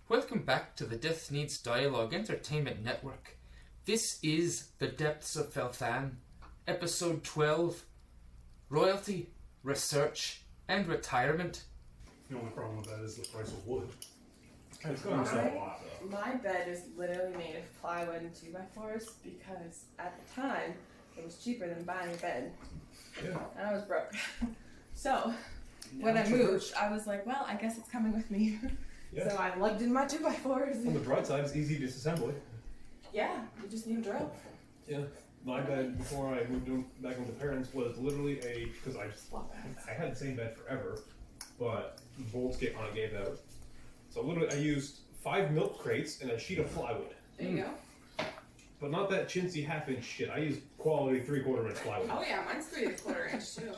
Welcome back to the Death Needs Dialogue Entertainment Network. This is The Depths of Felthan, Episode 12, Royalty, Research, and Retirement. The only problem with that is the price of wood. It's going to sell a lot, though. My bed is literally made of plywood and 2x4s because at the time it was cheaper than buying a bed. Yeah. And I was broke. So when I moved, I was like, well, I guess it's coming with me. Yeah. So I lugged in my 2x4s. On the bright side, it's easy disassembly. Yeah, you just need a drill. Yeah. My bed before I moved back into parents was literally because I had the same bed forever, but the bolts on it gave out. So literally I used 5 milk crates and a sheet of plywood. There you go. But not that chintzy half-inch shit. I used quality 3/4 inch plywood. Oh yeah, mine's 3/4 inch too.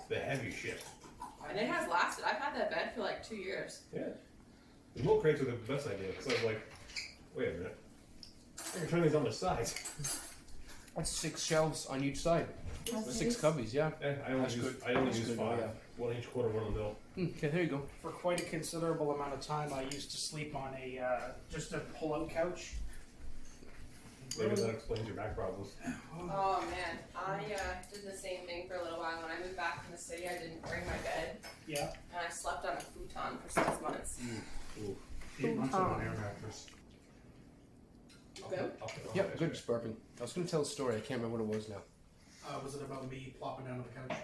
The heavy shit. And it has lasted. I've had that bed for like 2 years. Yeah. The milk crates are the best idea because I was like, wait a minute. I can turn these on their sides. That's 6 shelves on each side. 6 cubbies, yeah. I only use 5. Yeah. 1 inch quarter, 1 mil. Okay, there you go. For quite a considerable amount of time, I used to sleep on just a pull-out couch. Maybe that explains your back problems. Oh man, I did the same thing for a little while. When I moved back from the city, I didn't bring my bed. Yeah. And I slept on a futon for 6 months. 8 months on an air mattress. Good? Yeah, good, just burping. I was going to tell a story, I can't remember what it was now. Was it about me plopping down on the couch?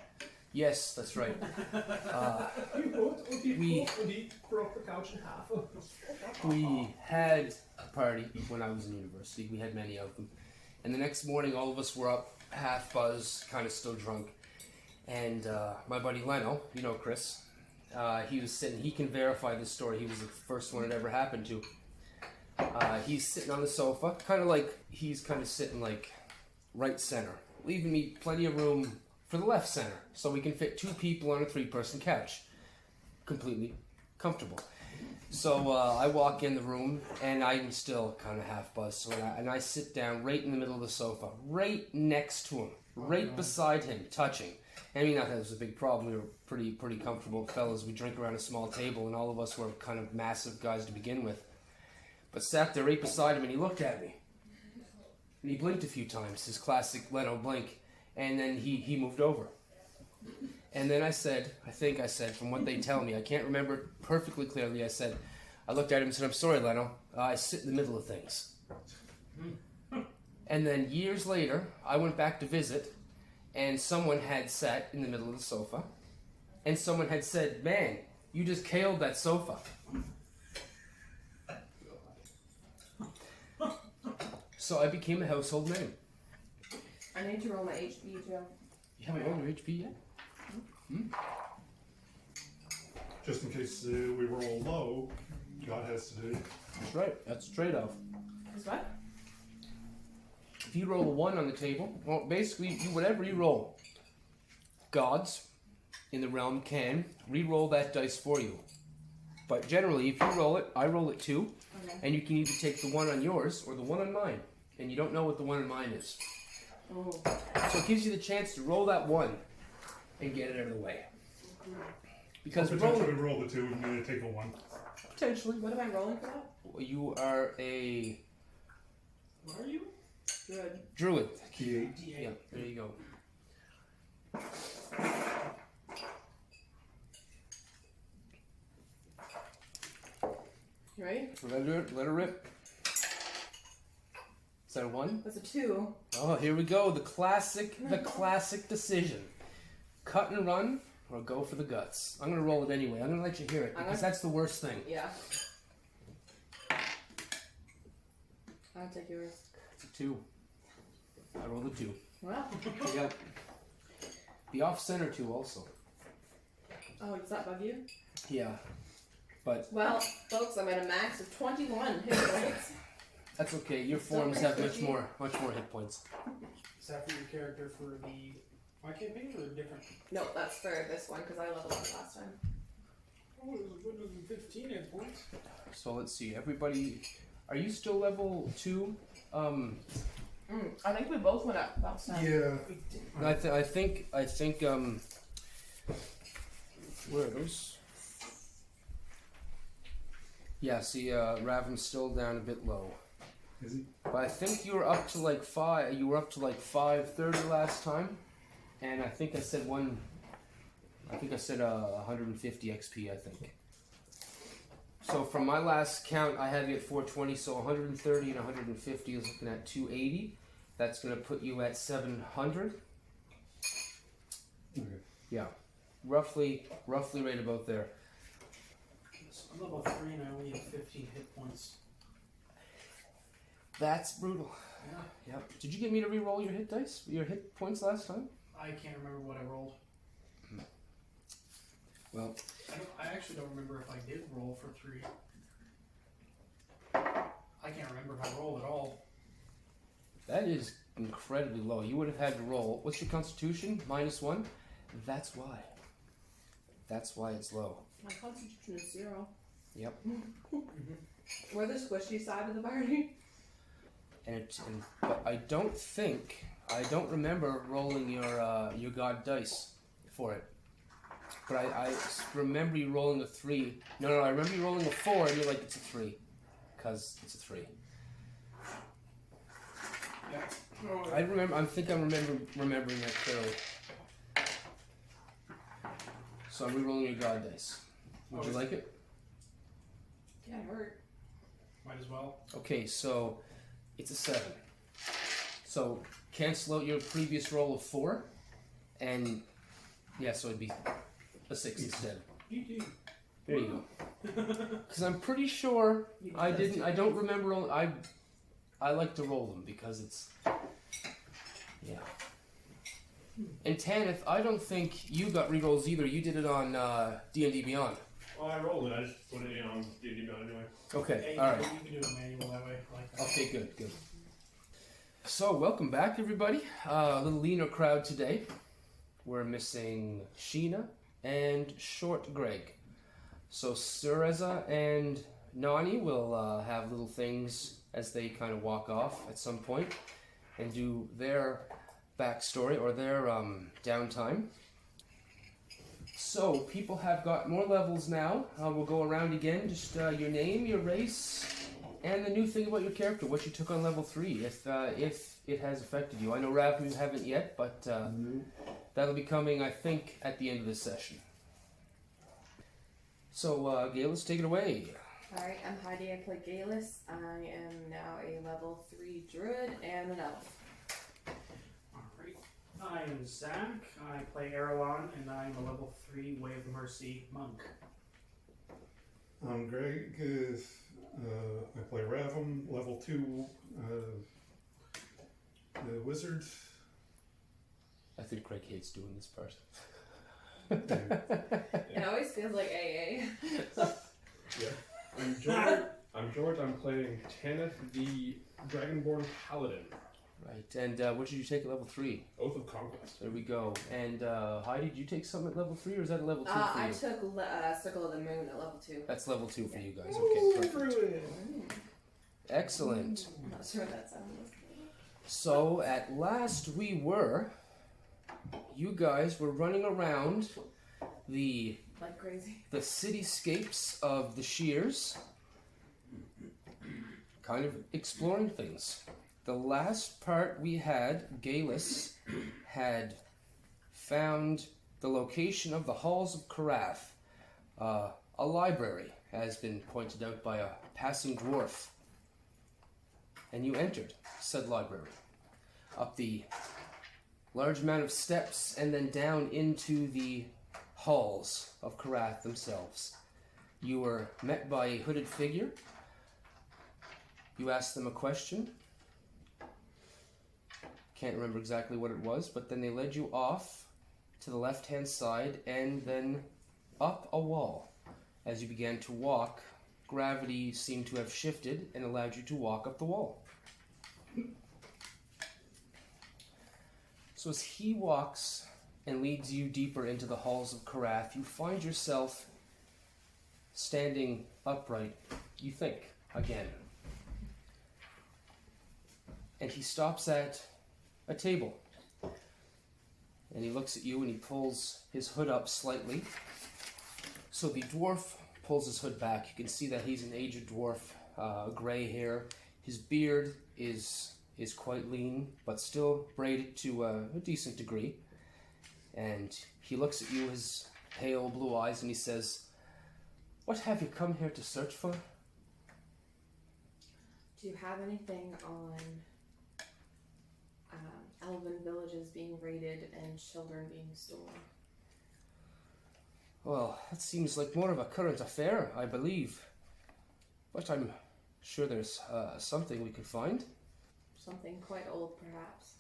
Yes, that's right. We broke the couch in half. We had a party when I was in university. We had many of them. And the next morning, all of us were up, half buzzed, kind of still drunk. And my buddy Leno, you know Chris, he was sitting, he can verify this story. He was the first one it ever happened to. He's sitting on the sofa, he's kind of sitting like right center, leaving me plenty of room for the left center, so we can fit 2 people on a 3-person couch. Completely comfortable. So I walk in the room, and I'm still kind of half buzzed. So I sit down right in the middle of the sofa, right next to him, right beside him, touching. I mean, not that it was a big problem. We were pretty comfortable fellas. We drink around a small table, and all of us were kind of massive guys to begin with. But sat there right beside him, and he looked at me. And he blinked a few times, his classic Leno blink. And then he moved over. And then I think I said, from what they tell me, I can't remember it perfectly clearly, I looked at him and said, I'm sorry, Leno, I sit in the middle of things. And then years later, I went back to visit, and someone had sat in the middle of the sofa, and someone had said, man, you just KO'd that sofa. So I became a household name. I need to roll my HP too. You haven't rolled your HP yet? Just in case we roll low, God has to do. That's right. That's a trade-off. Is what? If you roll a 1 on the table, well, basically, whatever you roll, gods in the realm can re-roll that dice for you. But generally, if you roll it, I roll it too, and you can either take the 1 on yours or the 1 on mine, and you don't know what the 1 on mine is. Oh. So it gives you the chance to roll that 1 and get it out of the way. Because potentially roll the 2 and then take a 1. Potentially. What am I rolling for that? You are a... What are you? Good. Druid. D8. Yeah, there you go. You ready? Let her rip. Is that a 1? That's a 2. Oh, here we go. The classic decision. Cut and run or go for the guts. I'm going to roll it anyway. I'm going to let you hear it because that's the worst thing. Yeah. I'll take yours. It's a 2. I rolled a 2. Well. Yep. The off-center 2 also. Oh, does that bug you? Yeah. But... Well, folks, I'm at a max of 21 hit points. That's okay. Your forms have much more hit points. Is that for your character for my campaign or different? No, that's for this one because I leveled up last time. Oh, it was good than 15 hit points. So let's see. Everybody, are you still level 2? I think we both went up last time. Yeah. I think. Where are those? Yeah, see, Ravim's still down a bit low. Is he? But I think you were up to like 530 last time. And I think I said 150 XP, I think. So from my last count, I have you at 420, so 130 and 150 is looking at 280. That's going to put you at 700. Okay. Yeah, roughly right about there. So I'm level 3 and I only have 15 hit points. That's brutal. Yeah. Yep. Did you get me to re-roll your hit points last time? I can't remember what I rolled. Well, I actually don't remember if I did roll for 3. I can't remember if I rolled at all. that is incredibly low. You would have had to roll. What's your constitution? -1? That's why. That's why it's low. My constitution is 0. Yep. We're the squishy side of the party. But I don't remember rolling your god dice for it. But I remember you rolling a 3. No, I remember you rolling a 4 and you're like, it's a 3. Because it's a 3. Yeah. I think I'm remembering that clearly. So I'm re-rolling your god dice. Would you like it? Can't hurt. Might as well. Okay, so it's a 7. So cancel out your previous roll of 4, and yeah, so it'd be a 6 instead. There you go. Because I'm pretty sure I don't remember. I like to roll them because it's yeah. And Tanith, I don't think you got rerolls either. You did it on D&D Beyond. Well, I rolled it. I just put it in on D&D Beyond anyway. Okay, Yeah, all right. You can do it manual that way. I like that. Okay, good. So, welcome back, everybody. A little leaner crowd today. We're missing Sheena and Short Greg. So, Cereza and Nonny will have little things as they kind of walk off at some point and do their backstory or their downtime. So, people have got more levels now. We'll go around again. Just your name, your race, and the new thing about your character, what you took on level 3, if it has affected you. I know, Ravim, you haven't yet, but that'll be coming, I think, at the end of this session. So, Geillis, take it away. Alright, I'm Heidi. I play Geillis. I am now a level 3 druid and an elf. Alright. I am Zach. I play Earilon, and I'm a level 3 Way of Mercy monk. I'm Greg. I play Ravim, level 2 wizard. Uh, I think Craig hates doing this part. It always feels like AA. Yeah. I'm George. I'm playing Tanith, the Dragonborn Paladin. Right, and what did you take at level 3? Oath of Conquest. There we go. And Heidi, did you take something at level 3, or is that a level 2 for I you? took Circle of the Moon at level 2. That's level 2 for you guys. Okay, perfect. Excellent. I'm not sure what that sound was. So, at last you guys were running around the Like crazy. cityscapes of the Shears, kind of exploring things. The last part we had, Geillis had found the location of the halls of Corath. A library has been pointed out by a passing dwarf. And you entered said library. Up the large amount of steps and then down into the halls of Corath themselves. You were met by a hooded figure. You asked them a question. Can't remember exactly what it was, but then they led you off to the left-hand side and then up a wall. As you began to walk, gravity seemed to have shifted and allowed you to walk up the wall. So as he walks and leads you deeper into the halls of Corath, you find yourself standing upright, you think, again. And he stops at a table. And he looks at you and he pulls his hood up slightly. So the dwarf pulls his hood back. You can see that he's an aged dwarf, gray hair. His beard is quite lean, but still braided to a decent degree. And he looks at you, his pale blue eyes, and he says, "What have you come here to search for?" Do you have anything on elven villages being raided and children being stolen? Well, that seems like more of a current affair, I believe. But I'm sure there's something we could find. Something quite old, perhaps.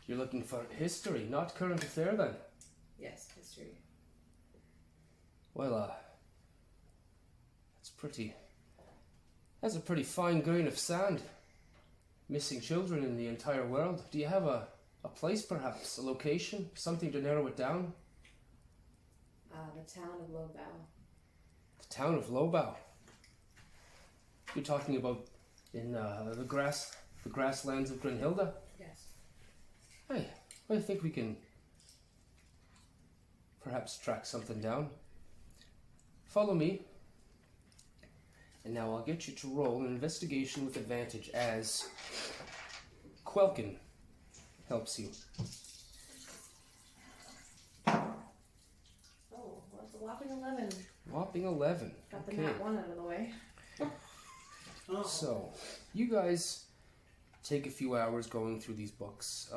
You're looking for history, not current affair, then? Yes, history. Well, that's a pretty fine grain of sand. Missing children in the entire world. Do you have a place, perhaps? A location? Something to narrow it down? The town of Lowbow. The town of Lowbow. You're talking about in the grasslands of Grenhilda? Yes. Hey, I think we can perhaps track something down. Follow me. And now I'll get you to roll an investigation with advantage as Quelkin helps you. Oh, well, it's a whopping 11. Whopping 11. Got the Okay. nat 1 out of the way. Oh. So, you guys take a few hours going through these books,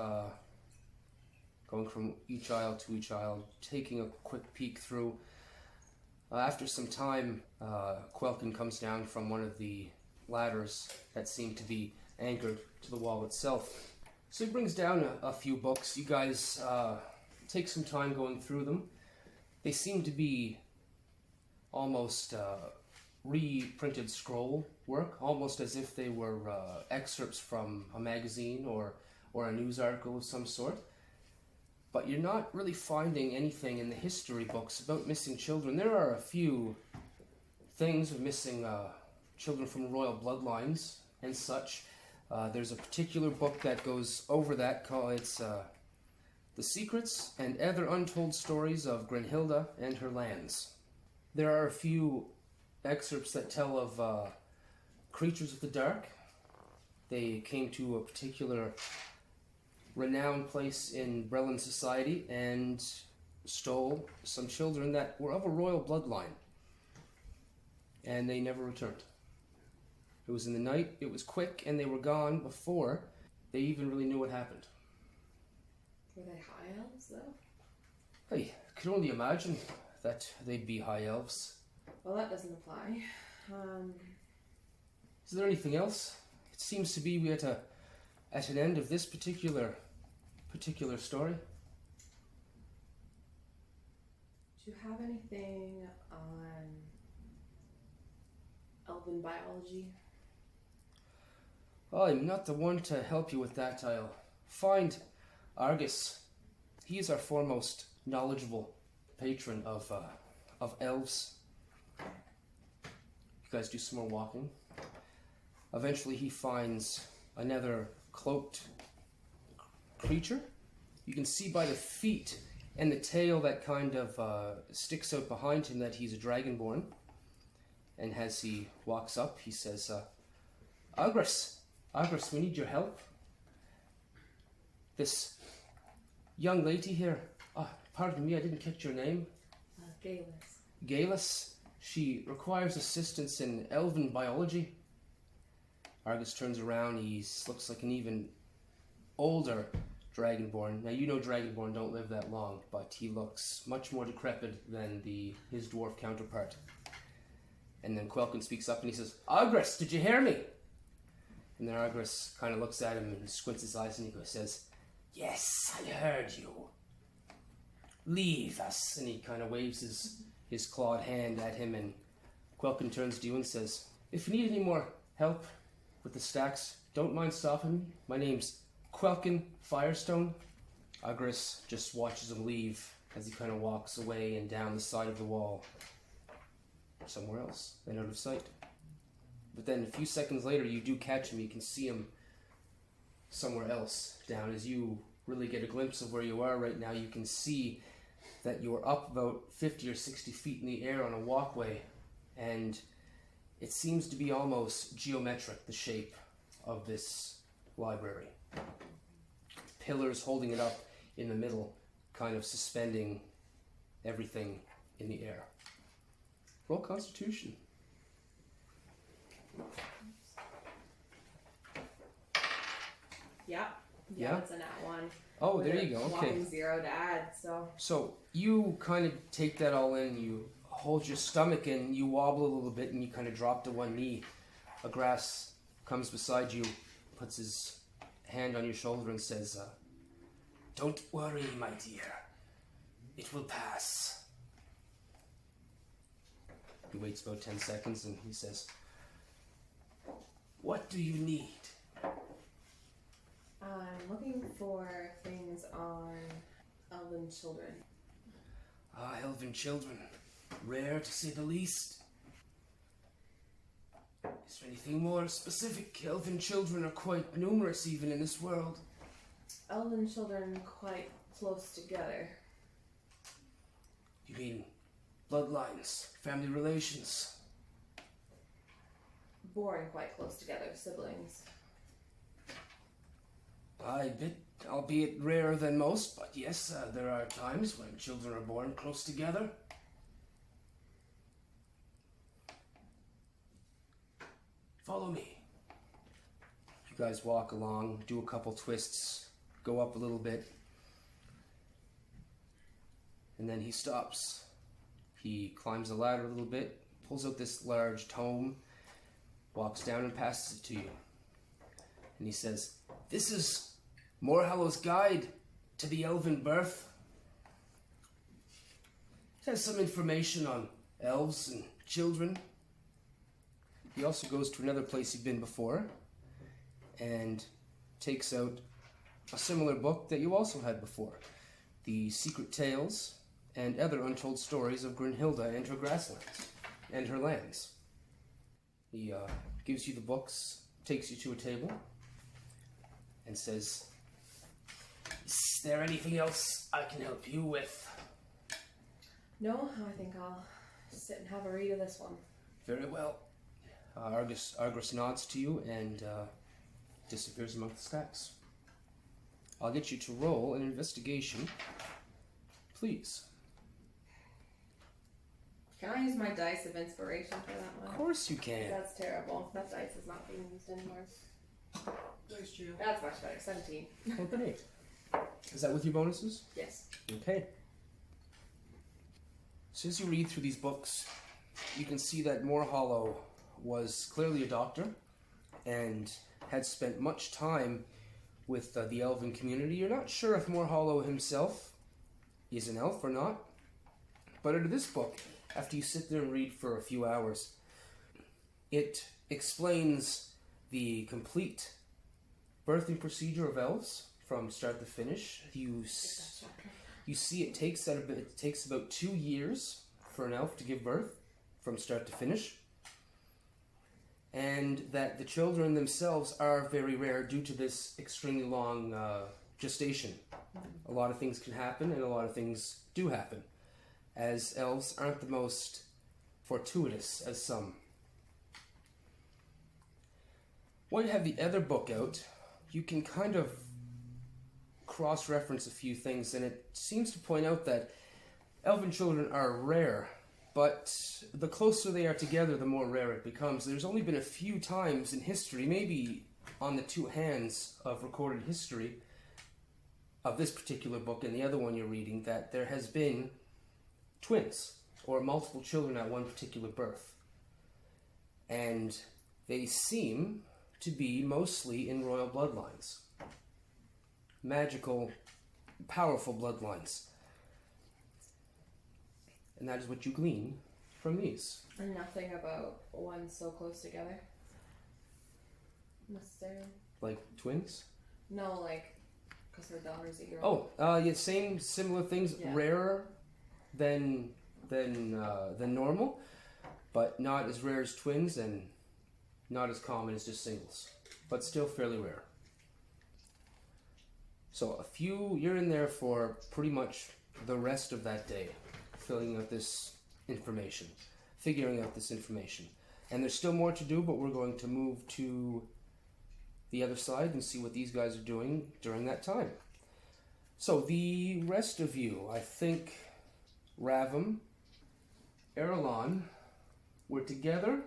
going from each aisle to each aisle, taking a quick peek through. After some time, Quelkin comes down from one of the ladders that seem to be anchored to the wall itself. So he brings down a few books. You guys take some time going through them. They seem to be almost reprinted scroll work, almost as if they were excerpts from a magazine or a news article of some sort. But you're not really finding anything in the history books about missing children. There are a few things of missing children from royal bloodlines and such. There's a particular book that goes over that called The Secrets and Other Untold Stories of Grenhilda and Her Lands. There are a few excerpts that tell of creatures of the dark. They came to a particular renowned place in Brelan society and stole some children that were of a royal bloodline. And they never returned. It was in the night, it was quick, and they were gone before they even really knew what happened. Were they high elves, though? I could only imagine that they'd be high elves. Well, that doesn't apply. Is there anything else? It seems to be we're at an end of this particular story. Do you have anything on elven biology? I'm not the one to help you with that. I'll find Argus. He is our foremost knowledgeable patron of elves. You guys do some more walking. Eventually he finds another cloaked creature. You can see by the feet and the tail that kind of sticks out behind him that he's a dragonborn. And as he walks up, he says, Agris, we need your help. This young lady here, pardon me, I didn't catch your name. Geillis. Geillis, she requires assistance in elven biology. Argus turns around, he looks like an even older dragonborn. Now you know dragonborn don't live that long, but he looks much more decrepit than his dwarf counterpart. And then Quelkin speaks up and he says, Argus, did you hear me? And then Argus kind of looks at him and squints his eyes and he says, Yes, I heard you. Leave us. And he kind of waves his clawed hand at him, and Quelkin turns to you and says, If you need any more help with the stacks, don't mind stopping me. My name's Quelkin Firestone. Argus just watches him leave as he kind of walks away and down the side of the wall. Somewhere else, and out of sight. But then a few seconds later, you do catch him. You can see him somewhere else down. As you really get a glimpse of where you are right now, you can see that you're up about 50 or 60 feet in the air on a walkway, and it seems to be almost geometric, the shape of this library. Pillars holding it up in the middle, kind of suspending everything in the air. Roll Constitution. Yeah. Yeah? It's a nat 1. Oh, With there a you go. Okay. whopping 0 to add, so. So you kind of take that all in, you hold your stomach and you wobble a little bit and you kind of drop to one knee. A grass comes beside you, puts his hand on your shoulder and says, "Don't worry, my dear. It will pass." He waits about 10 seconds and he says, "What do you need?" I'm looking for things on elven children. Ah, elven children. Rare to say the least. Is there anything more specific? Elven children are quite numerous even in this world. Elven children quite close together. You mean bloodlines, family relations? Born quite close together, siblings. I bet, albeit rarer than most, but yes, there are times when children are born close together. Follow me. You guys walk along, do a couple twists, go up a little bit, and then he stops. He climbs the ladder a little bit, pulls out this large tome, walks down and passes it to you. And he says, "This is Moorhallow's Guide to the Elven Birth. It has some information on elves and children." He also goes to another place he'd been before and takes out a similar book that you also had before, The Secret Tales and Other Untold Stories of Grunhilda and her grasslands and her lands. He gives you the books, takes you to a table, and says, "Is there anything else I can help you with?" No, I think I'll sit and have a read of this one. Very well. Argus nods to you and disappears among the stacks. I'll get you to roll an investigation, please. Can I use my dice of inspiration for that Of one? course you can. That's terrible. That dice is not being used anymore. Nice, Jill. That's much better. 17. Okay. Is that with your bonuses? Yes. Okay. So as you read through these books, you can see that Moorhallow was clearly a doctor and had spent much time with the elven community. You're not sure if Moorhallow himself is an elf or not, but out of this book, after you sit there and read for a few hours, it explains the complete birthing procedure of elves from start to finish. You see it takes about 2 years for an elf to give birth from start to finish, and that the children themselves are very rare due to this extremely long gestation. A lot of things can happen, and a lot of things do happen, as elves aren't the most fortuitous as some. When you have the other book out, you can kind of cross-reference a few things, and it seems to point out that elven children are rare, but the closer they are together, the more rare it becomes. There's only been a few times in history, maybe on the two hands of recorded history of this particular book and the other one you're reading, that there has been twins or multiple children at one particular birth. And they seem to be mostly in royal bloodlines. Magical, powerful bloodlines. And that is what you glean from these. And nothing about one so close together? Necessarily? Like twins? No, like, because her daughter's a girl. Oh, yeah, same, similar things. Yeah. Rarer than normal, but not as rare as twins and not as common as just singles, but still fairly rare. So you're in there for pretty much the rest of that day filling out this information, figuring out this information. And there's still more to do, but we're going to move to the other side and see what these guys are doing during that time. So the rest of you, I think Ravim, Earilon, were together.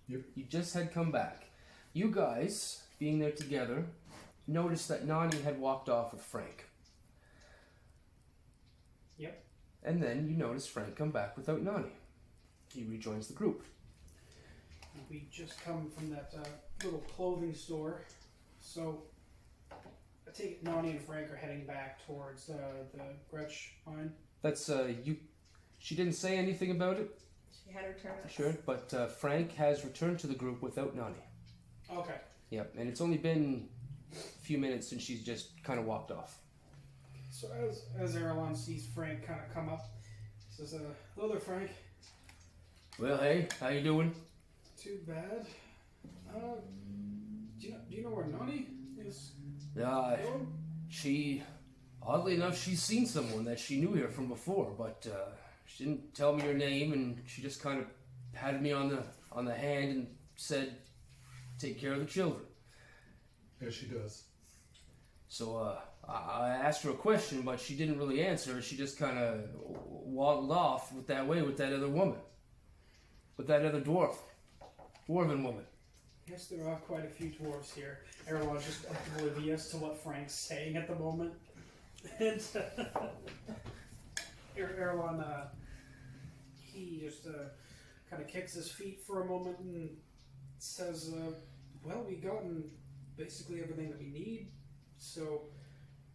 Yep. You just had come back. You guys, being there together, noticed that Nonny had walked off with Frank. Yep. And then you notice Frank come back without Nonny. He rejoins the group. We just come from that little clothing store, so I take it Nonny and Frank are heading back towards the Gretch Mine. That's you. She didn't say anything about it. She had her turn. Sure, but Frank has returned to the group without Nonny. Okay. Yep, and it's only been a few minutes since she's just kind of walked off. So as Earilon sees Frank kind of come up, he says, "Hello there, Frank. Well, hey, how you doing? Too bad. Do you know where Nonny is going?" She, oddly enough, she's seen someone that she knew here from before, but she didn't tell me her name, and she just kind of patted me on the hand and said, "Take care of the children." As she does. So I asked her a question, but she didn't really answer. She just kind of waddled off with that other woman, with that other dwarven woman. Yes, there are quite a few dwarves here. Earilon's just oblivious to what Frank's saying at the moment. And Earilon, he just kind of kicks his feet for a moment and says, well, we've gotten basically everything that we need, so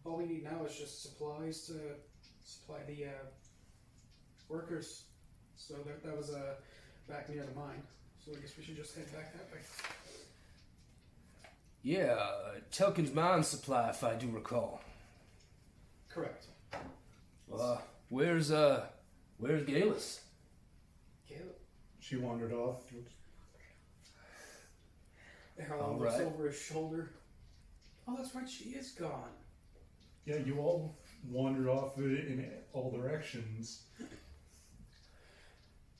all we need now is just supplies to supply the workers. So that was back near the mine. So I guess we should just head back that way. Yeah, Telkin's mine supply, if I do recall. Correct. Where's Geillis? She wandered off. Earilon looks over his shoulder. Oh, that's right, she is gone. Yeah, you all wandered off in all directions.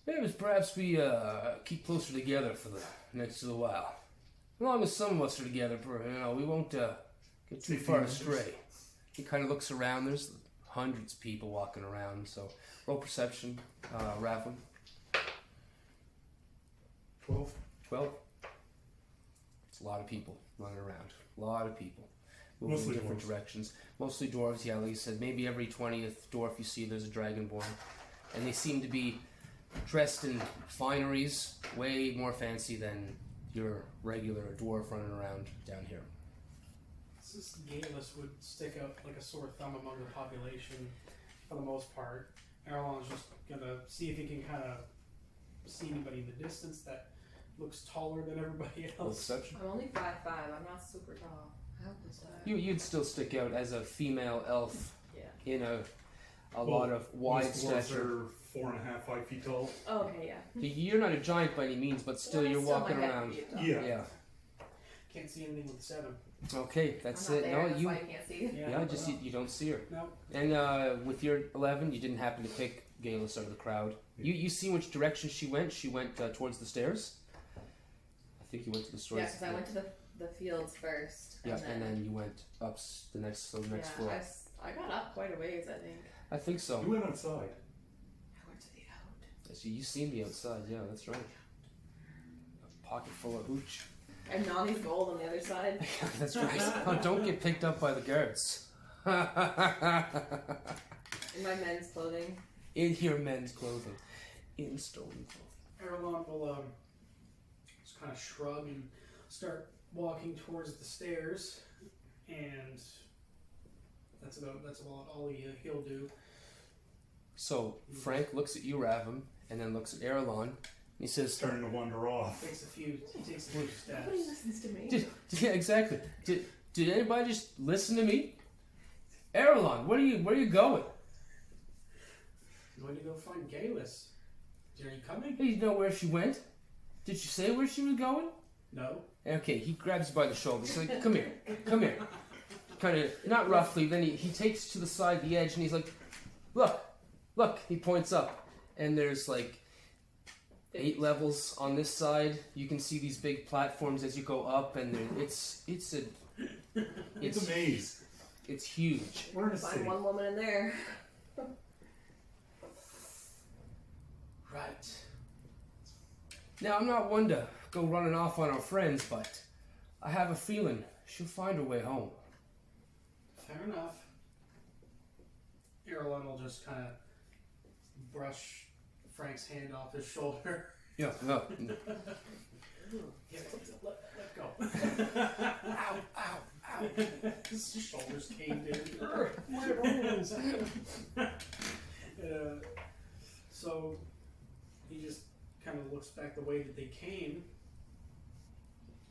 Maybe perhaps we keep closer together for the next little while. As long as some of us are together, we won't get too far astray. He kind of looks around. There's hundreds of people walking around, so roll perception, Ravim. 12. 12. It's a lot of people running around. A lot of people moving Mostly in different dwarves. directions. Mostly dwarves, yeah, like you said. Maybe every 20th dwarf you see, there's a dragonborn. And they seem to be dressed in fineries, way more fancy than your regular dwarf running around down here. This Geillis would stick out like a sore thumb among the population for the most part. Earilon's just gonna see if he can kind of see anybody in the distance that looks taller than everybody Roll else. perception. I'm only 5'5". I'm not super tall. How was that? You'd still stick out as a female elf Yeah. in a lot of wide Most dwarves stature. are 4.5, 5 feet tall. Oh, okay, yeah. You're not a giant by any means, but still Well, you're still walking my head around. would be a dog. Yeah. Yeah. Can't see anything with 7. Okay, that's I'm not it. there, No, that's you. why you can't see. Yeah, just you don't see her. No. And with your 11, you didn't happen to pick Geillis out of the crowd. You see which direction she went. She went towards the stairs. I think you went to the stairs. Yeah, because I went to the fields first. Yeah, and then you went up the next floor. I got up quite a ways, I think. I think so. You went outside. I went to the out. So you seen me outside. Yeah, that's right. A pocket full of hooch. And Nonny's gold on the other side. That's right. Oh, don't get picked up by the guards. In my men's clothing. In your men's clothing. In stolen clothing. Earilon will just kind of shrug and start walking towards the stairs, and that's about all he'll do. So Frank looks at you, Ravim, and then looks at Earilon. He says, Starting to wander off. He takes a few steps. Nobody listens to me. yeah, exactly. Did anybody just listen to me? Earilon, where are you going? I'm going to go find Geillis. Are you coming? Hey, you know where she went? Did she say where she was going? No. Okay, he grabs you by the shoulder. He's like, come here. Kind of, not roughly, then he takes to the side, the edge, and he's like, Look, he points up, and there's like 8 levels on this side. You can see these big platforms as you go up, and it's It's a maze. It's huge. We're in a city. Find one woman in there. Right. Now, I'm not one to go running off on our friends, but I have a feeling she'll find her way home. Fair enough. Earilon will just kind of brush Frank's hand off his shoulder. Yeah, no. Yeah, let go. Ow, ow, ow. His shoulders caved in. My bones. So he just kind of looks back the way that they came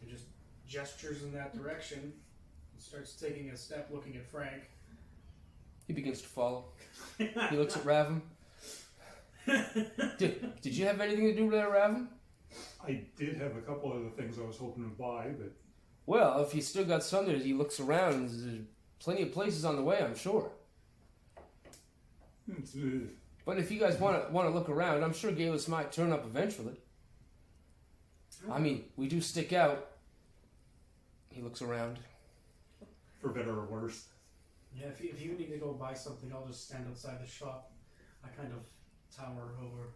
and just gestures in that direction and starts taking a step looking at Frank. He begins to follow. He looks at Ravim. Did you have anything to do with that, Ravim? I did have a couple other things I was hoping to buy, but Well, if you still got some there, he looks around. There's plenty of places on the way, I'm sure. it's, But if you guys want to look around, I'm sure Geillis might turn up eventually. I mean, we do stick out. He looks around. for better or worse. Yeah, if you need to go buy something, I'll just stand outside the shop. I kind of tower over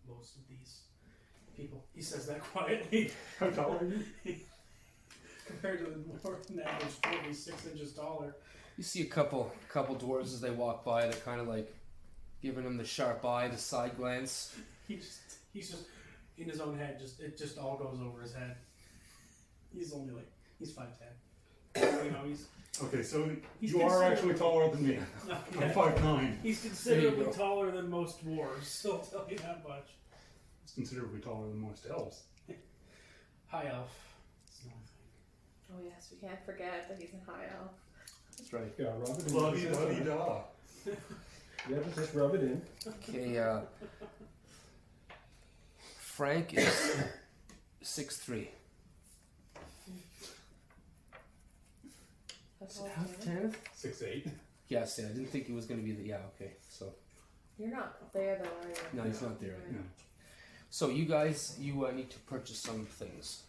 most of these people. He says that quietly. How tall are you? Compared to the more than average 46 inches taller. You see a couple dwarves as they walk by. They're kind of like giving him the sharp eye, the side glance. He's just in his own head. It just all goes over his head. He's 5'10". You know, he's Okay, so He's you are actually considerably- taller than me. yeah, I'm 5'9". he's There considerably you go. taller than most dwarves. So I'll tell you that much. It's considerably taller than most elves. High elf. It's not a Oh yes, we can't forget that he's a high elf. That's right. Yeah, rub it in. La-di-da-di-da. Yeah, just rub it in. Okay, Frank is 6'3". That's Is all it half together. 10? 6'8". Yes, yeah, I didn't think it was going to be the... Yeah, okay, so... You're not there though, are you? No, he's not there. Right. No. So you guys, you need to purchase some things.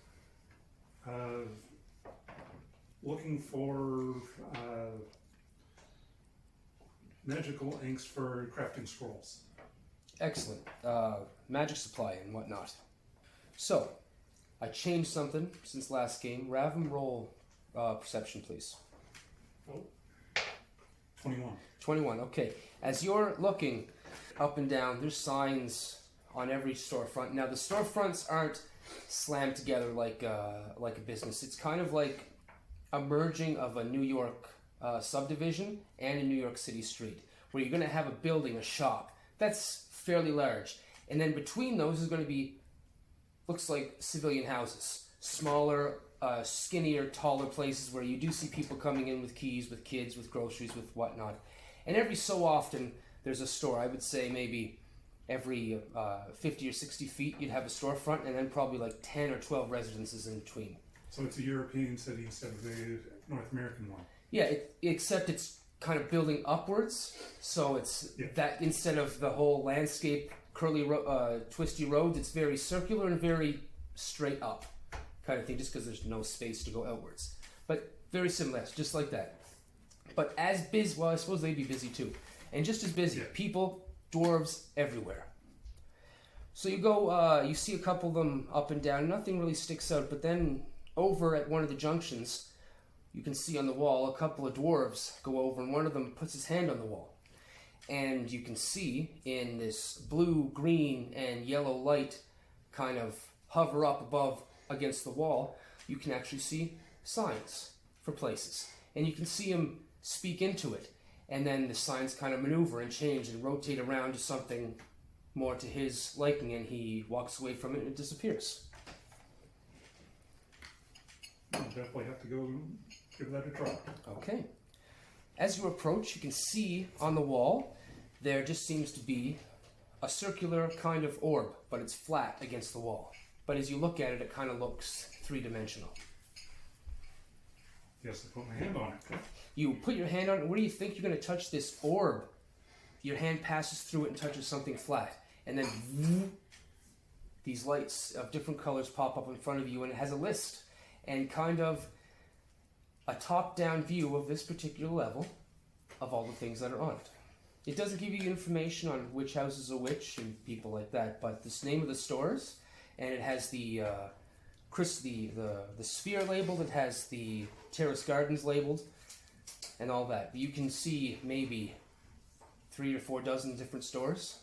Looking for magical inks for crafting scrolls. Excellent. Magic supply and whatnot. So, I changed something since last game. Ravim, roll perception, please. 21. 21, okay. As you're looking up and down, there's signs on every storefront. Now, the storefronts aren't slammed together like a business. It's kind of like a merging of a New York subdivision and a New York City street, where you're going to have a building, a shop, that's fairly large. And then between those is going to be, looks like civilian houses. Smaller, skinnier, taller places where you do see people coming in with keys, with kids, with groceries, with whatnot. And every so often, there's a store. I would say maybe every 50 or 60 feet, you'd have a storefront, and then probably like 10 or 12 residences in between. So it's a European city instead of the North American one. Yeah, except it's kind of building upwards. So it's that instead of the whole landscape, curly, twisty roads, it's very circular and very straight up kind of thing, just because there's no space to go outwards. But very similar, just like that. But as busy, well, I suppose they'd be busy too. And just as busy, Yeah. people, dwarves everywhere. So you go, you see a couple of them up and down, nothing really sticks out, but then over at one of the junctions, you can see on the wall a couple of dwarves go over, and one of them puts his hand on the wall. And you can see in this blue, green, and yellow light kind of hover up above against the wall, you can actually see signs for places. And you can see him speak into it. And then the signs kind of maneuver and change and rotate around to something more to his liking, and he walks away from it and it disappears. I'll definitely have to go give that a try. Okay. As you approach, you can see on the wall there just seems to be a circular kind of orb, but it's flat against the wall. But as you look at it, it kind of looks three-dimensional. Yes, I put my hand on it. You put your hand on it. Where do you think you're going to touch this orb your hand passes through it and touches something flat, and then these lights of different colors pop up in front of you, and it has a list and kind of a top-down view of this particular level of all the things that are on it. It doesn't give you information on which houses are which and people like that, but this name of the stores, and it has the sphere labeled, it has the terrace gardens labeled, and all that. You can see maybe 3 or 4 dozen different stores.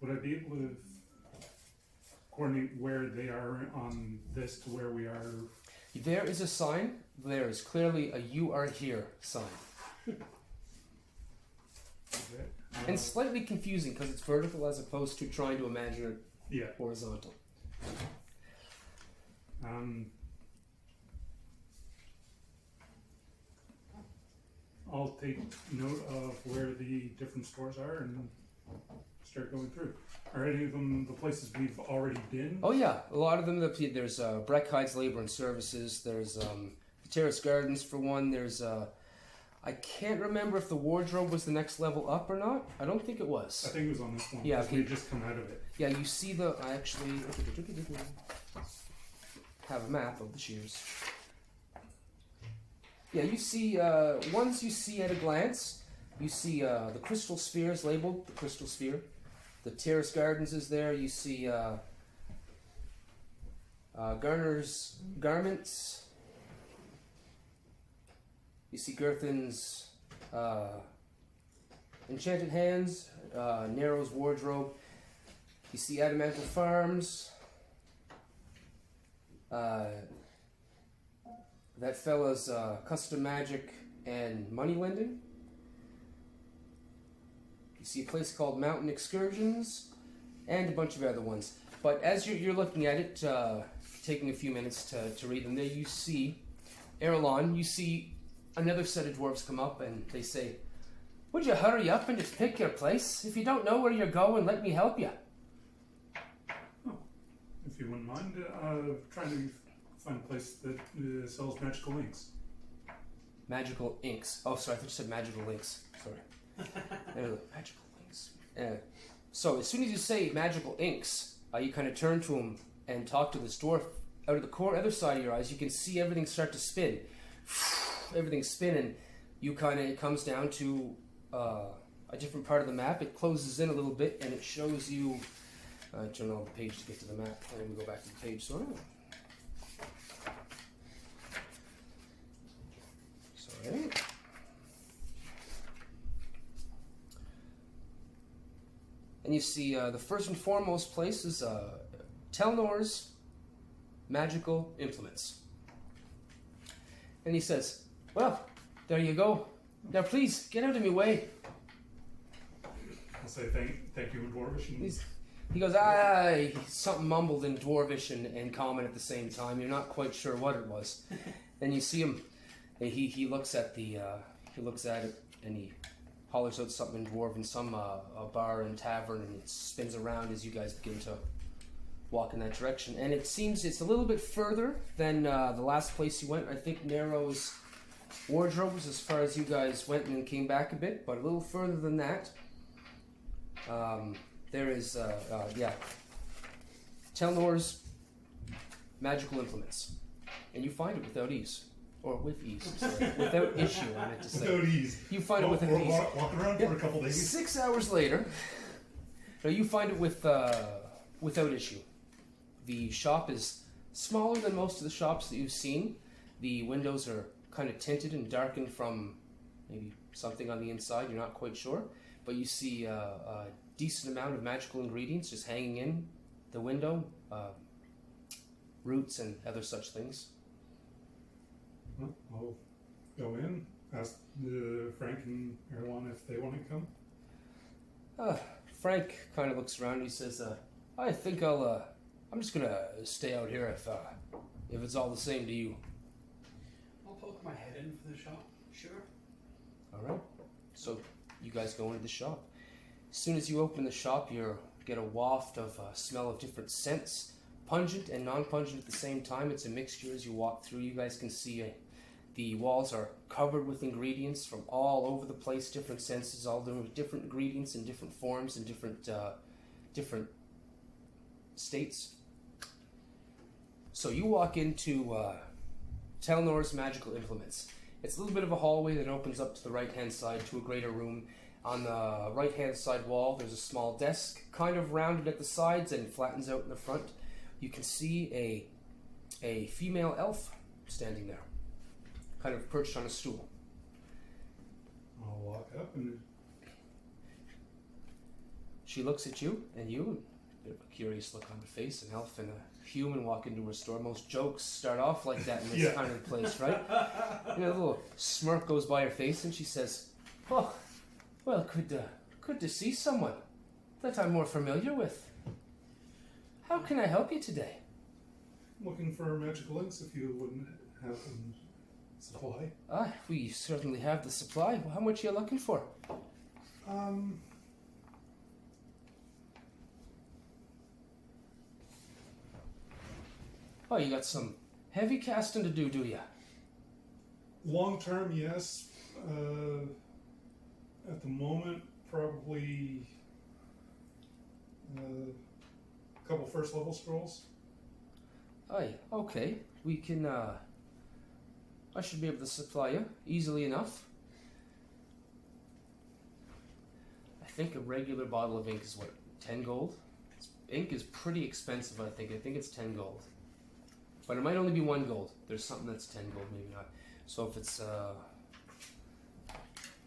Would I be able to coordinate where they are on this to where we are? There is a sign. There is clearly a "You are here" sign. Okay. And slightly confusing because it's vertical as opposed to trying to imagine it Yeah. horizontal. I'll take note of where the different stores are and start going through. Are any of them the places we've already been? Oh yeah, a lot of them. There's Breckhide's Labor and Services. There's the Terrace Gardens for one. There's I can't remember if the wardrobe was the next level up or not. I don't think it was. I think it was on this one. Yeah, 'cause okay. we just come out of it. Yeah, you see the. I actually have a map of the shears. Yeah, you see ones you see at a glance. You see the crystal spheres labeled the crystal sphere. The Terrace Gardens is there. You see Garner's Garments. You see Gerthen's Enchanted Hands, Narrow's Wardrobe. You see Adamantle Farms. That fella's Custom Magic and Money Lending. You see a place called Mountain Excursions, and a bunch of other ones. But as you're looking at it, taking a few minutes to read them, there you see Earilon. You see another set of dwarves come up, and they say, "Would you hurry up and just pick your place? If you don't know where you're going, let me help you." If you wouldn't mind, trying to find a place that sells magical inks. Magical inks. Oh, sorry, I thought you said magical links. Sorry. Magical inks. So as soon as you say magical inks, you kind of turn to him and talk to this dwarf. Out of the other side of your eyes, you can see everything start to spin. Everything's spinning. You kind of, it comes down to a different part of the map. It closes in a little bit and it shows you. Turn on the page to get to the map, and then we go back to the page. Sorry. And you see the first and foremost place is Telnor's magical implements. And he says, "Well, there you go. Now please, get out of my way." I'll say thank you in Dwarvish. And He goes, something mumbled in Dwarvish and Common at the same time. You're not quite sure what it was. Then you see him, and he looks at it, and he hollers out something in Dwarven, some a bar and tavern, and it spins around as you guys begin to walk in that direction. And it seems it's a little bit further than the last place you went. I think Narrow's Wardrobe was as far as you guys went and then came back a bit, but a little further than that. There is, Telnor's magical implements. And you find it without ease. Or with ease, sorry. Without issue, I meant to say. without ease. You find it without We're ease. walking around for a couple days. 6 hours later, now you find it without issue. The shop is smaller than most of the shops that you've seen. The windows are kind of tinted and darkened from maybe something on the inside, you're not quite sure. But you see a decent amount of magical ingredients just hanging in the window, roots and other such things. Well, I'll go in, ask Frank and Earilon if they want to come. Frank kind of looks around and he says, I think I'm just gonna stay out here if it's all the same to you. I'll poke my head in for the shop, sure. Alright, so you guys go into the shop. As soon as you open the shop, you get a waft of smell of different scents, pungent and non-pungent at the same time. It's a mixture as you walk through. You guys can see The walls are covered with ingredients from all over the place, different senses, all different ingredients in different forms and different states. So you walk into Telnor's magical implements. It's a little bit of a hallway that opens up to the right-hand side to a greater room. On the right-hand side wall, there's a small desk, kind of rounded at the sides and flattens out in the front. You can see a female elf standing there, kind of perched on a stool. I'll walk up and She looks at you, and you, a bit of a curious look on her face. An elf and a human walk into her store. Most jokes start off like that in this Yeah. kind of place, right? And a little smirk goes by her face, and she says, "Oh, well, good to see someone that I'm more familiar with. How can I help you today?" looking for magical inks if you wouldn't have them supply. We certainly have the supply. Well, how much are you looking for? Oh, you got some heavy casting to do you? Long term, yes. At the moment, probably a couple first level scrolls. Aye, okay. We can, I should be able to supply you easily enough. I think a regular bottle of ink is what, 10 gold? Ink is pretty expensive, I think. I think it's 10 gold. But it might only be 1 gold. There's something that's 10 gold, maybe not. So if it's,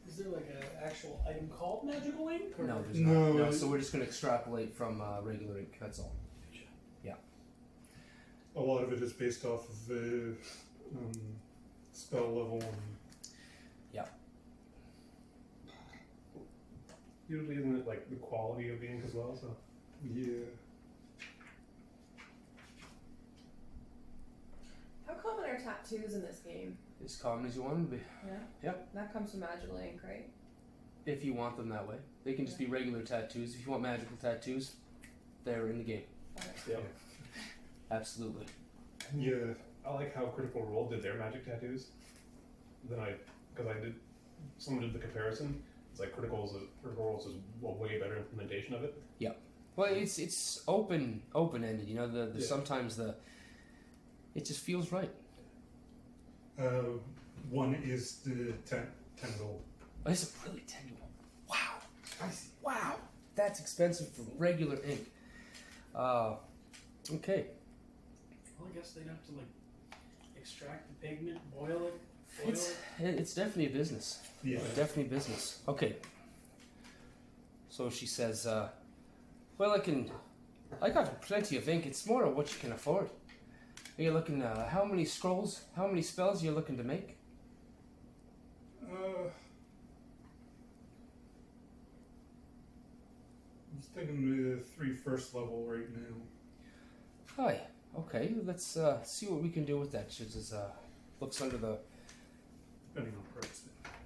Is there like an actual item called magical ink? Or? no, there's No. not. No, so we're just going to extrapolate from regular ink, that's all. A lot of it is based off of the spell level. Usually, isn't it like the quality of the ink as well? So Yeah. How common are tattoos in this game? As common as you want them to be. Yeah? Yep. That comes from magical ink, right? If you want them that way. They can just be regular tattoos. If you want magical tattoos, they're in the game. yeah. Absolutely. Yeah. I like how Critical Role did their magic tattoos. Then someone did the comparison. It's like Critical Roles is a way better implementation of it. Well, it's open ended. You know, the Yeah. sometimes it just feels right. One is the 10 gold. Oh, it's really 10 gold. Wow. Wow. That's expensive for regular ink. Okay. Well, I guess they'd have to like extract the pigment, boil it, foil it. It's definitely a business. Yeah. Definitely business. Okay. So she says, well, I got plenty of ink. It's more of what you can afford. Are you looking, how many scrolls, how many spells are you looking to make? I was thinking the 3 first level right now. Hi. Okay, let's see what we can do with that. She just looks under the... Depending on price.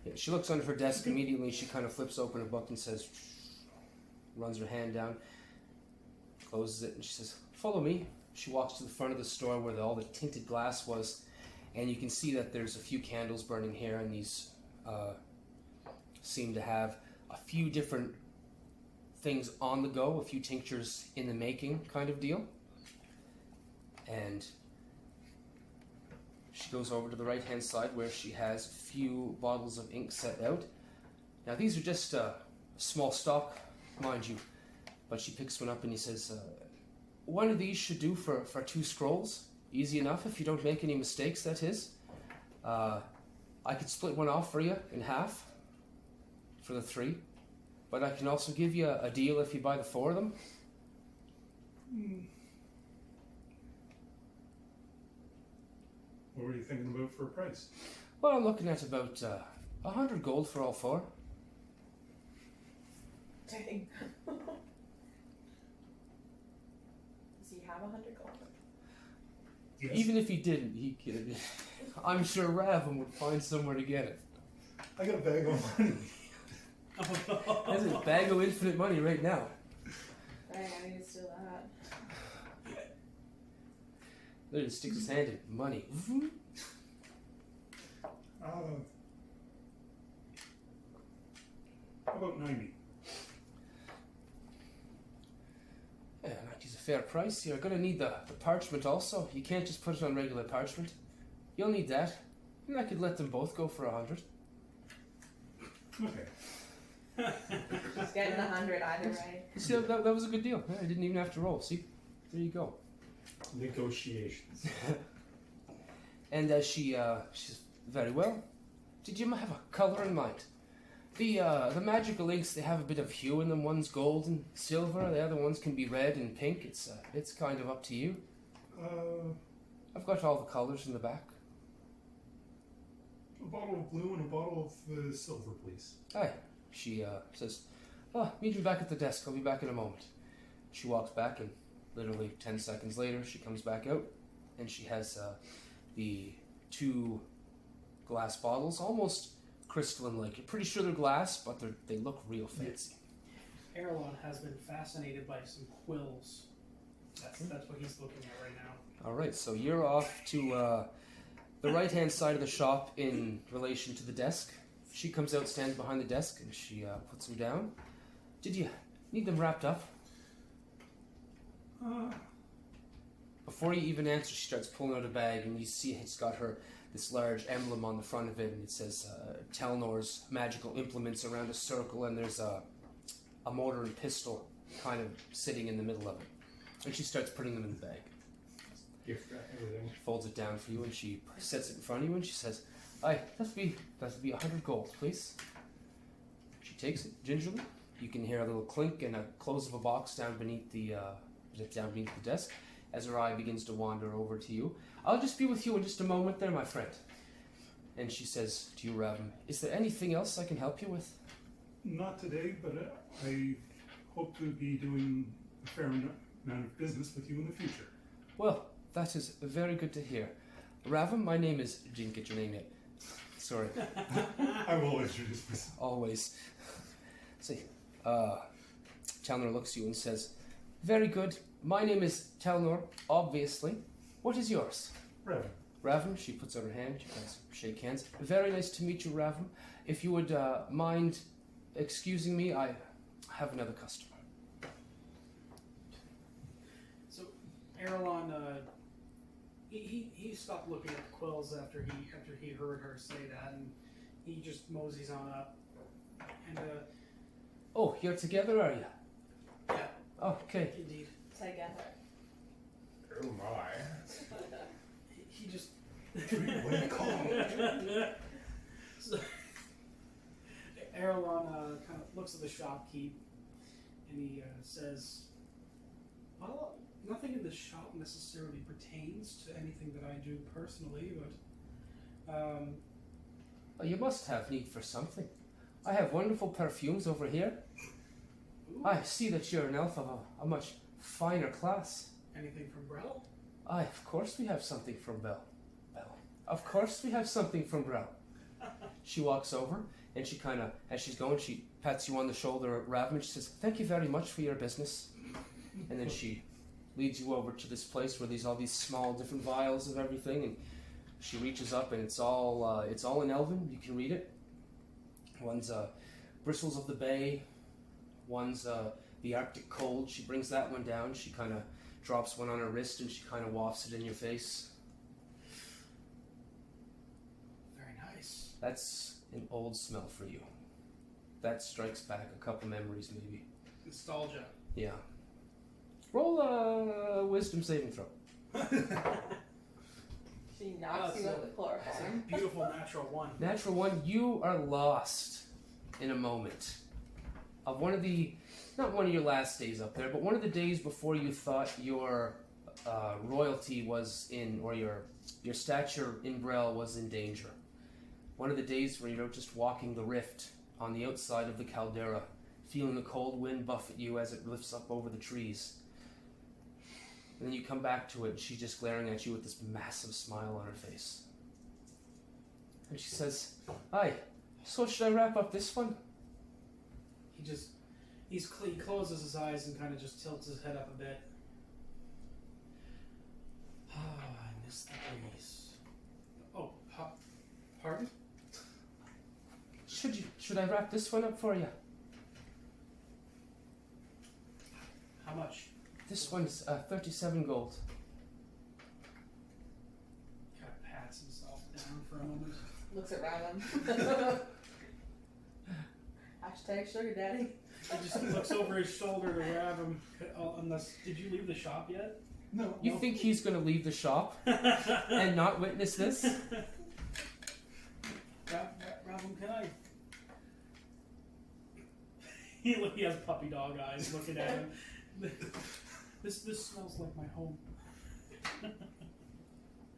Yeah, she looks under her desk immediately. She kind of flips open a book and says, runs her hand down, closes it, and she says, "Follow me." She walks to the front of the store where all the tinted glass was, and you can see that there's a few candles burning here, and these seem to have a few different things on the go, a few tinctures in the making kind of deal. And she goes over to the right-hand side where she has a few bottles of ink set out. Now these are just small stock, mind you, but she picks one up and he says, one of these should do for 2 scrolls. Easy enough if you don't make any mistakes, that is. I could split one off for you in half for the 3, but I can also give you a deal if you buy the 4 of them. What were you thinking about for a price? Well, I'm looking at about 100 gold for all 4. Dang. Does he have 100 gold? Yes. Even if he didn't, he could. I'm sure Ravim would find somewhere to get it. I got a bag of money. There's a bag of infinite money right now. Dang, I need to steal that. There he sticks his hand in money. How about 90? Yeah, 90's a fair price. You're gonna need the parchment also. You can't just put it on regular parchment. You'll need that. And I could let them both go for 100. Okay. She's getting 100 either way. See, that was a good deal. Yeah, I didn't even have to roll. See? There you go. Negotiations. And as she says, very well. Did you have a color in mind? The magical inks, they have a bit of hue in them. One's gold and silver. The other ones can be red and pink. It's kind of up to you. I've got all the colors in the back. A bottle of blue and a bottle of silver, please. Aye. She says, "Oh, meet me back at the desk. I'll be back in a moment." She walks back, and literally 10 seconds later, she comes back out, and she has the 2 glass bottles, almost crystalline-like. You're pretty sure they're glass, but they look real fancy. Earilon has been fascinated by some quills. That's what he's looking at right now. All right, so you're off to the right-hand side of the shop in relation to the desk. She comes out, stands behind the desk, and she puts them down. Did you need them wrapped up? Before you even answer, she starts pulling out a bag, and you see it's got this large emblem on the front of it, and it says Telnor's magical implements around a circle, and there's a mortar and pistol kind of sitting in the middle of it. And she starts putting them in the bag. Gift wrap everything. Folds it down for you, and she sets it in front of you, and she says, "Aye, that'll be 100 gold, please." She takes it gingerly. You can hear a little clink and a close of a box down beneath the desk as her eye begins to wander over to you. "I'll just be with you in just a moment there, my friend." And she says to you, Ravim, "Is there anything else I can help you with?" Not today, but I hope to be doing a fair amount of business with you in the future. "Well, that is very good to hear. Ravim, my name is... Didn't get your name yet. Sorry. I will introduce myself. Always. See, Telnor looks at you and says, "Very good. My name is Telnor, obviously. What is yours?" Ravim. Ravim, she puts out her hand, you guys shake hands. "Very nice to meet you, Ravim. If you would mind excusing me, I have another customer." So, Earilon, he stopped looking at the quills after he heard her say that, and he just moseys on up. And "Oh, you're together, are you?" yeah, Okay. indeed. Together. Oh my. He just. What do you call him? So, Earilon kind of looks at the shopkeep, and he says, "Well, nothing in the shop necessarily pertains to anything that I do personally, but Well, you must have need for something. I have wonderful perfumes over here. ooh, I see that you're an elf of a much finer class. anything from Brell?" Aye, of course we have something from Bell. Of course we have something from Brell. She walks over, and she kind of, as she's going, she pats you on the shoulder, Ravim, and she says, "Thank you very much for your business." And then she leads you over to this place where there's all these small different vials of everything, and she reaches up, and it's all in Elven. You can read it. One's Bristles of the Bay. One's the Arctic Cold. She brings that one down. She kind of drops one on her wrist, and she kind of wafts it in your face. Very nice. That's an old smell for you. That strikes back a couple memories, maybe. Nostalgia. Yeah. Roll a wisdom saving throw. She knocks you out the chloroform. Beautiful natural one. Natural one, you are lost in a moment of not one of your last days up there, but one of the days before you thought your royalty was in, or your stature in Brel was in danger. One of the days where you're just walking the rift on the outside of the caldera, feeling the cold wind buffet you as it lifts up over the trees. And then you come back to it, and she's just glaring at you with this massive smile on her face. And she says, "Aye, so should I wrap up this one?" He closes his eyes and kind of just tilts his head up a bit. I miss the breeze. Oh, pardon? Should I wrap this one up for you? How much? This one's 37 gold. Kind of pats himself down for a moment. Looks at Ravim. Hashtag sugar daddy. He just looks over his shoulder to Ravim. Unless, did you leave the shop yet? No. You think he's gonna leave the shop and not witness this? Ravim, can I? He has puppy dog eyes looking at him. This smells like my home.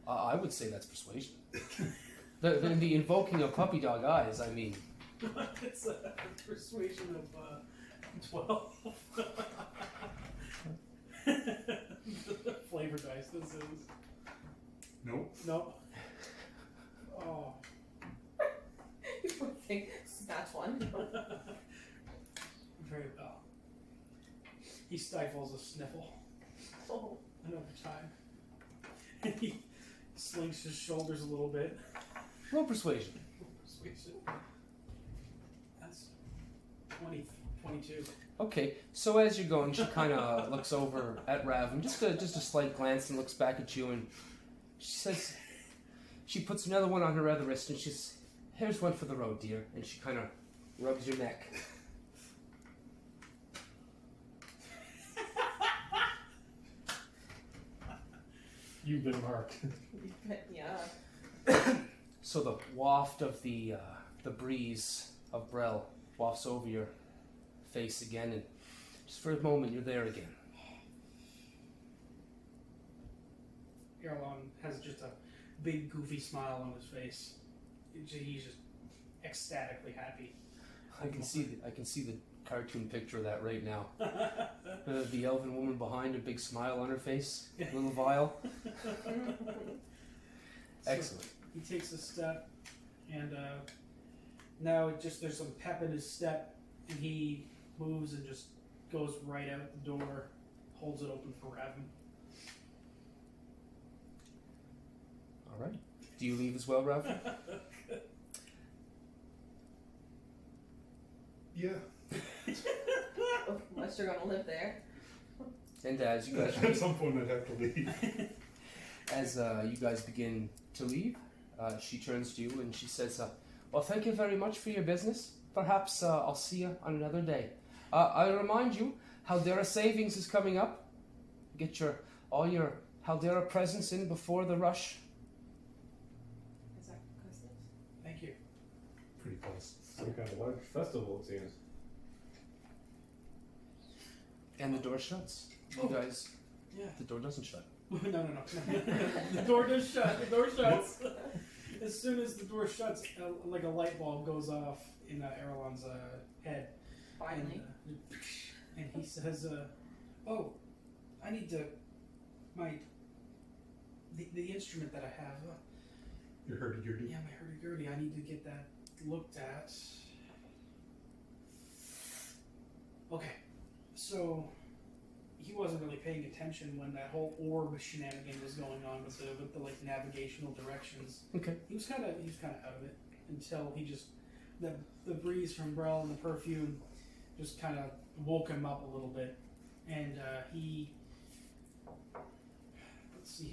I would say that's persuasion. The invoking of puppy dog eyes, I mean. It's a persuasion of 12. Flavor dice, this is. Nope. Nope. Oh. You poor thing. Snatch one. Very well. He stifles a sniffle Oh. another time. And he slinks his shoulders a little bit. Roll persuasion. Persuasion. That's 22. Okay, so as you're going, she kind of looks over at Ravim, just a slight glance, and looks back at you, and she says, she puts another one on her other wrist, and she says, "Here's one for the road, dear," and she kind of rubs your neck. You've been marked. Yeah. So the waft of the breeze of Brel wafts over your face again, and just for a moment, you're there again. Earilon has just a big goofy smile on his face. He's just ecstatically happy. I can see the cartoon picture of that right now. The elven woman behind, a big smile on her face, a little vial. Excellent. So he takes a step, and now there's some pep in his step, and he moves and just goes right out the door, holds it open for Ravim. All right. Do you leave as well, Ralph? Yeah. Unless you're gonna live there. And as you guys At some point I'd have to leave. as you guys begin to leave, she turns to you and she says, "Well, thank you very much for your business. Perhaps I'll see you on another day. I'll remind you, Haldera Savings is coming up. Get all your Haldera presents in before the rush." Is that Christmas? Thank you. Pretty close. Some kind of large festival, it seems. And the door shuts. You Oh. guys, Yeah. the door doesn't shut. No. The door does shut. The door shuts. As soon as the door shuts, like a light bulb goes off in Earilon's head. Finally. And he says, "Oh, I need to the instrument that I have. Your hurdy-gurdy. Yeah, my hurdy-gurdy. I need to get that looked at." Okay, so he wasn't really paying attention when that whole orb shenanigan was going on with the like navigational directions. Okay. He was kind of out of it until he just the breeze from Brel and the perfume just kind of woke him up a little bit, and he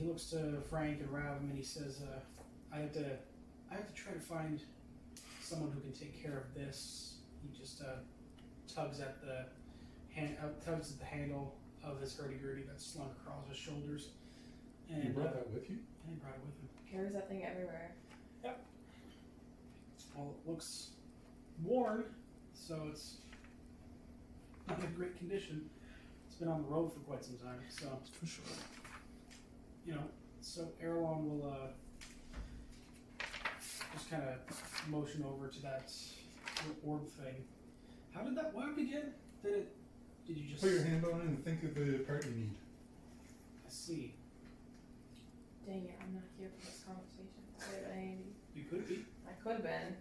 looks to Frank and Ravim and he says, I have to try to find someone who can take care of this." He just tugs at the handle of his hurdy-gurdy that's slung across his shoulders. And You brought that with you? yeah, he brought it with him. Carries that thing everywhere. Well, it looks worn, so it's not in great condition. It's been on the road for quite some time, so For sure. So Earilon will just kind of motion over to that orb thing. How did that work again? Did you just Put your hand on it and think of the part you need. I see. Dang it, I'm not here for this conversation. Wait, Andy. You could be. I could have been.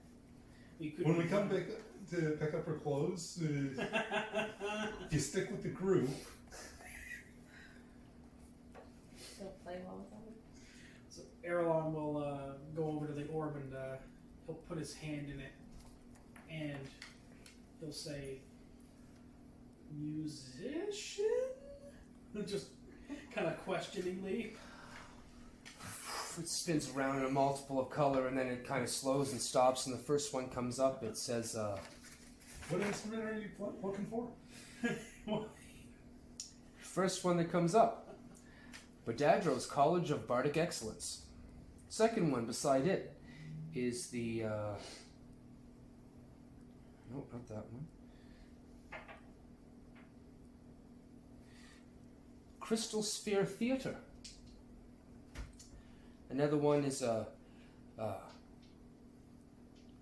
You could When be. we come back to pick up her clothes, if you stick with the crew, Still play well with them. So Earilon will go over to the orb and he'll put his hand in it and he'll say, "Musician?" Just kind of questioningly. It spins around in a multiple of color, and then it kind of slows and stops, and the first one comes up. It says, What instrument are you looking for? first one that comes up, Badadro's College of Bardic Excellence. Second one beside it is the, nope, not that one. Crystal Sphere Theater. Another one is a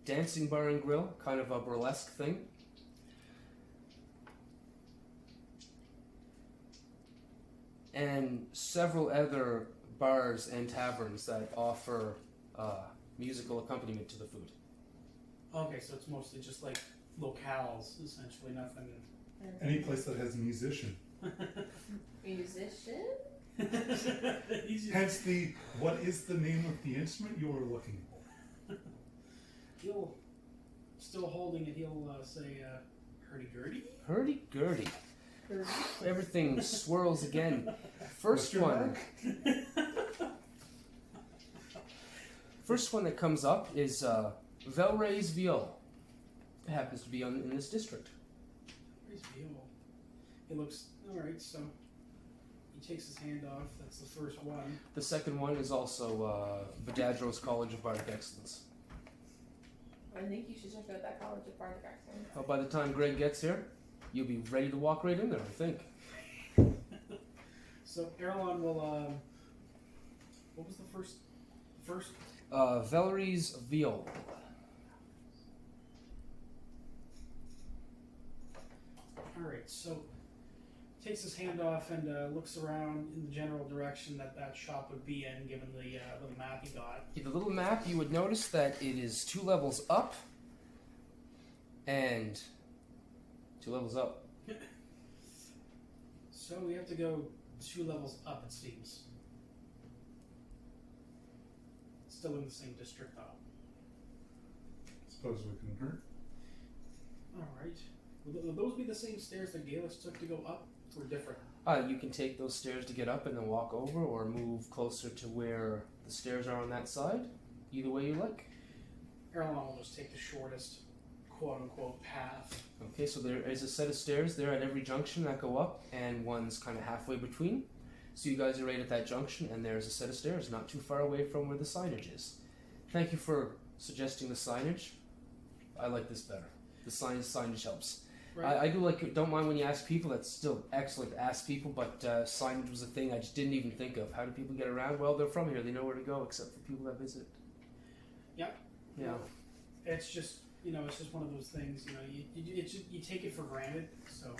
dancing bar and grill, kind of a burlesque thing. And several other bars and taverns that offer musical accompaniment to the food. Okay, so it's mostly just like locales, essentially, nothing. Any place that has a musician. Musician? Hence the, what is the name of the instrument you are looking for? He'll, still holding it, he'll say, hurdy-gurdy? Hurdy-gurdy. Everything swirls again. First one. First one that comes up is Velray's Viol. It happens to be in this district. Where's Viol? It looks, alright, so he takes his hand off, that's the first one. The second one is also Badadro's College of Bardic Excellence. I think you should check out that College of Bardic Excellence. By the time Greg gets here, you'll be ready to walk right in there, I think. So Earilon will, what was the first? Velry's Viol. Alright, so takes his hand off and looks around in the general direction that shop would be in, given the little map he got. The little map, you would notice that it is 2 levels up and 2 levels up. So we have to go 2 levels up, it seems. Still in the same district, though. Suppose we can hurt. Alright. Will those be the same stairs that Geillis took to go up, or different? You can take those stairs to get up and then walk over, or move closer to where the stairs are on that side. Either way you like. Earilon will just take the shortest, quote-unquote, path. Okay, so there is a set of stairs there at every junction that go up, and one's kind of halfway between. So you guys are right at that junction, and there's a set of stairs not too far away from where the signage is. Thank you for suggesting the signage. I like this better. The signage helps. Right. I do like, don't mind when you ask people, that's still excellent to ask people, but signage was a thing I just didn't even think of. How do people get around? Well, they're from here, they know where to go, except for people that visit. Yep. Yeah. It's just, it's just one of those things, you take it for granted, so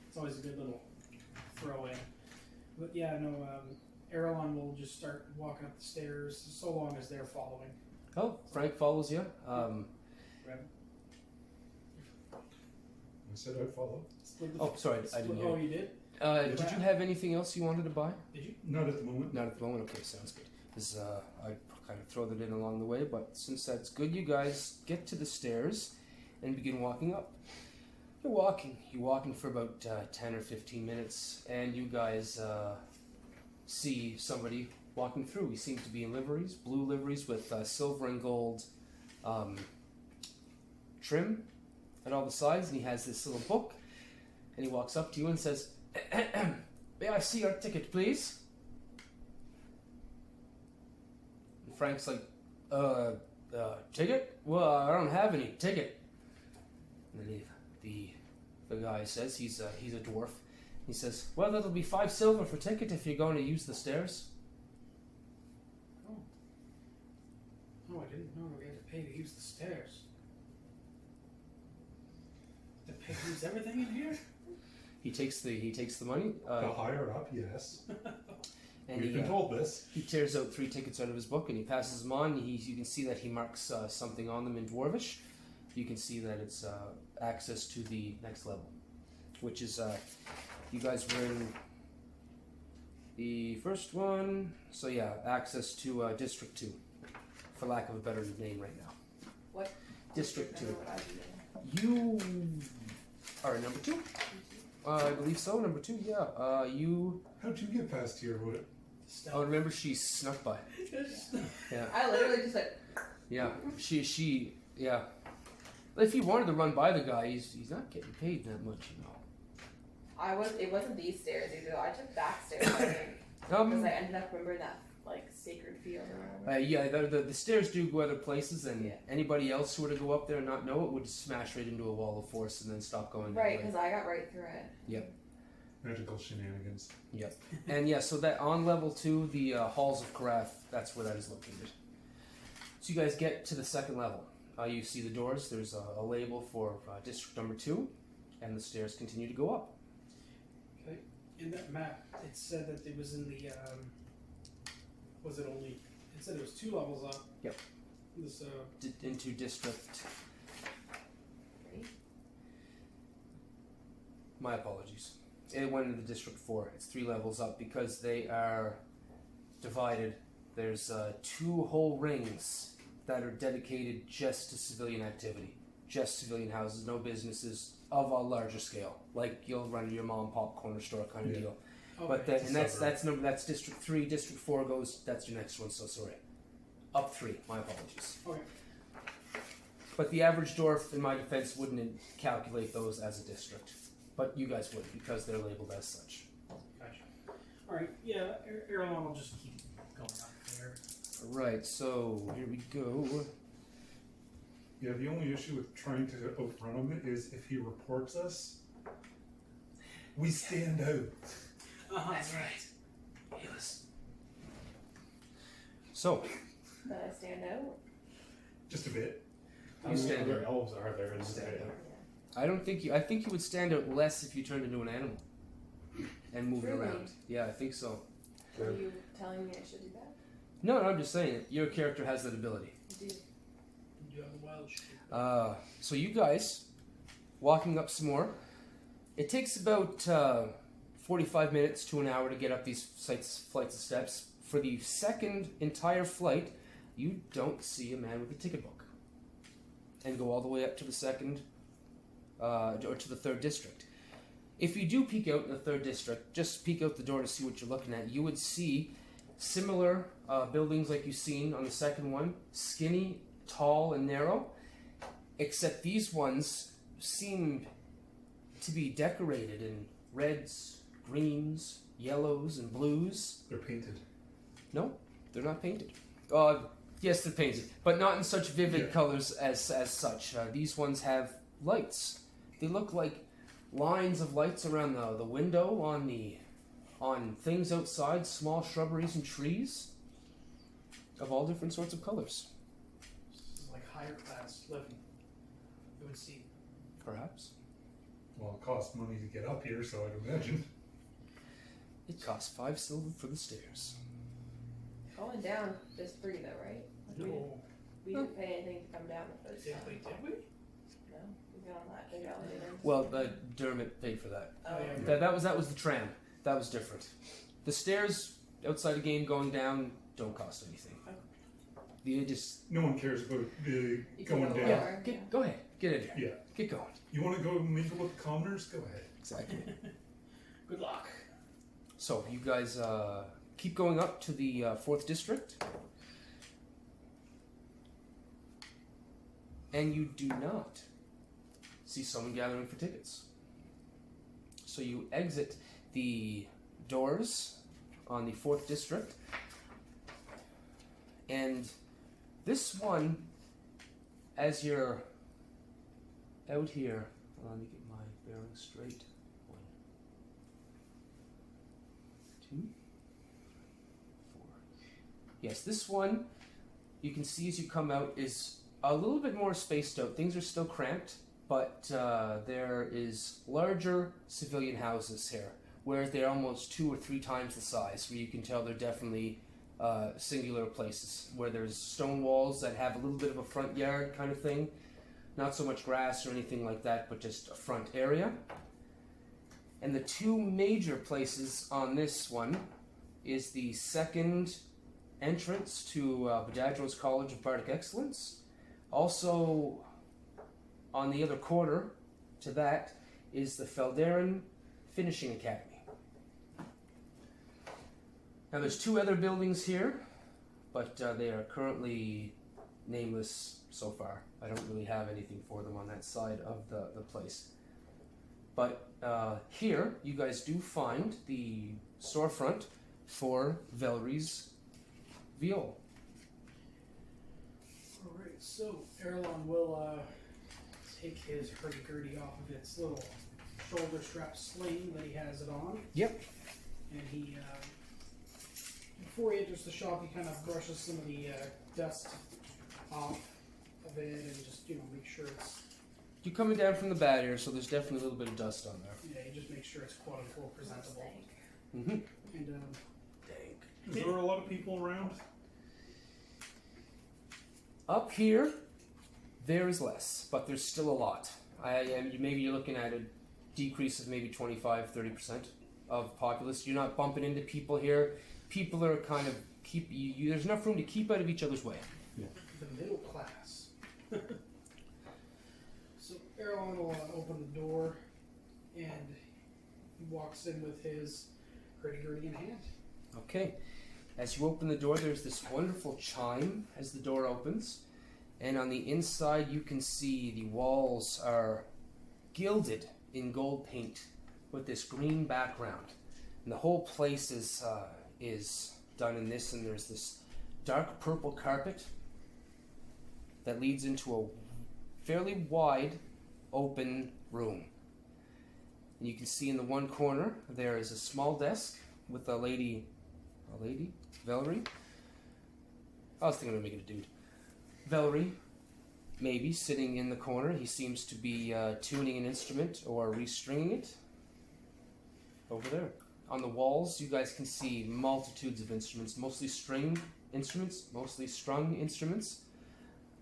it's always a good little throw in. But yeah, no, Earilon will just start walking up the stairs, so long as they're following. Oh, Frank follows you. Right. I said I'd follow. Oh, sorry, I didn't hear. Oh, you did? Did you have anything else you wanted to buy? Did you? Not at the moment. Not at the moment. Okay, sounds good. Because I kind of throw that in along the way, but since that's good, you guys get to the stairs and begin walking up. You're walking for about 10 or 15 minutes, and you guys see somebody walking through. He seems to be in liveries, blue liveries with silver and gold trim at all the sides, and he has this little book, and he walks up to you and says, "May I see your ticket, please?" And Frank's like, ticket? Well, I don't have any ticket. And then the guy says, he's a dwarf. He says, "Well, that'll be 5 silver for ticket if you're going to use the stairs." Oh, I didn't know we had to pay to use the stairs. To pay to use everything in here? He takes the money. The higher up, yes. And We've been told this. He tears out 3 tickets out of his book and he passes them on. You can see that he marks something on them in Dwarvish. You can see that it's access to the next level, which is you guys were in the first one. So yeah, access to District 2, for lack of a better name right now. What? District 2. You are number 2. I believe so. Number 2. Yeah. You. How'd you get past here? What? Oh, remember she snuck by. Yeah. I literally just like. Yeah. She. Yeah. If he wanted to run by the guy, he's not getting paid that much, you know. It wasn't these stairs either. I took back stairs, I think. Because I ended up remembering that, like, sacred field or whatever. Yeah, the stairs do go other places, and Yeah. anybody else who were to go up there and not know it would smash right into a wall of force and then stop going that Right, way. because I got right through it. Magical shenanigans. And yeah, so that on level 2, the halls of Corath, that's where that is located. So you guys get to the second level. You see the doors. There's a label for district number 2, and the stairs continue to go up. Okay. In that map, it said that it was in the. Was it only? It said it was 2 levels up. Yep. This Into district. Right? My apologies. It went into district 4. It's 3 levels up because they are divided. There's 2 whole rings that are dedicated just to civilian activity, just civilian houses, no businesses of a larger scale, like you'll run your mom and pop corner store kind of Yeah. deal. Okay. But that's district 3. District 4 goes. That's your next one. So sorry, up 3. My apologies. Okay. But the average dwarf, in my defense, wouldn't calculate those as a district, but you guys would because they're labeled as such. Gotcha. All right. Yeah. Earilon will just keep going up there. Right. So here we go. Yeah, the only issue with trying to outrun him is if he reports us, we stand out. That's right. Geillis. So Did I stand out? Just a bit. How You many stand other out. elves are there in this area? I don't think you. I think you would stand out less if you turned into an animal and moved Really? around. Yeah, I think so. Are you telling me I should do that? No, I'm just saying it. Your character has that ability. Do You have a wild shape. So you guys, walking up some more. It takes about 45 minutes to an hour to get up these flights of steps. For the second entire flight, you don't see a man with a ticket book. And go all the way up to the second, or to the 3rd district. If you do peek out in the 3rd district, just peek out the door to see what you're looking at, you would see similar buildings like you've seen on the second one, skinny, tall, and narrow, except these ones seem to be decorated in reds, greens, yellows, and blues. They're painted. No, they're not painted. Yes, they're painted, but not in such vivid colors as such. These ones have lights. They look like lines of lights around the window on things outside, small shrubberies and trees of all different sorts of colors. This is like higher class living. You would see. Perhaps. Well, it costs money to get up here, so I'd imagine. It costs 5 silver for the stairs. Going down is free though, right? Like we didn't pay anything to come down the first Did time. we? No, we got on that big elevator. Well, Dhermit paid for that. Oh, yeah. That was the tram. That was different. The stairs outside the game going down don't cost anything. You just No one cares about You going can go down. lower. go ahead, get in there. Yeah. Get going. You want to go mingle with the commoners? Go ahead. Exactly. Good luck. So you guys keep going up to the 4th district, and you do not see someone gathering for tickets. So you exit the doors on the 4th district, and this one, as you're out here, let me get my bearings straight. 1, 2, 4. Yes, this one you can see as you come out is a little bit more spaced out. Things are still cramped, but there is larger civilian houses here, whereas they're almost 2 or 3 times the size, where you can tell they're definitely singular places, where there's stone walls that have a little bit of a front yard kind of thing. Not so much grass or anything like that, but just a front area. And the 2 major places on this one is the second entrance to Badadro's College of Bardic Excellence. Also on the other corner to that is the Feldarin Finishing Academy. Now there's 2 other buildings here, but they are currently nameless so far. I don't really have anything for them on that side of the place. But here, you guys do find the storefront for Valerie's viol. Alright, so Earilon will take his hurdy-gurdy off of its little shoulder strap sling that he has it on. Yep. And he, before he enters the shop, he kind of brushes some of the dust off of it and just, make sure it's... You're coming down from the barrier, so there's definitely a little bit of dust on there. Yeah, he just makes sure it's quote-unquote presentable. Mm-hmm. And, Is there a lot of people around? Up here, there is less, but there's still a lot. Maybe you're looking at a decrease of maybe 25-30% of populace. You're not bumping into people here. People are kind of there's enough room to keep out of each other's way. the middle class. So Earilon will open the door, and he walks in with his hurdy-gurdy in hand. Okay. As you open the door, there's this wonderful chime as the door opens. And on the inside, you can see the walls are gilded in gold paint with this green background. And the whole place is done in this, and there's this dark purple carpet that leads into a fairly wide, open room. And you can see in the one corner, there is a small desk with a lady, Valerie? I was thinking of making a dude. Valerie, maybe, sitting in the corner. He seems to be tuning an instrument or restringing it. Over there. On the walls, you guys can see multitudes of instruments, mostly string instruments, mostly strung instruments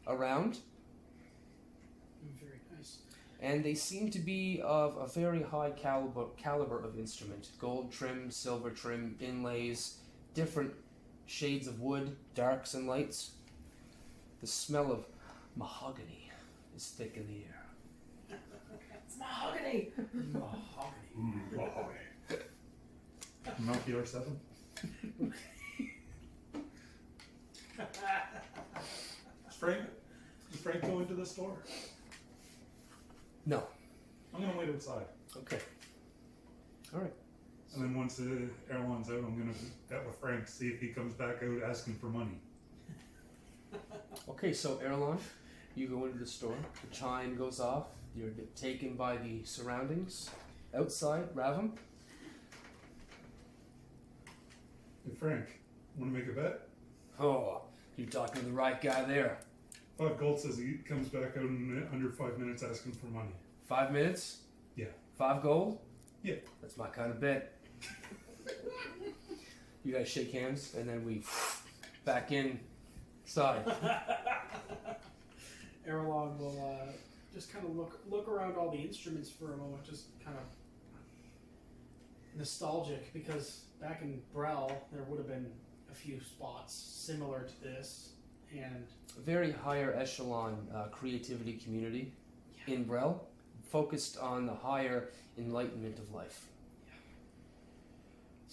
around. Very nice. And they seem to be of a very high caliber of instrument. Gold trim, silver trim, inlays, different shades of wood, darks and lights. The smell of mahogany is thick in the air. It's mahogany. Mahogany. Melchior 7? Does Frank go into the store? No. I'm gonna wait outside. Okay. Alright. And then once Earilon's out, I'm gonna bet with Frank, see if he comes back out asking for money. Okay, so Earilon, you go into the store, the chime goes off, you're taken by the surroundings. Outside, Ravim. Hey Frank, wanna make a bet? Oh, you're talking to the right guy there. 5 gold says he comes back out in under 5 minutes asking for money. 5 minutes? Yeah. 5 gold? Yeah. That's my kind of bet. You guys shake hands, and then we back inside. Earilon will just kind of look around all the instruments for a moment, just kind of nostalgic, because back in Brel there would have been a few spots similar to this, and Very higher echelon creativity community in Brel, focused on the higher enlightenment of life.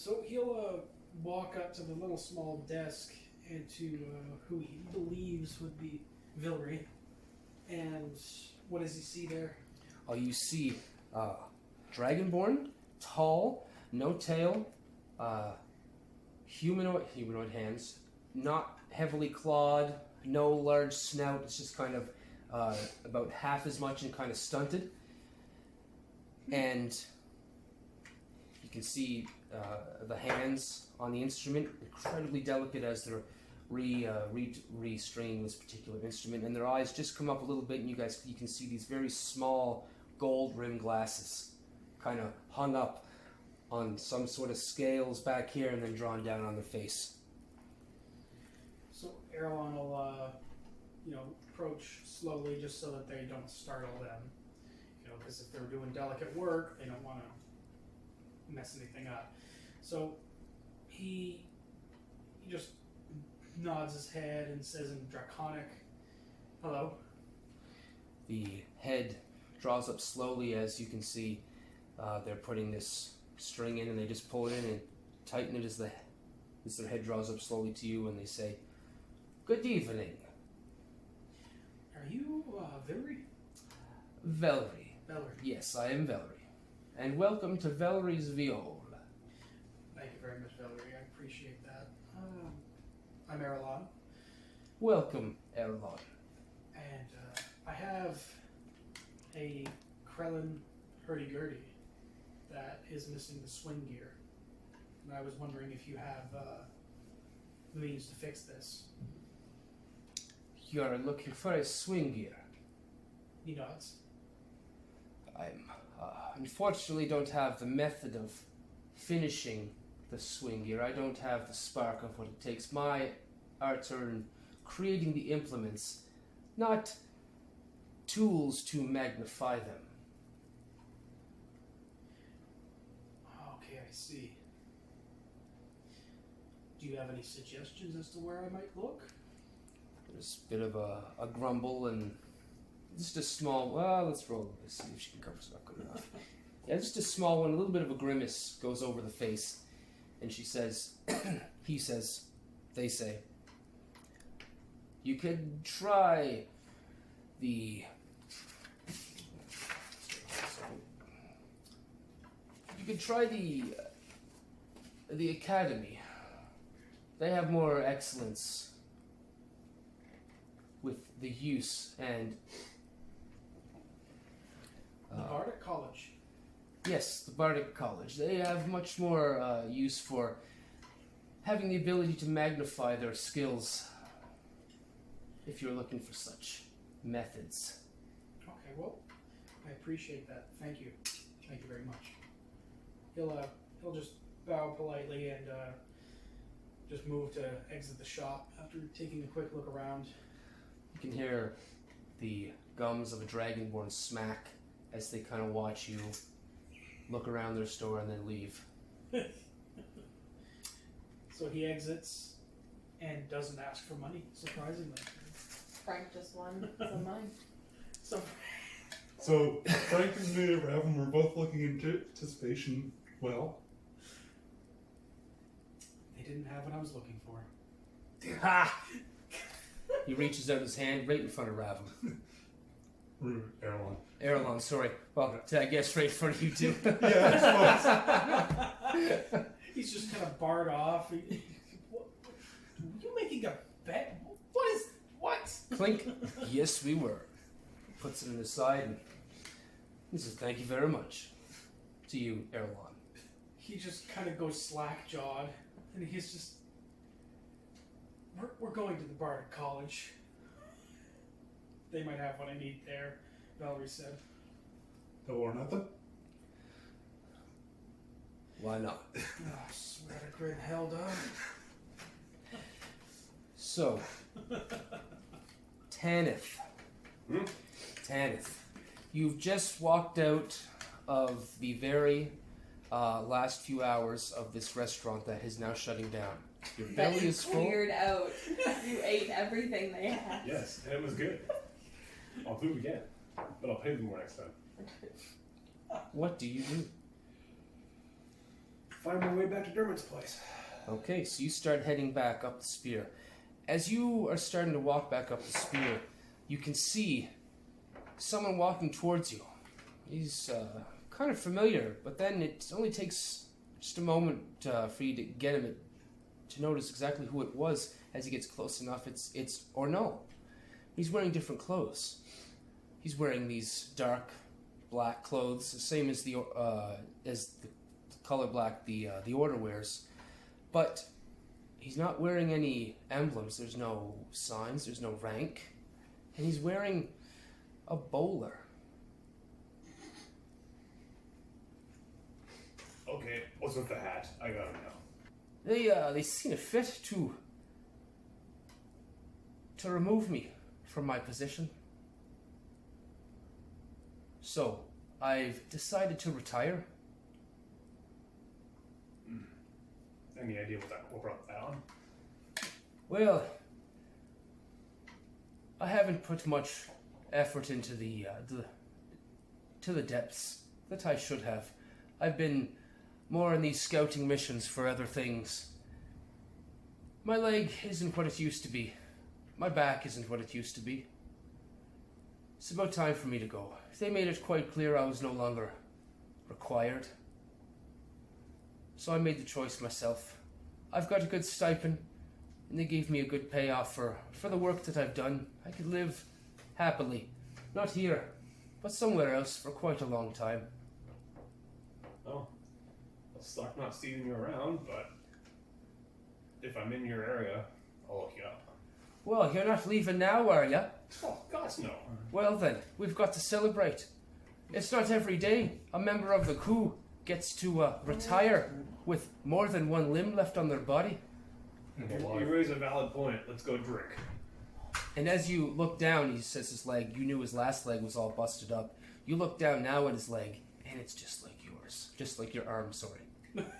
so he'll walk up to the little small desk and to who he believes would be Valerie, and what does he see there? Oh, you see Dragonborn, tall, no tail, humanoid hands, not heavily clawed, no large snout. It's just kind of about half as much and kind of stunted. And you can see the hands on the instrument, incredibly delicate as they're restringing this particular instrument, and their eyes just come up a little bit, and you can see these very small gold rimmed glasses kind of hung up on some sort of scales back here and then drawn down on their face. So Earilon will approach slowly, just so that they don't startle them, because if they're doing delicate work, they don't want to mess anything up. So he just nods his head and says in Draconic, "Hello." The head draws up slowly, as you can see. They're putting this string in, and they just pull it in and tighten it as their head draws up slowly to you, and they say, "Good evening, Are you Valerie? Valerie." Valerie. Yes, I am Valerie, and welcome to Valerie's Viol. Thank you very much, Valerie. I appreciate that. I'm Earilon, Welcome, Earilon. and I have a Krellin hurdy-gurdy that is missing the swing gear. And I was wondering if you have the means to fix this. You're looking for a swing gear. He nods. I'm unfortunately don't have the method of finishing the swing gear. I don't have the spark of what it takes. My arts are in creating the implements, not tools to magnify them. Okay, I see. Do you have any suggestions as to where I might look? There's a bit of a grumble and just a small, well, let's roll this, see if she can cover it's not good enough. Yeah, just a small one, a little bit of a grimace goes over the face, and she says, he says, they say, you could try the, the academy. They have more excellence with the use and The Bardic College. yes, the Bardic College. They have much more use for having the ability to magnify their skills if you're looking for such methods. Okay, well, I appreciate that. Thank you. Thank you very much. He'll just bow politely and just move to exit the shop after taking a quick look around. You can hear the gums of a dragonborn smack as they kind of watch you look around their store and then leave. So he exits and doesn't ask for money, surprisingly. Frank just won some mine. So Frank and me and Ravim were both looking into anticipation. Well, They didn't have what I was looking for. Ha! He reaches out his hand right in front of Ravim. Earilon. Earilon, sorry. Well, I guess right in front of you too. Yeah, He's just kind of barred off. What, are you making a bet? What? Clink. Yes, we were. Puts it in his side and he says, "Thank you very much." To you, Earilon. He just kind of goes slack-jawed, and he's just, we're going to the Bardic College. They might have what I need there, Valerie said. double or nothing. Why not? Oh, swear to grid hell, dog. So, Tanith. Tanith. You've just walked out of the very last few hours of this restaurant that is now shutting down. Your belly That you is full. cleared out. You ate everything they had. Yes, and it was good. I'll do it again, but I'll pay them more next time. What do you do? Find my way back to Dhermit's place. Okay, so you start heading back up the spear. As you are starting to walk back up the spear, you can see someone walking towards you. He's kind of familiar, but then it only takes just a moment for you to get him to notice exactly who it was. As he gets close enough, it's Ornul. He's wearing different clothes. He's wearing these dark black clothes, the same as the color black the Order wears, but he's not wearing any emblems. There's no signs. There's no rank, and he's wearing a bowler. Okay, what's with the hat? I gotta know. They seen it fit to remove me from my position. So I've decided to retire. Any idea what brought that on? Well, I haven't put much effort into the to the depths that I should have. I've been more on these scouting missions for other things. My leg isn't what it used to be. My back isn't what it used to be. It's about time for me to go. They made it quite clear I was no longer required. So I made the choice myself. I've got a good stipend, and they gave me a good payoff for the work that I've done. I could live happily, not here, but somewhere else for quite a long time. Well, I'll start not seeing you around, but if I'm in your area, I'll look you up. Well, you're not leaving now, are you? Oh, gosh, no. Well then, we've got to celebrate. It's not every day a member of the crew gets to retire with more than one limb left on their body. You raise a valid point. Let's go drink. And as you look down, he says his leg, you knew his last leg was all busted up. You look down now at his leg, and it's just like yours. Just like your arm, sorry.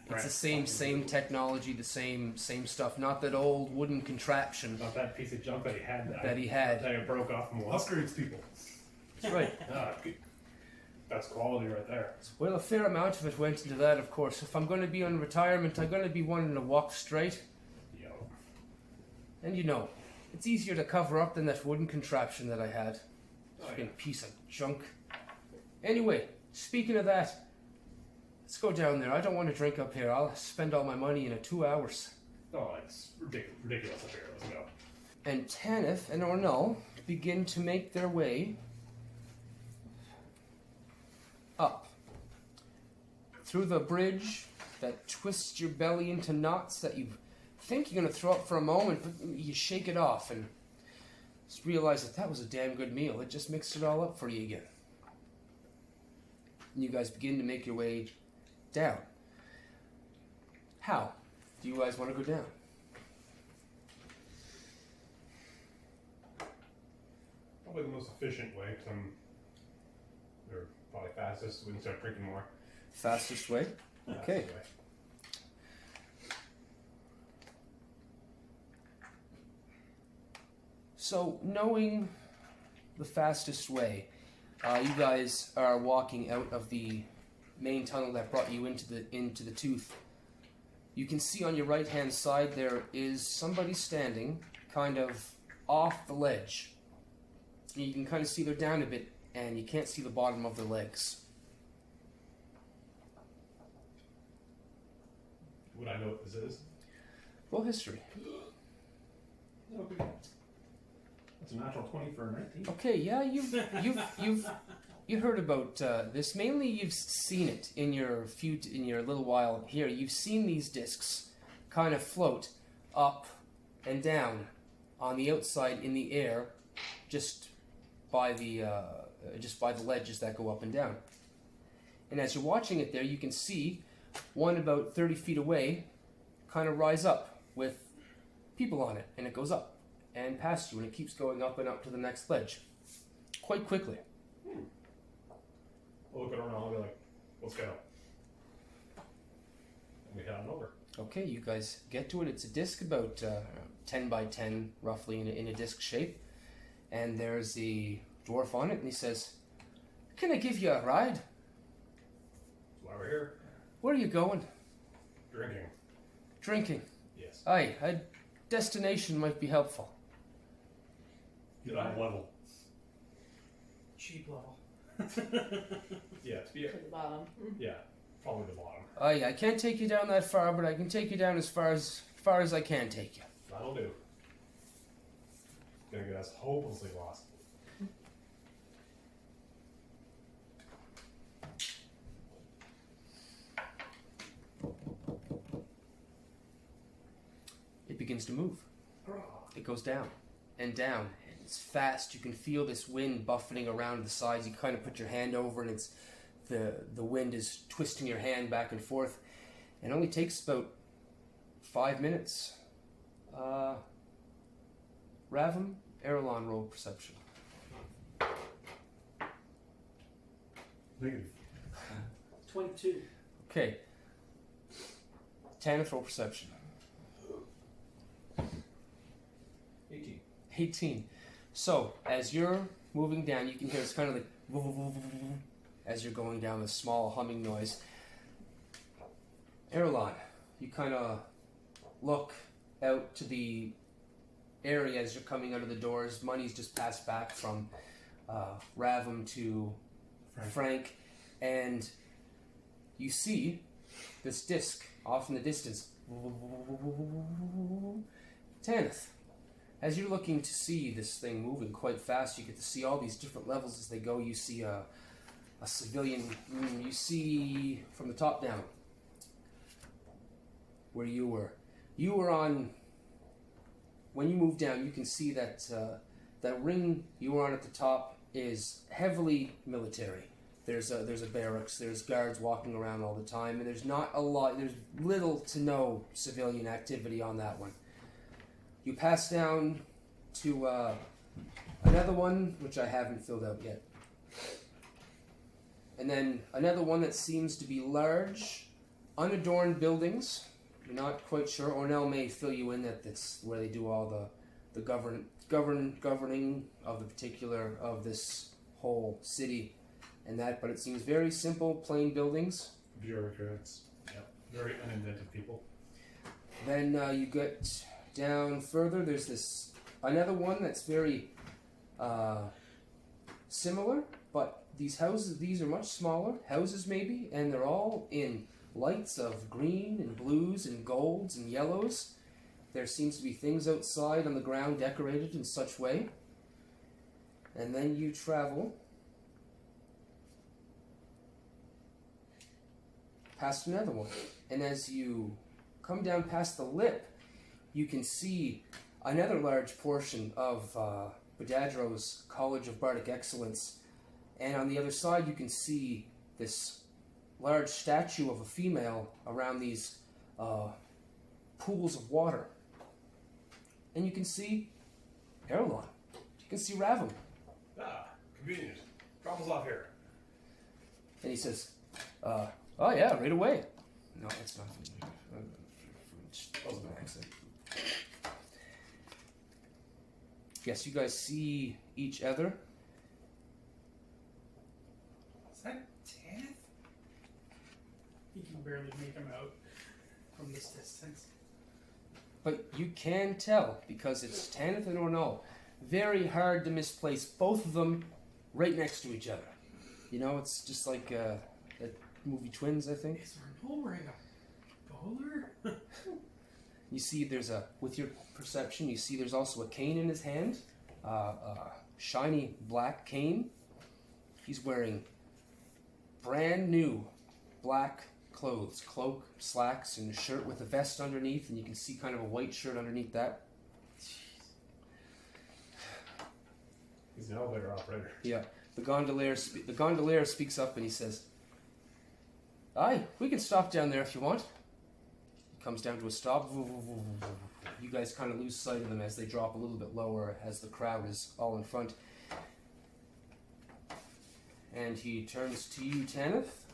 It's the same technology, the same stuff. Not that old wooden contraption Not that piece of junk that he had. that he had. That he broke off from once. Upgrades people. That's right. Good. That's quality right there. Well, a fair amount of it went into that, of course. If I'm going to be on retirement, I'm going to be wanting to walk straight. Yo. And you know, it's easier to cover up than that wooden contraption that I had. Oh, Fucking piece of junk. Anyway, speaking of that, let's go down there. I don't want to drink up here. I'll spend all my money in 2 hours. Oh, it's ridiculous up here. Let's go. And Tanith and Ornul begin to make their way up through the bridge that twists your belly into knots that you think you're going to throw up for a moment, but you shake it off and just realize that was a damn good meal. It just mixed it all up for you again. And you guys begin to make your way down. How do you guys want to go down? Probably the most efficient way, because they're probably fastest. We can start drinking more. Fastest way? Okay. Fastest way. So, knowing the fastest way, you guys are walking out of the main tunnel that brought you into the tooth. You can see on your right-hand side there is somebody standing kind of off the ledge. You can kind of see they're down a bit, and you can't see the bottom of their legs. Would I know what this is? Roll history. That's a natural 20 for a 19. Okay, yeah, you heard about this. Mainly, you've seen it in your little while here. You've seen these discs kind of float up and down on the outside in the air, just by the ledges that go up and down. And as you're watching it there, you can see one about 30 feet away kind of rise up with people on it, and it goes up and past you, and it keeps going up and up to the next ledge quite quickly. We'll look at Ornul and be like, let's go. And we head on over. Okay, you guys get to it. It's a disc about 10 by 10, roughly, in a disc shape. And there's the dwarf on it, and he says, "Can I give you a ride? That's why we're here. Where are you going?" Drinking. "Drinking. Yes. Aye, a destination might be helpful." Get on level. Cheap level. Yeah, to be To the bottom. yeah, probably the bottom. Aye, I can't take you down that far, but I can take you down as far as I can take you. That'll do. Gonna get us hopelessly lost. It begins to move. It goes down and down. And it's fast. You can feel this wind buffeting around the sides. You kind of put your hand over, and it's the wind is twisting your hand back and forth. It only takes about 5 minutes. Ravim, Earilon, roll perception. Negative. 22. Okay. Tanith, roll perception. 18. 18. So, as you're moving down. You can hear it's kind of like as you're going down, a small humming noise. Earilon, you kind of look out to the area as you're coming out of the doors. Money's just passed back from Ravim to Frank, and you see this disc off in the distance. Tanith. As you're looking to see this thing moving quite fast, you get to see all these different levels as they go. You see a civilian. You see from the top down where you were. You were on. When you move down, you can see that that ring you were on at the top is heavily military. There's a barracks. There's guards walking around all the time, and there's not a lot. There's little to no civilian activity on that one. You pass down to another one, which I haven't filled out yet. And then another one that seems to be large, unadorned buildings. You're not quite sure. Ornul may fill you in that that's where they do all the governing of the particular of this whole city and that. But it seems very simple, plain buildings. Bureaucrats. Yep. Very uninventive people. Then you get down further. There's this another one that's very similar, but these houses, these are much smaller houses maybe, and they're all in lights of green and blues and golds and yellows. There seems to be things outside on the ground decorated in such way. And then you travel past another one, and as you come down past the lip, you can see another large portion of Badadro's College of Bardic Excellence. And on the other side, you can see this large statue of a female around these pools of water. And you can see Earilon. You can see Ravim. Ah, convenient. Drop us off here. And he says, oh yeah, right away. No, it's not. Doesn't accent. Yes, you guys see each other. Is that Tanith? You can barely make him out from this distance. But you can tell because it's Tanith and Ornul. Very hard to misplace both of them right next to each other. You know, it's just like that movie Twins, I think. Is Ornul wearing a bowler? You see with your perception, you see there's also a cane in his hand. A shiny black cane. He's wearing brand new black clothes, cloak, slacks, and a shirt with a vest underneath, and you can see kind of a white shirt underneath that. He's an elevator operator. Yeah. The gondolier speaks up and he says, "Aye, we can stop down there if you want." He comes down to a stop. You guys kind of lose sight of them as they drop a little bit lower as the crowd is all in front. And he turns to you, Tanith,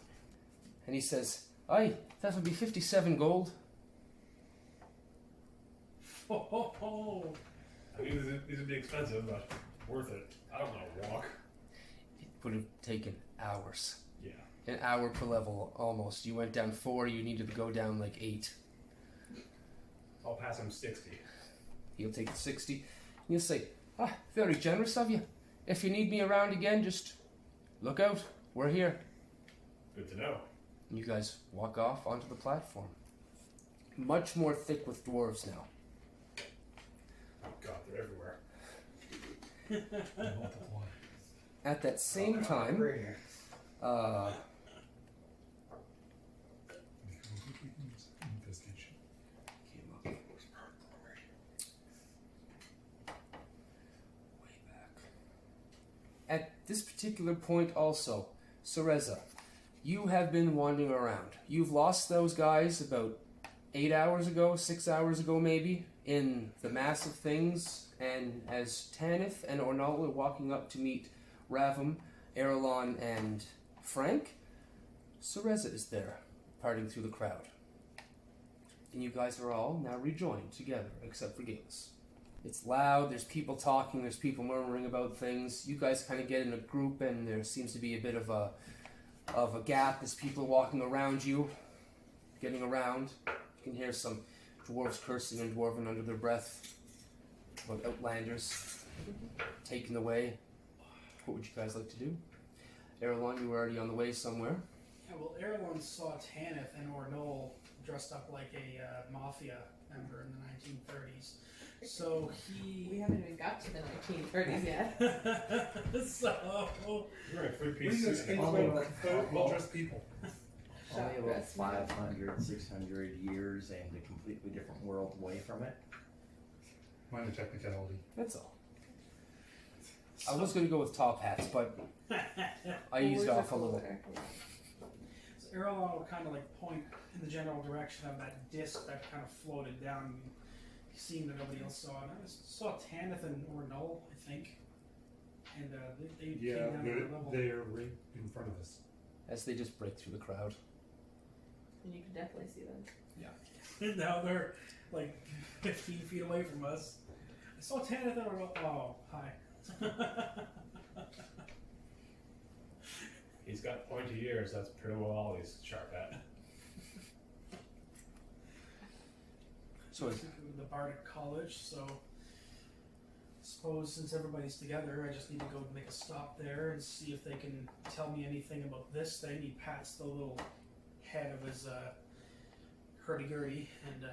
and he says, "Aye, that would be 57 gold." Ho ho ho! I mean, these would be expensive, but worth it. I don't want to walk. It would have taken hours. Yeah. An hour per level, almost. You went down 4, you needed to go down like 8. I'll pass him 60. He'll take the 60. And you'll say, very generous of you. If you need me around again, just look out. We're here. Good to know. And you guys walk off onto the platform. Much more thick with dwarves now. Oh god, they're everywhere. At that same time, at this particular point also, Cereza, you have been wandering around. You've lost those guys about 8 hours ago, 6 hours ago maybe, in the mass of things, and as Tanith and Ornul are walking up to meet Ravim, Earilon, and Frank, Cereza is there, parting through the crowd. And you guys are all now rejoined together, except for Geillis. It's loud, there's people talking, there's people murmuring about things. You guys kind of get in a group and there seems to be a bit of a gap as people are walking around you, getting around. You can hear some dwarves cursing and dwarven under their breath about outlanders taken away. What would you guys like to do? Earilon, you were already on the way somewhere. Yeah, well, Earilon saw Tanith and Ornul dressed up like a mafia member in the 1930s. So We haven't even got to the 1930s yet. so You're a we three-piece just suit. well-dressed people. Shop Only about dress, maybe. 500, 600 years and a completely different world away from it. Minor technicality. That's all. I was going to go with top hats, but I used Always off a little. cooler. So Earilon will kind of like point in the general direction of that disc that kind of floated down. He seemed that nobody else saw it. I saw Tanith and Ornul, I think, and they Yeah, came down to the level. they're right in front of us. As they just break through the crowd. And you can definitely see them. And now they're like 15 feet away from us. I saw Tanith and Ornul. Oh, hi. He's got pointy ears. That's pretty well all he's sharp at. So The Bardic College, so I suppose since everybody's together, I just need to go make a stop there and see if they can tell me anything about this thing. He pats the little head of his hurdy-gurdy and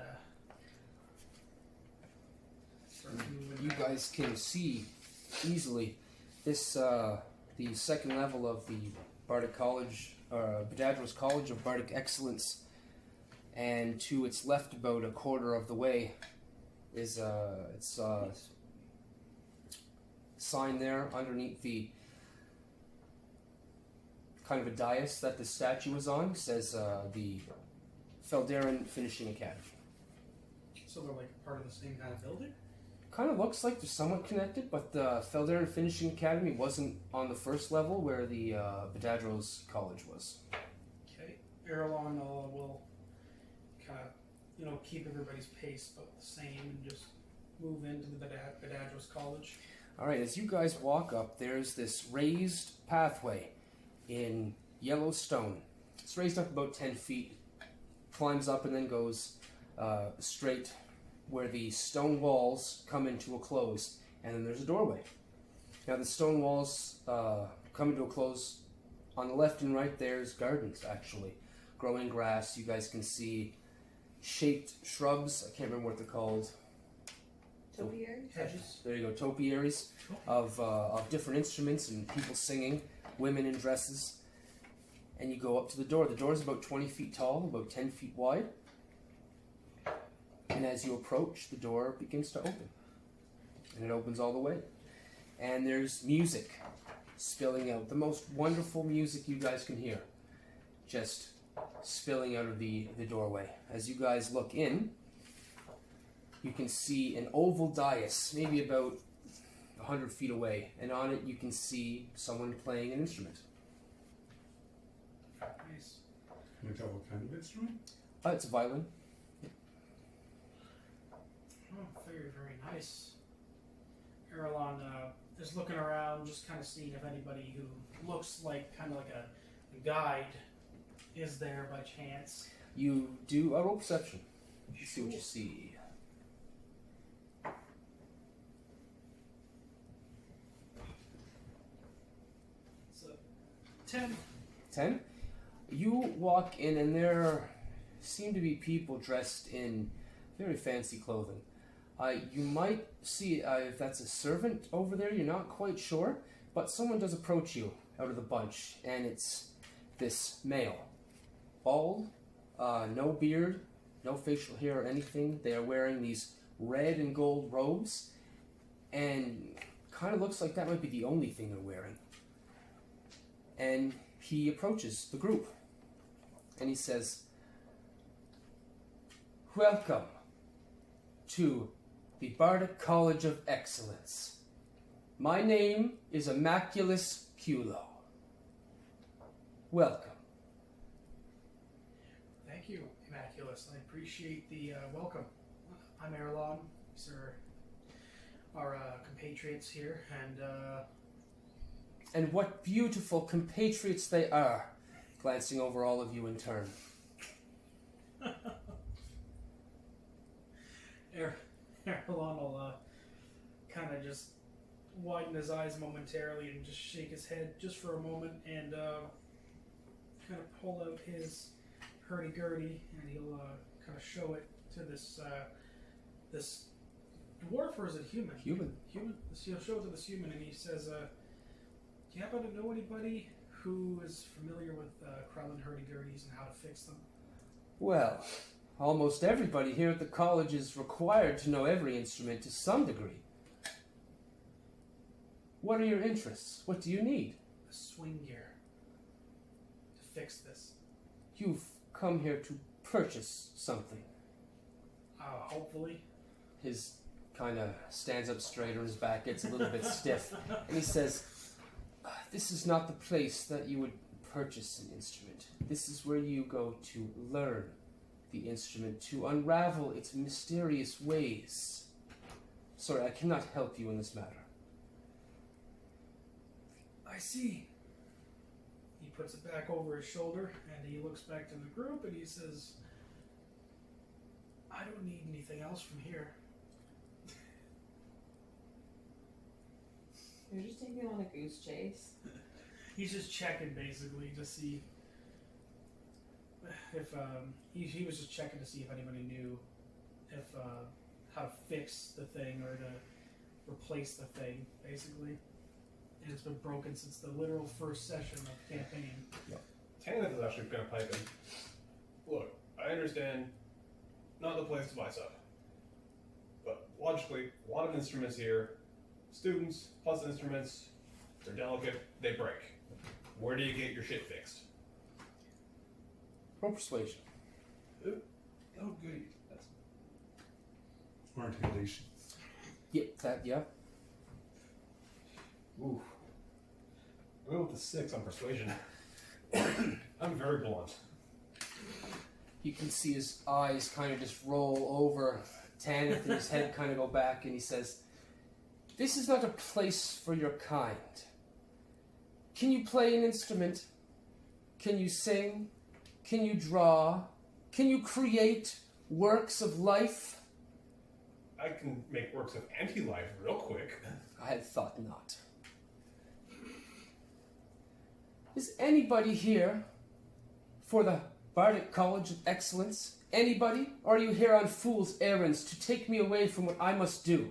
start moving. you guys can see easily this the second level of the Bardic College, Bedadro's College of Bardic Excellence, and to its left about a quarter of the way is it's sign there underneath the kind of a dais that the statue is on. Says the Feldarin Finishing Academy. So they're like part of the same kind of building? Kind of looks like they're somewhat connected, but the Feldarin Finishing Academy wasn't on the first level where the Bedadro's College was. Okay. Earilon will kind of, keep everybody's pace about the same and just move into the Bedadro's College. Alright, as you guys walk up, there's this raised pathway in yellow stone. It's raised up about 10 feet, climbs up and then goes straight where the stone walls come into a close, and then there's a doorway. Now the stone walls come into a close. On the left and right there's gardens, actually. Growing grass. You guys can see shaped shrubs. I can't remember what they're called. Topiary? Hedges. There you go, topiaries of different instruments and people singing, women in dresses. And you go up to the door. The door is about 20 feet tall, about 10 feet wide. And as you approach, the door begins to open. And it opens all the way. And there's music spilling out. The most wonderful music you guys can hear. Just spilling out of the doorway. As you guys look in, you can see an oval dais, maybe about 100 feet away. And on it you can see someone playing an instrument. Nice. Can you tell what kind of instrument? It's a violin. Oh, very, very nice. Earilon is looking around, just kind of seeing if anybody who looks like kind of like a guide is there by chance. You do a roll perception. You see what you see. So, 10. 10. You walk in and there seem to be people dressed in very fancy clothing. You might see if that's a servant over there, you're not quite sure, but someone does approach you out of the bunch, and it's this male. Bald, no beard, no facial hair or anything. They are wearing these red and gold robes, and kind of looks like that might be the only thing they're wearing. And he approaches the group, and he says, "Welcome to the Bardic College of Excellence. My name is Immaculus Culo. Welcome." Thank you, Immaculus. I appreciate the welcome. I'm Earilon, sir. our compatriots here, And what beautiful compatriots they are, glancing over all of you in turn. Earilon will kind of just widen his eyes momentarily and just shake his head just for a moment and kind of pull out his hurdy-gurdy and he'll kind of show it to this this dwarf, or is it human? Human. Human. He'll show it to this human and he says, do you happen to know anybody who is familiar with Krellin hurdy-gurdies and how to fix them? Well, almost everybody here at the college is required to know every instrument to some degree. What are your interests? What do you need? A swing gear to fix this. You've come here to purchase something. Hopefully. His kind of stands up straight on his back, gets a little bit stiff, and he says, this is not the place that you would purchase an instrument. This is where you go to learn the instrument, to unravel its mysterious ways. Sorry, I cannot help you in this matter. I see. He puts it back over his shoulder and he looks back to the group and he says, I don't need anything else from here. You're just taking on a goose chase. He's just checking basically to see if he was just checking to see if anybody knew if how to fix the thing or to replace the thing basically. And it's been broken since the literal first session of the campaign. Tanith is actually going to pipe in. Look, I understand, not the place to buy stuff. But logically, a lot of instruments here, students plus instruments, they're delicate, they break. Where do you get your shit fixed? Roll persuasion. Oh, goody. That's Articulation. Yeah. ooh. I went with the 6 on persuasion. I'm very blunt. You can see his eyes kind of just roll over Tanith and his head kind of go back, and he says, this is not a place for your kind. Can you play an instrument? Can you sing? Can you draw? Can you create works of life? I can make works of anti-life real quick. I had thought not. Is anybody here for the Bardic College of Excellence? Anybody? Or are you here on fool's errands to take me away from what I must do?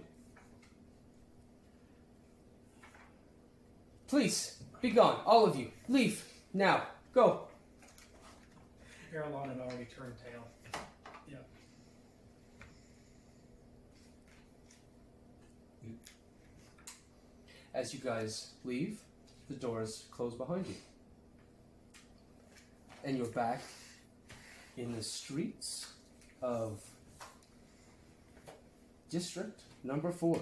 Please, be gone, all of you. Leave, now, go. Earilon had already turned tail. Yeah. As you guys leave, the doors close behind you. And you're back in the streets of District Number 4.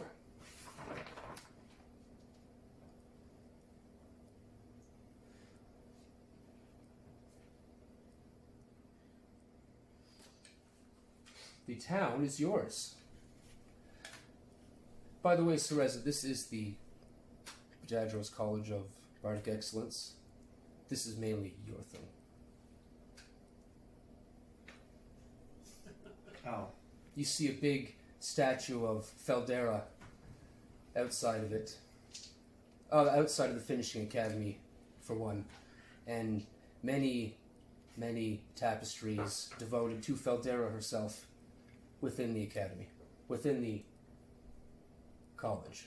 The town is yours. By the way, Cereza, this is the Jadro's College of Bardic Excellence. This is mainly your thing. Oh. You see a big statue of Feldera outside of it. Outside of the Finishing Academy, for one. And many, many tapestries devoted to Feldera herself within the academy, within the college.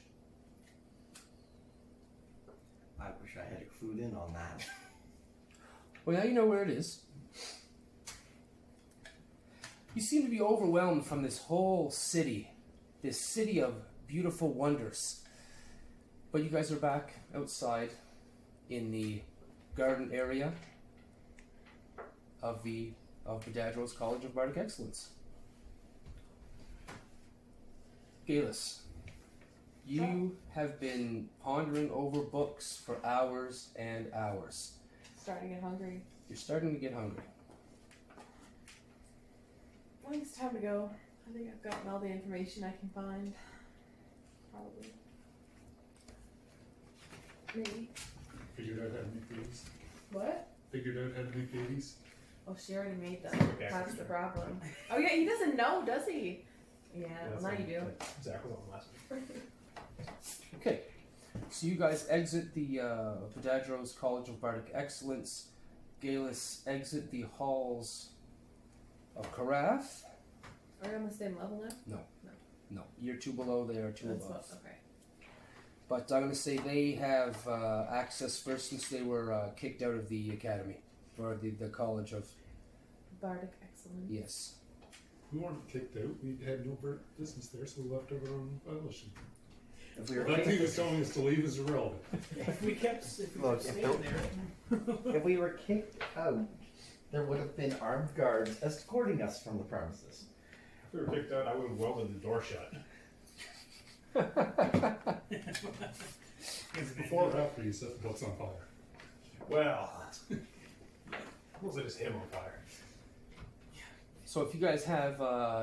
I wish I had clued in on that. Well, now you know where it is. You seem to be overwhelmed from this whole city, this city of beautiful wonders. But you guys are back outside in the garden area of Bedadro's College of Bardic Excellence. Geillis, you have been pondering over books for hours and hours. Starting to get hungry. You're starting to get hungry. I think it's time to go. I think I've gotten all the information I can find. probably. Maybe. Figured out how to make babies. What? Figured out how to make babies. Oh, she already made them. Okay. That's the problem. Oh yeah, he doesn't know, does he? Yeah, well, now you do. Zach was on last week. Okay, so you guys exit the Pedadro's College of Bardic Excellence. Geillis exit the halls of Corath. Are we on the same level now? No, you're 2 below, they are 2 That's above. what, okay. But I'm going to say they have access first since they were kicked out of the academy, or the College of... Bardic excellence. Yes. We weren't kicked out. We had no business there, so we left over on violation. If we were That he kicked, was telling us to leave is irrelevant. If we kept Look, if staying there, if we were kicked out, there would have been armed guards escorting us from the premises. If we were kicked out, I would have welded the door shut. Before or after you set the books on fire? Well, mostly just him on fire. So if you guys have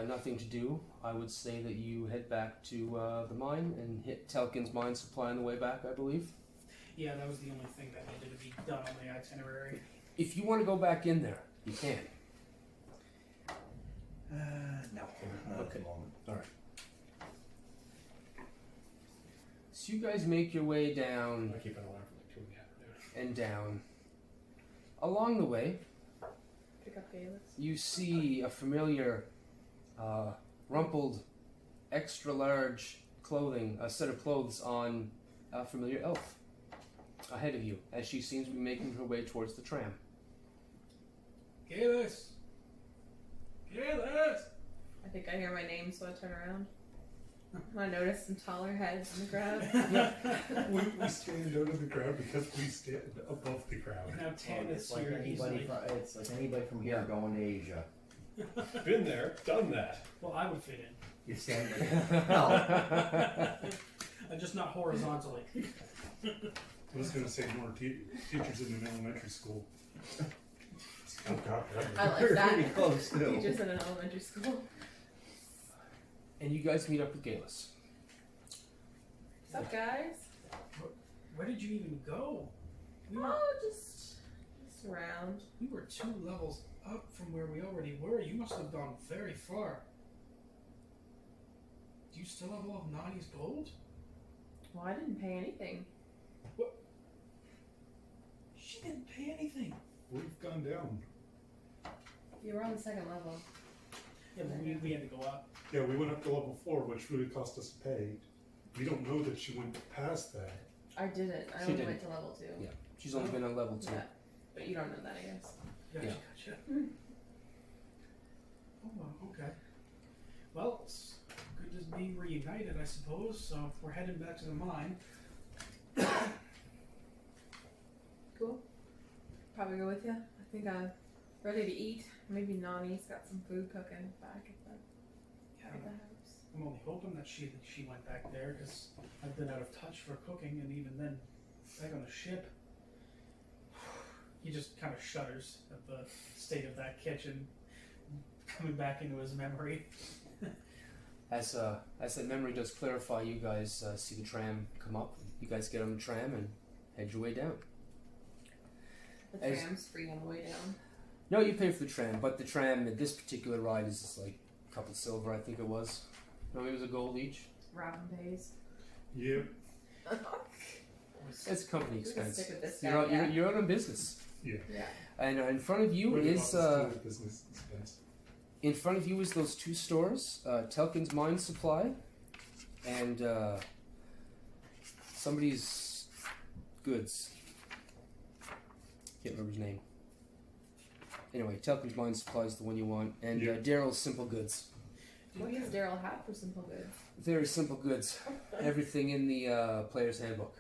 nothing to do, I would say that you head back to the mine and hit Telkin's mine supply on the way back, I believe. yeah, that was the only thing that needed to be done on the itinerary. If you want to go back in there, you can. No, not at the moment. So you guys make your way down I keep an alarm for like 2 in the afternoon. and down. Along the way, Pick up Geillis. you see a familiar, rumpled, extra large clothing, a set of clothes on a familiar elf ahead of you, as she seems to be making her way towards the tram. Geillis! Geillis! I think I hear my name, so I turn around. I notice some taller heads in the crowd. We stand out of the crowd because we stand above the crowd. Now Tanith's It's like here, he's anybody like, from, it's like anybody from here going to Asia. Been there, done that. well, I would fit in. You stand there. No. I'm just not horizontally. I was going to say more teachers in an elementary school. Oh god, I like We're that. pretty close too. Teachers in an elementary school. And you guys meet up with Geillis. What's up, guys? Where did you even go? We were, Oh, just around. we were 2 levels up from where we already were. You must have gone very far. Do you still have all of Nonny's gold? Well, I didn't pay anything. She didn't pay anything. We've gone down. You were on the 2nd level. Yeah, but we had to go up. Yeah, we went up to level 4, which would have cost us to pay. We don't know that she went past that. I didn't. I She only didn't. went to level 2. Yeah. She's only been on level 2. Yeah. But you don't know that, I guess. Gotcha, Yeah. gotcha. Mm. Oh, well, okay. Well, it's good as being reunited, I suppose. So we're heading back to the mine. Cool. Probably go with you. I think I'm ready to eat. Maybe Nonny's got some food cooking back at the house. I'm only hoping that she went back there because I've been out of touch for cooking, and even then, back on the ship, he just kind of shudders at the state of that kitchen coming back into his memory. As that memory does clarify, you guys see the tram come up. You guys get on the tram and head your way down. The As- tram's free on the way down. No, you pay for the tram, but the tram at this particular ride is just like a couple silver, I think it was. No, maybe it was a gold each. Ravim pays. Yep. It's company We're gonna expense. stick with this You're guy, out, yeah. you're out on business, Yeah. and in front of you Really is not still business expense. in front of you is those 2 stores, Telkin's Mine Supply, and somebody's goods. Can't remember his name. Anyway, Telkin's Mine Supply is the one you want, and Yeah. Daryl's Simple Goods. What does Daryl have for simple goods? Very simple goods. Everything in the player's handbook.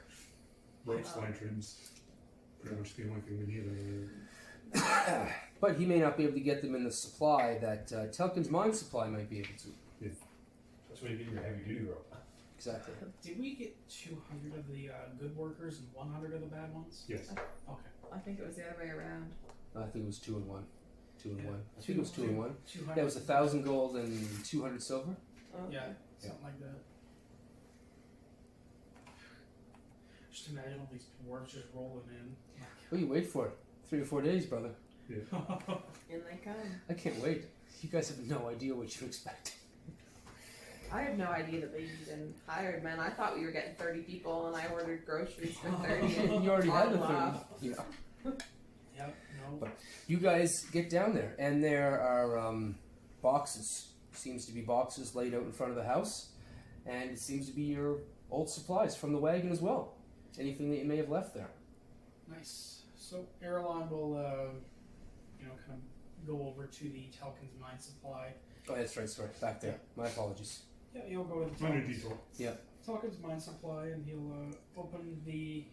Ropes, Oh. lanterns. Pretty much the only thing we need. But he may not be able to get them in the supply that Telkin's Mine Supply might be able to. That's where you get your heavy duty rope. Exactly. Did we get 200 of the good workers and 100 of the bad ones? Yes. Okay. I think it was the other way around. I think it was 2 and 1. 2 and Yeah. 1. I think it was 2 and 1. 200. That was 1,000 gold and 200 silver. Oh, Yeah, okay. something like that. Just imagine all these dwarves just rolling in. What do you wait for? 3 or 4 days, brother. In they come. I can't wait. You guys have no idea what you expect. I have no idea that they even hired men. I thought we were getting 30 people, and I ordered groceries for 30. And You already had the bottle 30. off. Yeah. Yep, no. But you guys get down there, and there are boxes. Seems to be boxes laid out in front of the house, and it seems to be your old supplies from the wagon as well. Anything that you may have left there. Nice. So Earilon will, kind of go over to the Talcon's mine supply. Oh, that's right. Sorry, back there. My apologies. Yeah, he'll go to the Minor Talcon's, detour. Talcon's mine supply, and he'll open the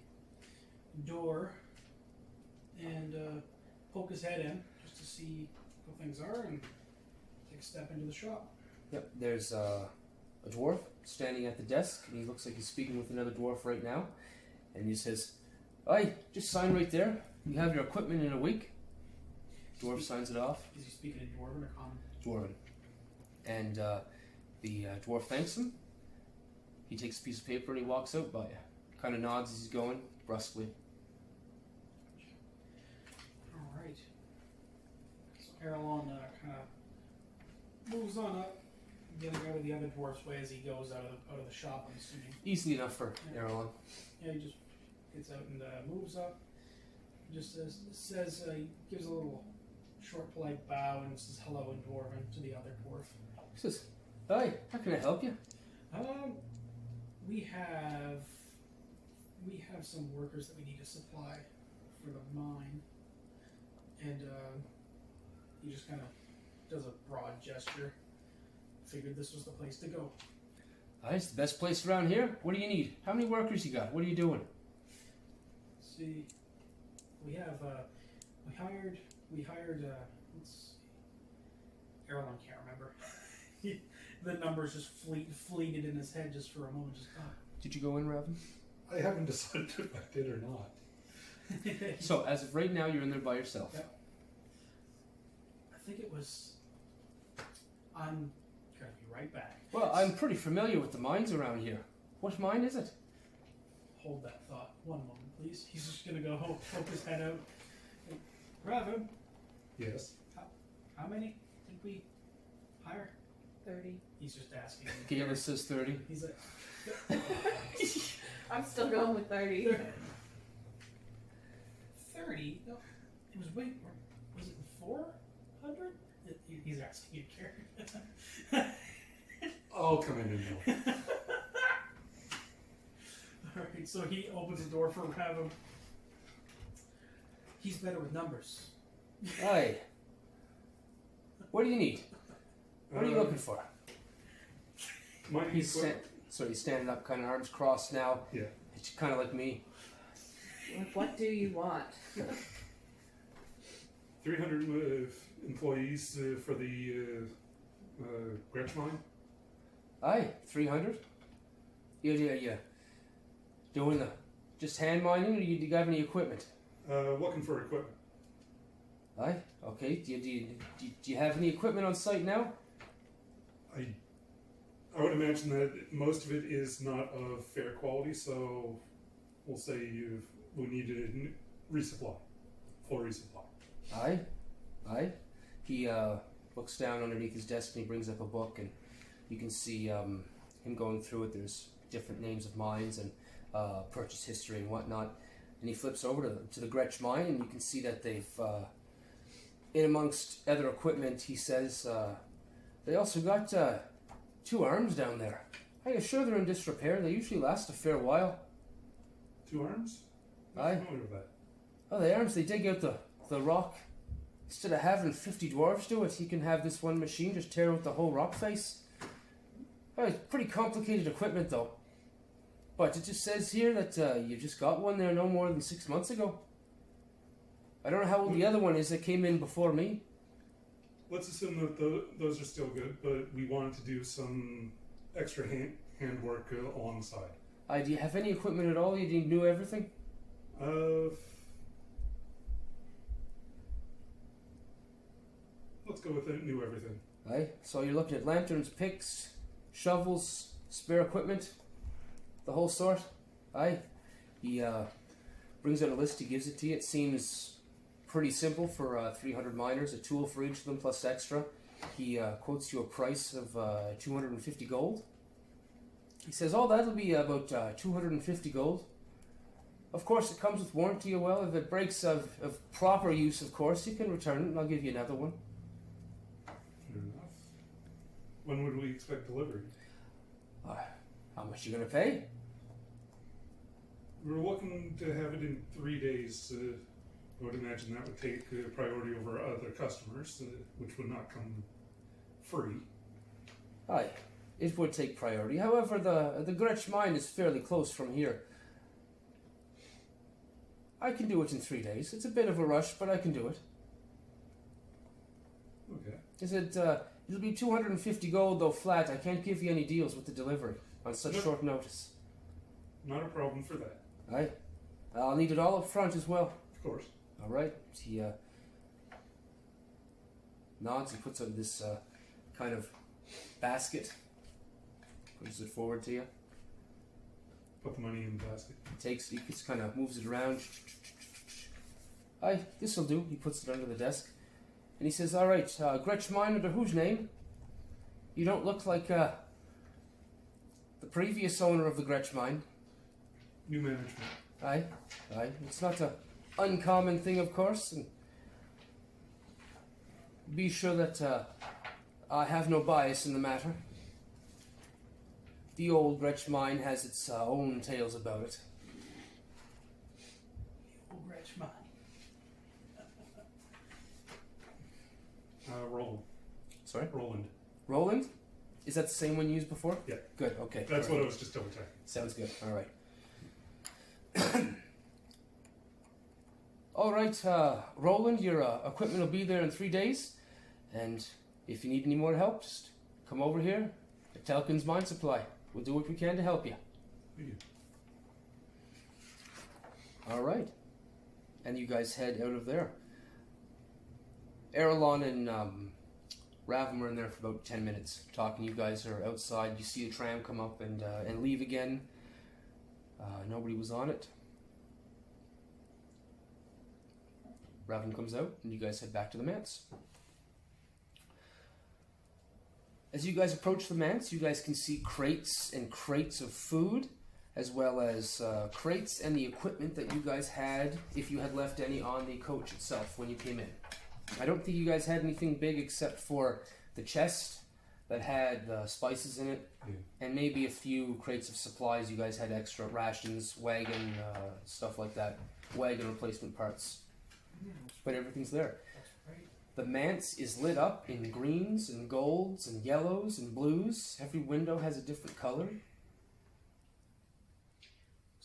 door and poke his head in just to see how things are, and take a step into the shop. Yep. There's a dwarf standing at the desk, and he looks like he's speaking with another dwarf right now. And he says, "Aye, just sign right there. You have your equipment in a week." Dwarf signs it off. Is he speaking in Dwarven or Common? Dwarven. And the dwarf thanks him. He takes a piece of paper and he walks out by you. Kind of nods as he's going, brusquely. Alright. So Earilon kind of moves on up, getting out of the other dwarf's way as he goes out of the shop, I'm assuming. Easily enough for Earilon. Yeah, he just gets out and moves up. Just says, gives a little short, polite bow and says hello in Dwarven to the other dwarf. He says, "Hi, how can I help you?" We have some workers that we need to supply for the mine, and he just kind of does a broad gesture. Figured this was the place to go. Aye, it's the best place around here. What do you need? How many workers you got? What are you doing? See, we have we hired let's see. Earilon can't remember. The numbers just fleeted in his head just for a moment. Just Did you go in, Ravim? I haven't decided if I did or not. So, as of right now, you're in there by yourself. Yep. I think it was. I'm gonna be right back. Well, I'm pretty familiar with the mines around here. What mine is it? Hold that thought. One moment, please. He's just gonna go poke his head out. Ravim, Yes. how many did we hire? 30. He's just asking. Geillis says 30. He's like, I'm still going with 30. 30? No, it was way more. Was it 400? He's asking you, Karen. I'll come in and help. Alright, so he opens the door for Ravim. He's better with numbers. Aye. What do you need? What are you looking for? Mining He's he's standing up, kind of arms crossed now. Yeah. It's kind of like me. Like, what do you want? 300 employees for the Gretch Mine. Aye, 300. Yeah. Doing just hand mining, or do you have any equipment? Looking for equipment. Aye. Okay. Do you have any equipment on site now? I would imagine that most of it is not of fair quality, so we'll say we need a resupply, full resupply. Aye. He looks down underneath his desk and he brings up a book, and you can see him going through it. There's different names of mines and purchase history and whatnot. And he flips over to the Gretch Mine, and you can see that they've, in amongst other equipment, he says, they also got 2 arms down there. Are you sure they're in disrepair? They usually last a fair while. 2 arms? Aye. I'm familiar with that. Oh, the arms, they dig out the rock. Instead of having 50 dwarves do it, he can have this one machine just tear out the whole rock face. Oh, it's pretty complicated equipment, though. But it just says here that you just got one there no more than 6 months ago. I don't know how old the other one is that came in before me. Let's assume that those are still good, but we wanted to do some extra handwork alongside. Do you have any equipment at all? You knew everything? Let's go with it, knew everything. Aye. So you're looking at lanterns, picks, shovels, spare equipment, the whole sort? Aye. He brings out a list, he gives it to you. It seems pretty simple for 300 miners, a tool for each of them plus extra. He quotes you a price of 250 gold. He says, oh, that'll be about 250 gold. Of course, it comes with warranty as well. If it breaks of proper use, of course, you can return it and I'll give you another one. Fair enough. When would we expect delivery? How much you gonna pay? We're looking to have it in 3 days. I would imagine that would take priority over other customers, which would not come free. Aye, it would take priority. However, the Gretch Mine is fairly close from here. I can do it in 3 days. It's a bit of a rush, but I can do it. Okay. Is it? It'll be 250 gold though flat. I can't give you any deals with the delivery on such No. short notice. Not a problem for that. Aye, I'll need it all up front as well. Of course. All right. He nods and puts out this kind of basket. Pushes it forward to you. Put the money in the basket. He just kind of moves it around. Aye, this'll do. He puts it under the desk. And he says, all right, Gretch Mine under whose name? You don't look like the previous owner of the Gretch Mine. New management. Aye. It's not a uncommon thing, of course. And be sure that I have no bias in the matter. The old Gretch Mine has its own tales about it. Oh, Gretch Mine. Roland. Sorry? Roland. Roland? Is that the same one you used before? Yeah. Good, okay. That's all what right. I was just double checking. Sounds good. All right. All right, Roland, your equipment will be there in 3 days. And if you need any more help, just come over here at Telkin's Mine Supply. We'll do what we can to help you. Thank you. All right. And you guys head out of there. Earilon and Ravim are in there for about 10 minutes talking. You guys are outside. You see a tram come up and leave again. Nobody was on it. Ravim comes out and you guys head back to the manse. As you guys approach the manse, you guys can see crates and crates of food, as well as crates and the equipment that you guys had, if you had left any on the coach itself when you came in. I don't think you guys had anything big except for the chest that had spices in it, and maybe a few crates of supplies. You guys had extra rations, wagon, stuff like that, wagon replacement parts. But everything's there. That's right. The manse is lit up in greens and golds and yellows and blues. Every window has a different color. Looks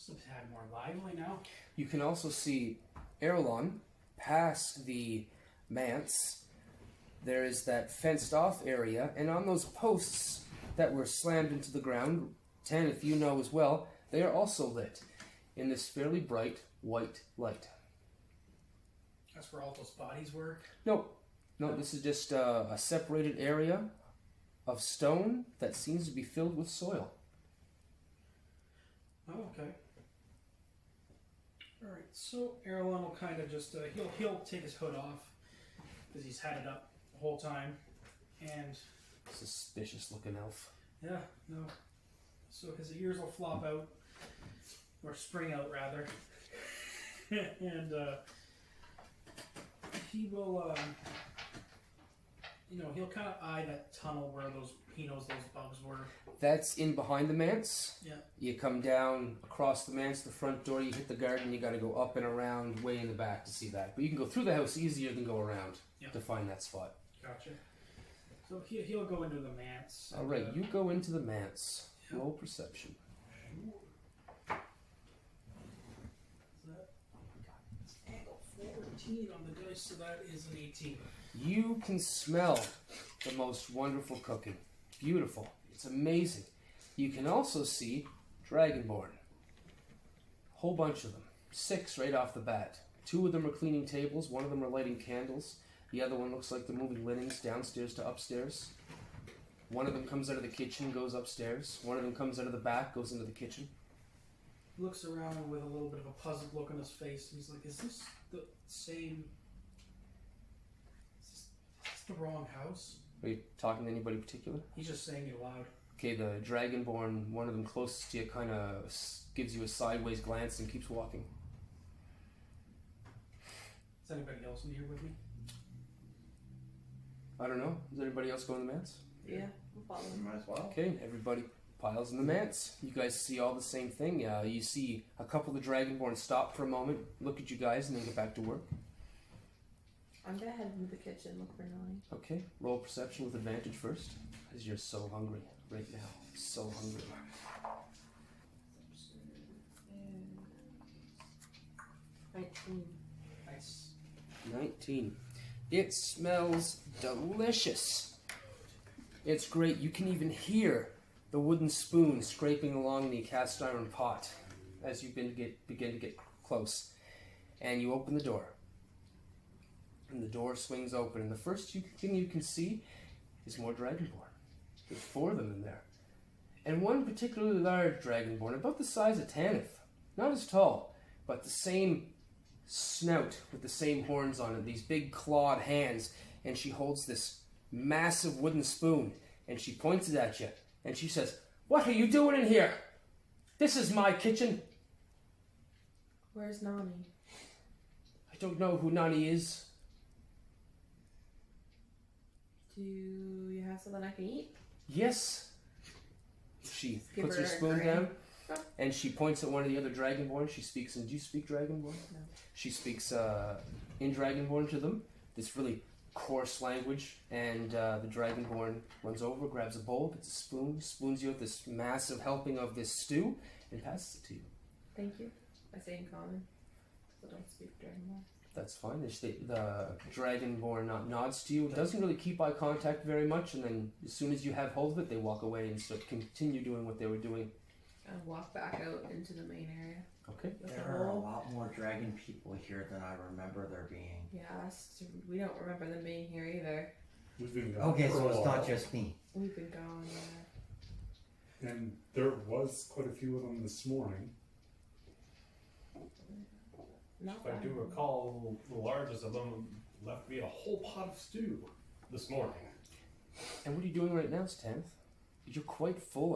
like it's had more lively now. You can also see Earilon past the manse. There is that fenced off area, and on those posts that were slammed into the ground, Tanith, you know as well, they are also lit in this fairly bright white light. That's where all those bodies were. No, this is just a separated area of stone that seems to be filled with soil. Oh, okay. Alright, so Earilon will kind of just, he'll take his hood off, because he's had it up the whole time, and, Suspicious looking elf. yeah, no. So his ears will flop out, or spring out rather, and, he will, he'll kind of eye that tunnel where he knows those bugs were. That's in behind the manse. Yeah. You come down across the manse, the front door, you hit the garden, you gotta go up and around way in the back to see that. But you can go through the house easier than go around to find that spot. Gotcha. So he'll go into the manse. and, Alright, you go into the manse. Yeah. Roll perception. Angle 14 on the dice, so that is an 18. You can smell the most wonderful cooking. Beautiful. It's amazing. You can also see Dragonborn. Whole bunch of them. 6 right off the bat. 2 of them are cleaning tables, 1 of them are lighting candles. The other one looks like they're moving linens downstairs to upstairs. 1 of them comes out of the kitchen, goes upstairs. 1 of them comes out of the back, goes into the kitchen. looks around with a little bit of a puzzled look on his face. He's like, is this the same... Is this the wrong house? Are you talking to anybody particular? He's just saying it aloud. Okay, the Dragonborn, one of them closest to you, kind of gives you a sideways glance and keeps walking. Is anybody else in here with me? I don't know. Is anybody else going to the manse? Yeah, we'll follow him. Might as well. Okay, everybody piles in the manse. You guys see all the same thing. You see a couple of the Dragonborn stop for a moment, look at you guys, and then get back to work. I'm gonna head into the kitchen, look for Nonny. Okay, roll perception with advantage first, because you're so hungry right now. So hungry. 19. Nice. 19. It smells delicious. It's great. You can even hear the wooden spoon scraping along the cast iron pot as you begin to get close. And you open the door. And the door swings open. And the first thing you can see is more Dragonborn. There's 4 of them in there. And one particularly large Dragonborn, about the size of Tanith. Not as tall, but the same snout with the same horns on it, these big clawed hands. And she holds this massive wooden spoon. And she points it at you. And she says, "What are you doing in here? This is my kitchen." Where's Nonny? I don't know who Nonny is. Do you have something I can eat? Yes. She Give puts her her a spoon grain. down, and she points at one of the other Dragonborn. She speaks, and do you speak Dragonborn? No. She speaks in Dragonborn to them, this really coarse language, and the Dragonborn runs over, grabs a bowl, gets a spoon, spoons you with this massive helping of this stew, and passes it to you. Thank you. I say in common. I don't speak Dragonborn. That's fine. The Dragonborn nods to you, doesn't really keep eye contact very much, and then as soon as you have hold of it, they walk away and continue doing what they were doing. I walk back out into the main area. Okay. With There the are a bowl. lot more dragon people here than I remember there being. Yeah, we don't remember them being here either. We've been gone Okay, for so a it's not while. just me. We've been gone, yeah. And there was quite a few of them this morning. Not If I that do many. recall, the largest of them left me a whole pot of stew this morning. And what are you doing right now, Stanth? You're quite full.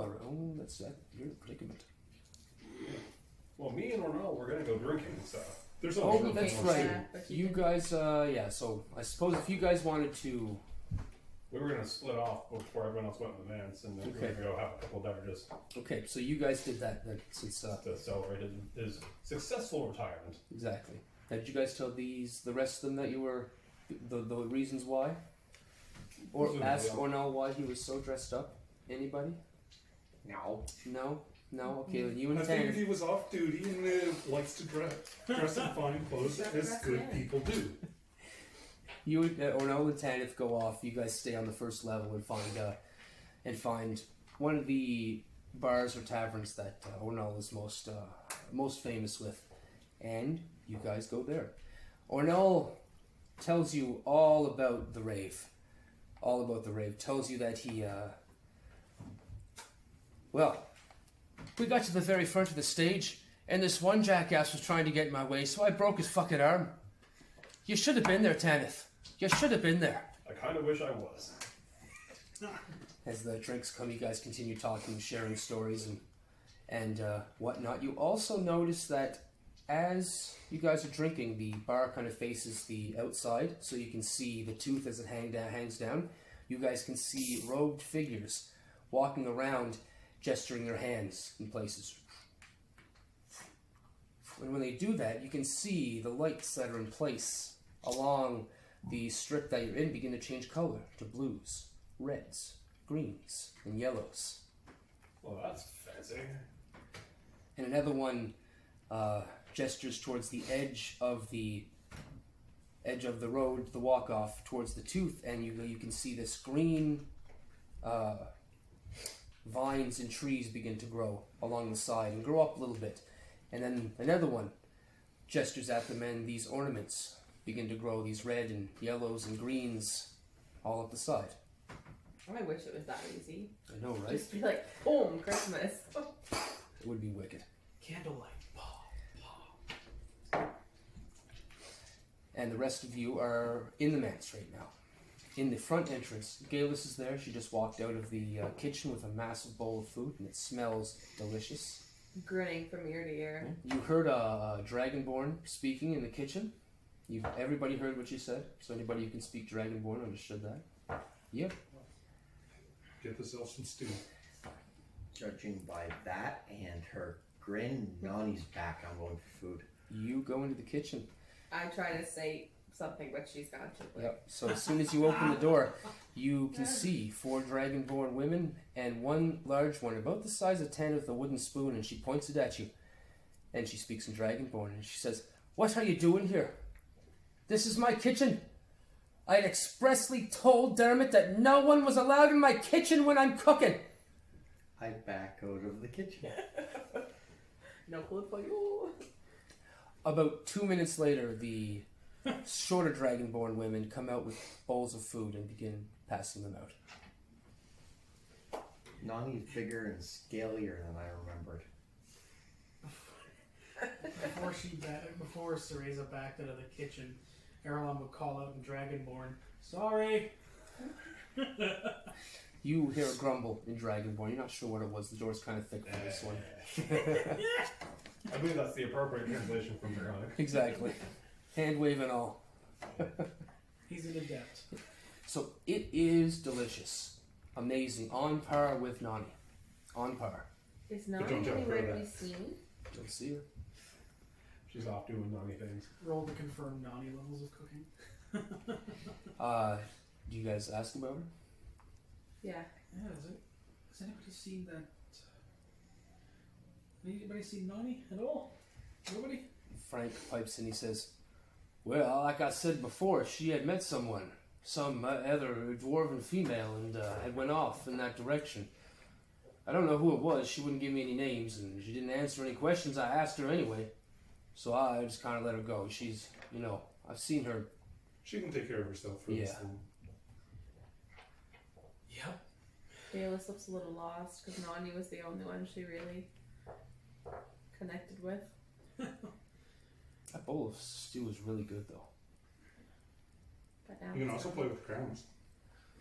You're in a predicament. Well, me and Ornul were gonna go drinking, so There's Oh, always room that's for more right. stew. Yeah, but You didn't. guys, yeah, so I suppose if you guys wanted to... we were gonna split off before everyone else went in the vans, and then we were Okay. gonna go have a couple of beverages Okay, so you guys did that since... to celebrate his successful retirement. Exactly. Now, did you guys tell the rest of them that you were... the reasons why? Or Presumably, ask yeah. Ornul why he was so dressed up? Anybody? No. No? No? Okay, then you and I figured Tanith... he was off duty and likes to dress in fine clothes as Dress good in. people do. You and Ornul and Tanith go off. You guys stay on the first level and find one of the bars or taverns that Ornul is most famous with, and you guys go there. Ornul tells you all about the rave. All about the rave. Tells you that he well, we got to the very front of the stage, and this one jackass was trying to get in my way, so I broke his fucking arm. You should have been there, Tanith. You should have been there. I kind of wish I was. As the drinks come, you guys continue talking, sharing stories and whatnot. You also notice that as you guys are drinking, the bar kind of faces the outside, so you can see the tooth as it hangs down. You guys can see robed figures walking around, gesturing their hands in places. And when they do that, you can see the lights that are in place along the strip that you're in begin to change color to blues, reds, greens, and yellows. Well, that's fancy. And another one gestures towards the edge of the road, the walk off towards the tooth, and you can see this green vines and trees begin to grow along the side and grow up a little bit. And then another one gestures at them, and these ornaments begin to grow, these red and yellows and greens all up the side. I wish it was that easy. I know, right? Just be like, boom, Christmas. It would be wicked. candlelight. And the rest of you are in the manse right now. In the front entrance, Geillis is there. She just walked out of the kitchen with a massive bowl of food, and it smells delicious. Grinning from ear to ear. You heard a dragonborn speaking in the kitchen. Everybody heard what she said, so anybody who can speak dragonborn understood that. Yep. Get yourself some stew. Judging by that and her grin, Nonny's back. I'm going for food. You go into the kitchen. I'm trying to say something, but she's gone too quick. Yep. So as soon as you open the door, you can see 4 dragonborn women and one large one, about the size of 10 with a wooden spoon, and she points it at you. And she speaks in dragonborn, and she says, "What are you doing here? This is my kitchen. I had expressly told Dhermit that no one was allowed in my kitchen when I'm cooking." I back out of the kitchen. No food for you. About 2 minutes later, the shorter dragonborn women come out with bowls of food and begin passing them out. Nonny's bigger and scalier than I remembered. Before Cereza backed out of the kitchen, Earilon would call out in Dragonborn, "Sorry." You hear a grumble in dragonborn. You're not sure what it was. The door's kind of thick for this one. I believe that's the appropriate translation from Draconic. Exactly. Hand wave and all. He's an adept. So it is delicious. Amazing. On par with Nonny. On par. Is But Nonny don't tell her anywhere to that. be seen? Don't see her. She's off doing Nonny things. Roll to confirm Nonny levels of cooking. Do you guys ask about her? Yeah. Yeah, has anybody seen that? Anybody seen Nonny at all? Nobody? Frank pipes in. He says, "Well, like I said before, she had met someone. Some other dwarven female, and had went off in that direction. I don't know who it was. She wouldn't give me any names, and she didn't answer any questions I asked her anyway. So I just kind of let her go. She's, I've seen her." She can take care of herself for this Yeah. thing. Yep. Geillis looks a little lost because Nonny was the only one she really connected with. That bowl of stew is really good, though. But now You can it's also not. play with crowns.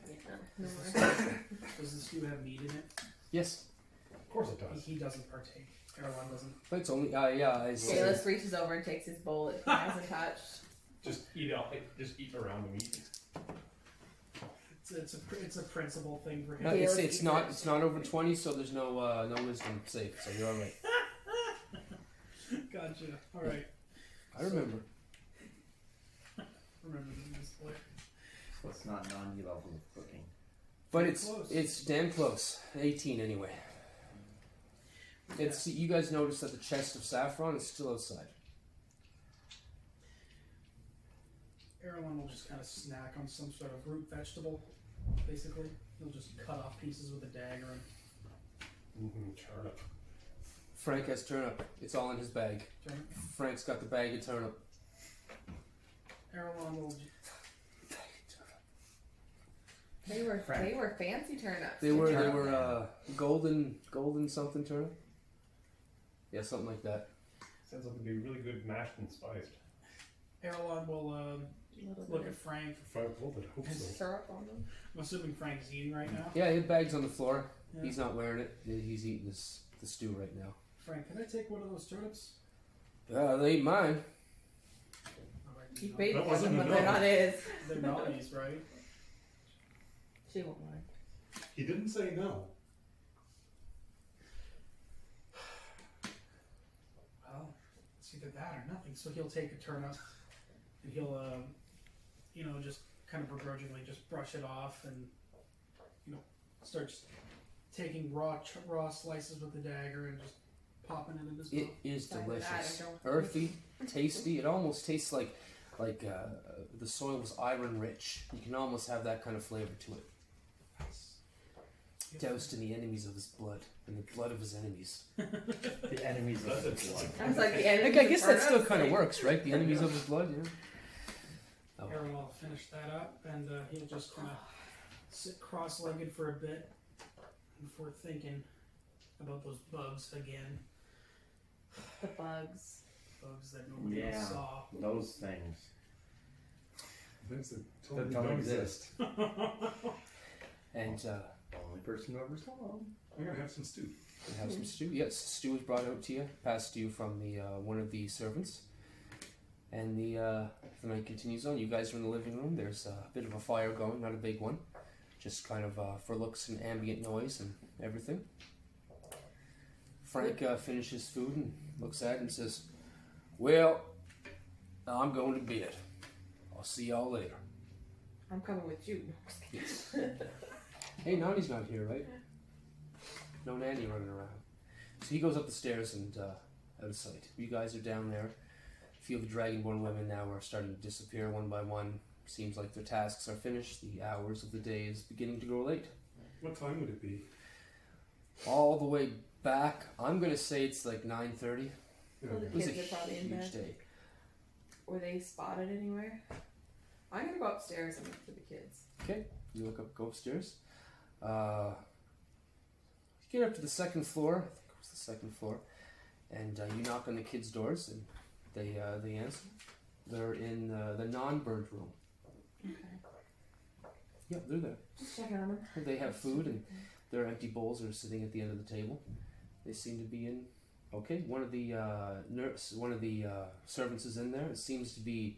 Yeah, no more. Does the stew have meat in it? Yes, Of course it does. He doesn't partake. Earilon doesn't. but it's only it's Geillis reaches over and takes his bowl that he hasn't touched. Just eat out. Just eat around the meat. It's a principle thing for him. no, it's not over 20, so there's no wisdom safe, so you're all right. Gotcha. All right. I remember. Remember this boy. So it's not Nonny level of cooking. But Pretty it's close. it's damn close. 18 anyway. It's you guys notice that the chest of saffron is still outside. Earilon will just kind of snack on some sort of root vegetable, basically. He'll just cut off pieces with a dagger and Turnip. Frank has turnip. It's all in his bag. turn. Frank's got the bag of turnip. Earilon will. They were fancy turnips. They were golden something turnip. Yeah, something like that. Sounds like it'd be really good mashed and spiced. Earilon will look at Frank. For 5 gold, I hope so. syrup on them. I'm assuming Frank's eating right now. Yeah, his bag's on the floor. Yeah. He's not wearing it. He's eating the stew right now. Frank, can I take one of those turnips? They ain't mine. Alright, He no. paid That for wasn't them, but enough. they're not his. They're Nonny's, right? She won't mind. He didn't say no. Well, it's either that or nothing. So he'll take a turnip and he'll, just kind of begrudgingly just brush it off and, start just taking raw slices with the dagger and just popping it in his mouth. It is Either that or delicious. don't. Earthy, tasty. It almost tastes like the soil was iron rich. You can almost have that kind of flavor to it. Doused in the enemies of his blood and the blood of his enemies. The enemies of the blood. I was like, the I enemies of guess that still turnips, kind of like- works, right? The enemies of his blood, yeah. Oh. Earilon will finish that up and he'll just kind of sit cross-legged for a bit before thinking about those bugs again. The bugs. Bugs that nobody else Yeah. saw. Those things Things that that totally don't exist. And The only person who ever saw them. I'm gonna have some stew. we have some stew. Yes, stew was brought out to you, passed to you from the one of the servants. And the night continues on. You guys are in the living room. There's a bit of a fire going, not a big one, just kind of for looks and ambient noise and everything. Frank finishes food and looks at it and says, "Well, I'm going to bed. I'll see y'all later." I'm coming with you. Yes. Hey, Nonny's not here, right? No nanny running around. So he goes up the stairs and out of sight. You guys are down there. A few of the Dragonborn women now are starting to disappear one by one. Seems like their tasks are finished. The hours of the day is beginning to grow late. What time would it be? All the way back, I'm going to say it's like 9:30. Yeah. Well, the It was a kids are probably in huge bed. day. Were they spotted anywhere? I'm gonna go upstairs and look for the kids. Okay, you go upstairs. You get up to the second floor. I think it was the second floor, and you knock on the kids' doors, and they answer. They're in the non-bird room. Okay. Yep, they're there. Just checking on them. They have food, and their empty bowls are sitting at the end of the table. They seem to be in. Okay, one of the servants is in there. It seems to be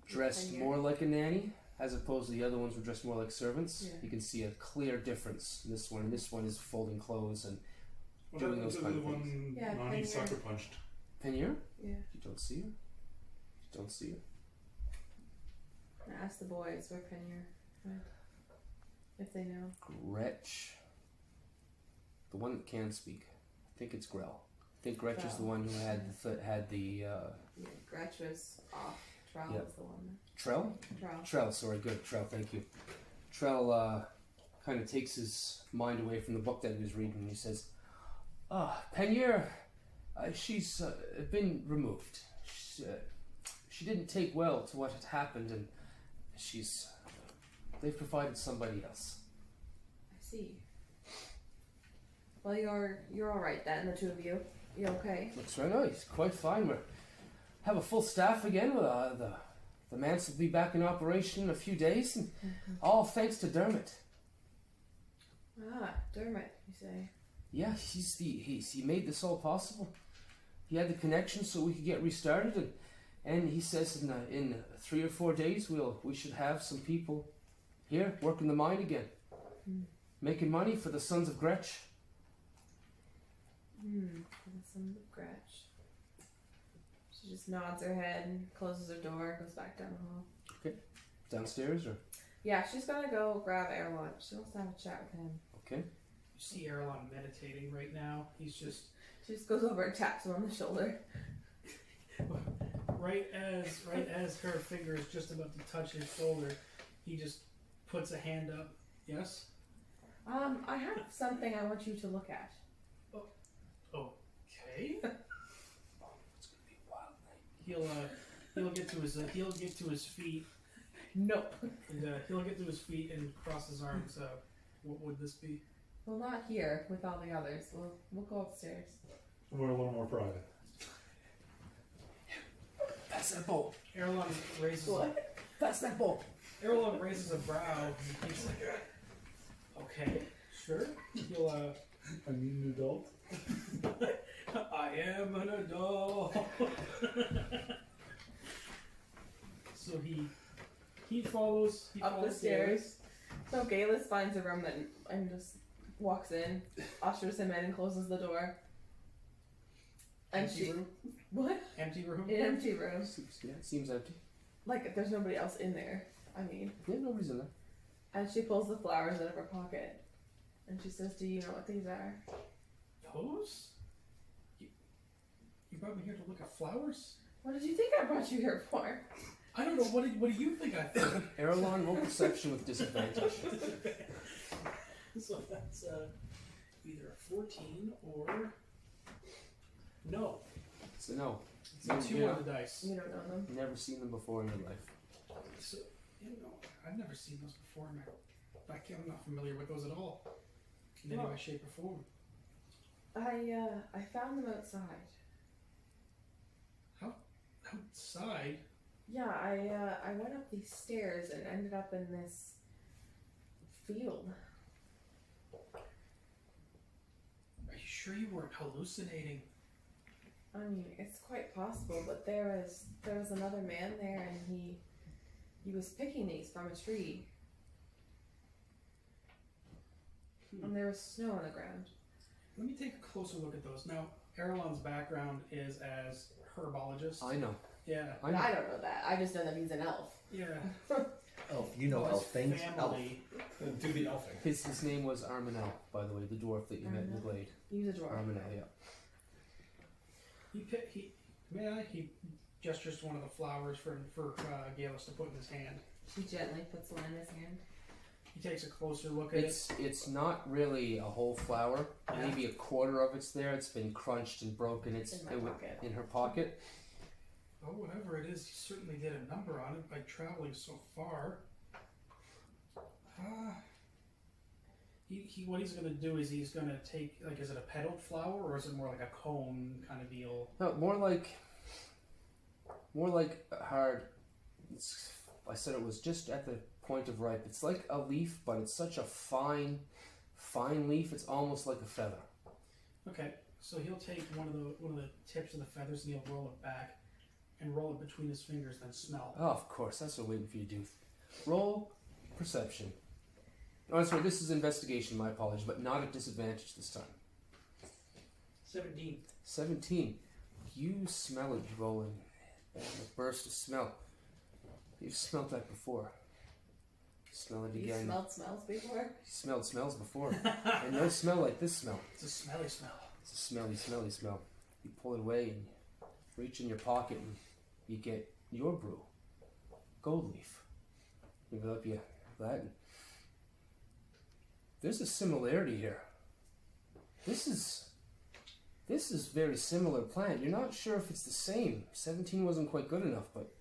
dressed more like a nanny, as opposed to the other ones were dressed more like servants. Yeah. You can see a clear difference in this one. And this one is folding clothes and What doing happened those to kind the of things. one Yeah, Nonny Penny. sucker punched? Penier? Yeah. You don't see her. You don't see her. I asked the boys where Penny went. If they know. Gretch. The one that can speak. I think it's Grell. I think Gretch is the Grell. one who had the Yeah, Gretch was off. Trell Yep. was the one. Trell? Trell. Trell, sorry, good. Trell, thank you. Trell kind of takes his mind away from the book that he was reading and he says, Penier, she's been removed. She didn't take well to what had happened and they've provided somebody else. I see. Well, you're all right then, the two of you. You okay? Looks right nice, quite fine. We have a full staff again. The Mance will be back in operation in a few days, and all thanks to Dhermit. Ah, Dhermit, you say? Yeah, he made this all possible. He had the connection so we could get restarted, and he says in 3 or 4 days we should have some people here working the mine again, making money for the sons of Gretch. For the sons of Gretch. She just nods her head and closes her door and goes back down the hall. Downstairs, or Yeah, she's gonna go grab Earilon. She wants to have a chat with him. okay. You see Earilon meditating right now. He's just She just goes over and taps him on the shoulder. right as her finger is just about to touch his shoulder, he just puts a hand up. Yes. I have something I want you to look at. Okay. It's gonna be a wild night. He'll get to his feet No. and he'll get to his feet and cross his arms. What would this be? Well, not here with all the others. We'll go upstairs. We're a little more private. Pass that bowl. Earilon raises Pass that bowl. Earilon raises a brow. And he's like, okay, sure. He'll I need an adult. I am an adult. So he follows Up the stairs. So Geillis finds a room and just walks in, ushers him in, and closes the door. And Empty room. What? Empty room. An empty room. Yeah, it seems empty. Like there's nobody else in there. I mean. Yeah, nobody's in there. And she pulls the flowers out of her pocket. And she says, "Do you know what these are?" Those? You brought me here to look at flowers? What did you think I brought you here for? I don't know. What do you think I think? Earilon, roll perception with disadvantage. So that's either a 14 or no. So no, It's a 2 Yeah. on the dice. You don't know them. never seen them before in your life. So, I've never seen those before. I'm not familiar with those at all. In any way, shape, or form. I found them outside. outside. Yeah, I went up these stairs and ended up in this field. Are you sure you weren't hallucinating? I mean, it's quite possible, but there was another man there, and he was picking these from a tree, and there was snow on the ground. Let me take a closer look at those. Now, Earilon's background is as herbologist. I know. Yeah. I don't know that. I just know that he's an elf. Yeah. Oh, you know Well, elf his things. Elf. family. Do the elfing. His name was Armanel, by the way, the dwarf that you met in the glade. He was a dwarf. Armanel, yeah. He gestures to one of the flowers for Geillis to put in his hand. He gently puts one in his hand. He takes a closer look at it. It's not really a whole flower. Yeah. Maybe a quarter of it's there. It's been crunched and broken. It's In my pocket. in her pocket. Oh, whatever it is, he certainly did a number on it by traveling so far. What he's going to do is he's going to take, like, is it a petaled flower or is it more like a cone kind of deal? No, more like a hard. I said it was just at the point of ripe. It's like a leaf, but it's such a fine leaf. It's almost like a feather. Okay, so he'll take one of the tips of the feathers and he'll roll it back and roll it between his fingers, then smell. Oh, of course. That's what I'm waiting for you to do. Roll perception. Oh, sorry. This is investigation. My apologies, but not at disadvantage this time. 17. 17. You smell it rolling. And a burst of smell. You've smelled that before. Smell it You again. smelled smells before? You smelled smells before. And no smell like this smell. It's a smelly smell. It's a smelly, smelly smell. You pull it away and you reach in your pocket and you get your brew. Gold leaf. Give it up, you that. There's a similarity here. This is very similar plant. You're not sure if it's the same. 17 wasn't quite good enough, but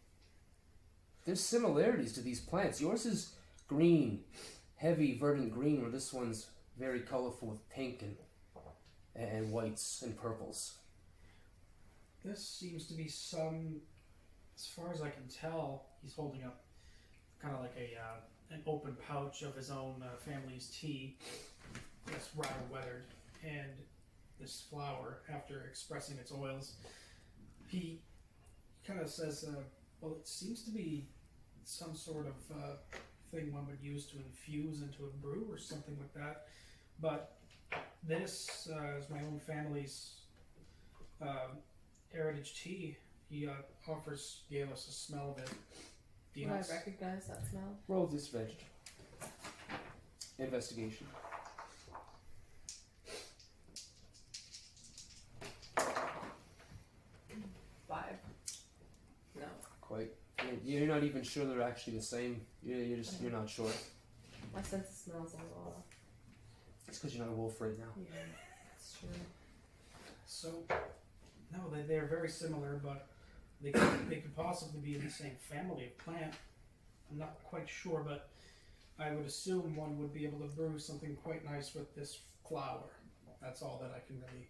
there's similarities to these plants. Yours is green, heavy, verdant green, where this one's very colorful with pink and whites and purples. This seems to be some, as far as I can tell, he's holding up kind of like an open pouch of his own family's tea that's rather weathered. And this flower, after expressing its oils, he kind of says, well, it seems to be some sort of thing one would use to infuse into a brew or something like that. But this is my own family's heritage tea. He offers Geillis a smell of it. Do you Would I not recognize that smell? Roll disadvantage. Investigation. Five. No. Quite. You're not even sure they're actually the same. You're not sure. My sense of smells a little off. It's because you're not a wolf right now. Yeah, that's true. So, no, they're very similar, but they could possibly be in the same family of plant. I'm not quite sure, but I would assume one would be able to brew something quite nice with this flower. That's all that I can really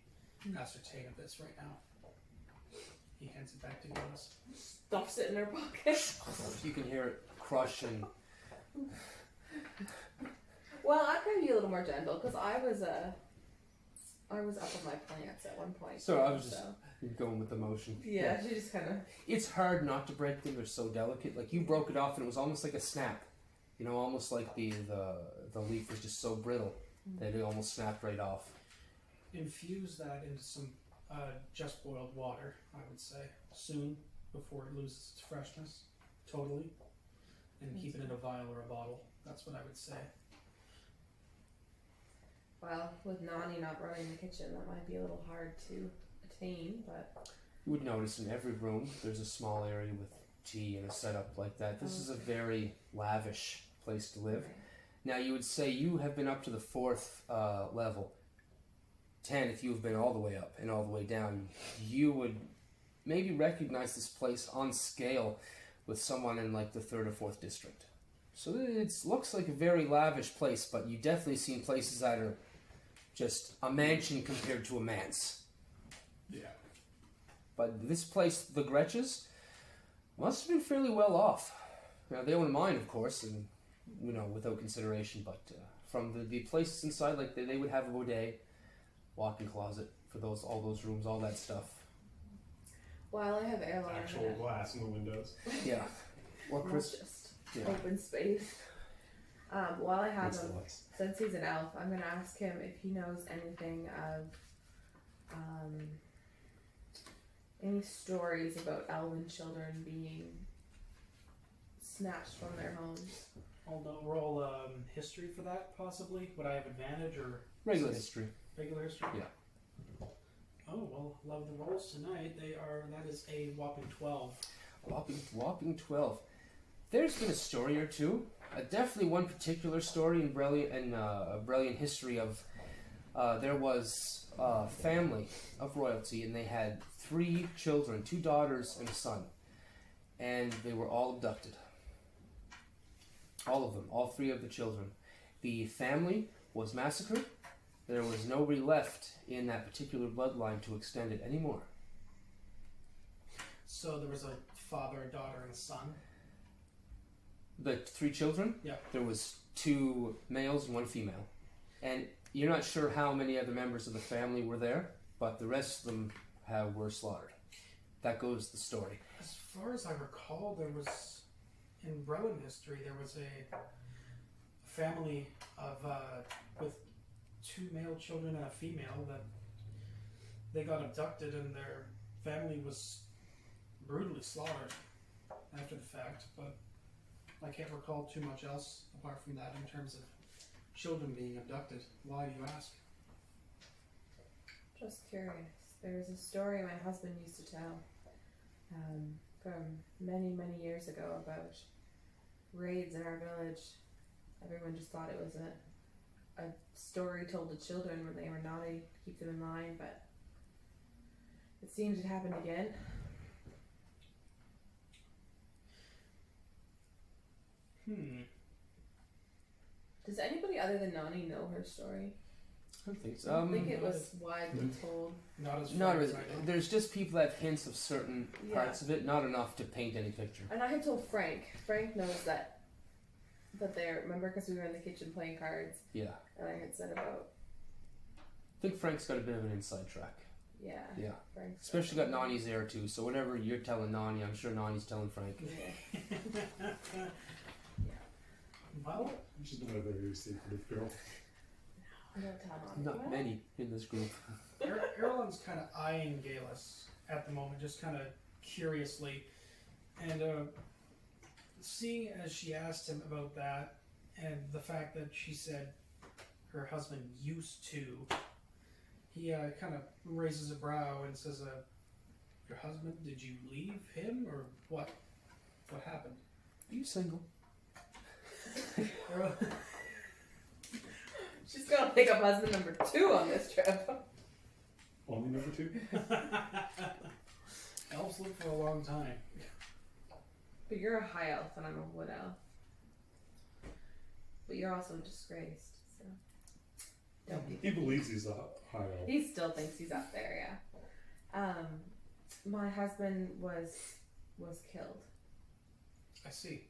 ascertain of this right now. He hands it back to Geillis. Stuffs it in her pocket. You can hear it crush and Well, I'm gonna be a little more gentle because I was up with my plants at one point. So I was just going with the motion. Yeah, she just kind of. It's hard not to break them. They're so delicate. Like you broke it off and it was almost like a snap. You know, almost like the leaf was just so brittle that it almost snapped right off. Infuse that into some just boiled water, I would say, soon, before it loses its freshness, totally. And keep it in a vial or a bottle. That's what I would say. Well, with Nonny not running the kitchen, that might be a little hard to attain, but. You would notice in every room there's a small area with tea and a setup like that. This is a very lavish place to live. Now you would say you have been up to the 4th level. Tanith, you have been all the way up and all the way down. You would maybe recognize this place on scale with someone in like the 3rd or 4th district. So it looks like a very lavish place, but you definitely seen places that are just a mansion compared to a manse. Yeah. But this place, the Gretches, Must have been fairly well off. Now, they own a mine, of course, and, without consideration, but from the places inside, like they would have a bidet, walk-in closet for all those rooms, all that stuff. While I have Earilon, Actual glass in the windows. Yeah. Or not Chris. just Yeah. open space. While I have Makes him, a lot. since he's an elf, I'm gonna ask him if he knows anything of any stories about elven children being snatched from their homes. I'll roll history for that, possibly. Would I have advantage or Regular history. regular history? Yeah. Oh well, love the rolls tonight. That is a whopping 12. Whopping 12. There's been a story or two. Definitely one particular story in Brellian history of there was a family of royalty, and they had 3 children, 2 daughters and a son, and they were all abducted. All of them, all 3 of the children. The family was massacred. There was nobody left in that particular bloodline to extend it anymore. So there was a father, a daughter, and a son. The 3 children? Yeah. There was 2 males and 1 female. And you're not sure how many other members of the family were there, but the rest of them were slaughtered. That goes the story. As far as I recall, there was, in Brellian history, there was a family of with 2 male children and a female that they got abducted, and their family was brutally slaughtered after the fact, but I can't recall too much else apart from that in terms of children being abducted. Why do you ask? Just curious. There's a story my husband used to tell from many, many years ago about raids in our village. Everyone just thought it was a story told to children when they were naughty, keep them in line, but it seems it happened again. Does anybody other than Nonny know her story? I don't think so. I don't think it was widely told. Not as far Not as really. I know. There's just people that have hints of certain parts of it, not enough to paint any picture. And I had told Frank. Frank knows that they're, remember, because we were in the kitchen playing cards, Yeah. and I had said about, I think Frank's got a bit of an inside track. yeah. Yeah. Frank's Especially got Nonny's there too, so whatever you're telling Nonny, I'm sure Nonny's telling Frank. Yeah. Well, She's not a very secretive girl. I don't tell Nonny. Not many in this group. Earilon's kind of eyeing Geillis at the moment, just kind of curiously, and seeing as she asked him about that, and the fact that she said her husband used to, he kind of raises a brow and says, "Your husband? Did you leave him, or what? What happened?" Are you single? She's gonna pick up husband number 2 on this trip. Only number 2? Elves live for a long time. But you're a high elf and I'm a wood elf. But you're also disgraced, so don't be. He believes he's a high elf. He still thinks he's up there, yeah. My husband was killed. I see.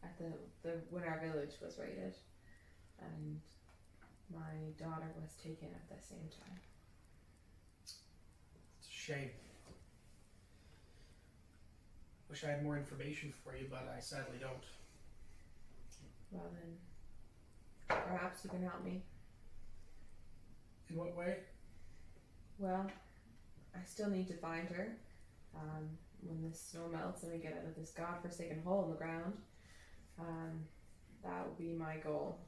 At the when our village was raided, and my daughter was taken at the same time. It's a shame. Wish I had more information for you, but I sadly don't. Well then, perhaps you can help me. In what way? Well, I still need to find her. When this snow melts and we get out of this godforsaken hole in the ground, that will be my goal.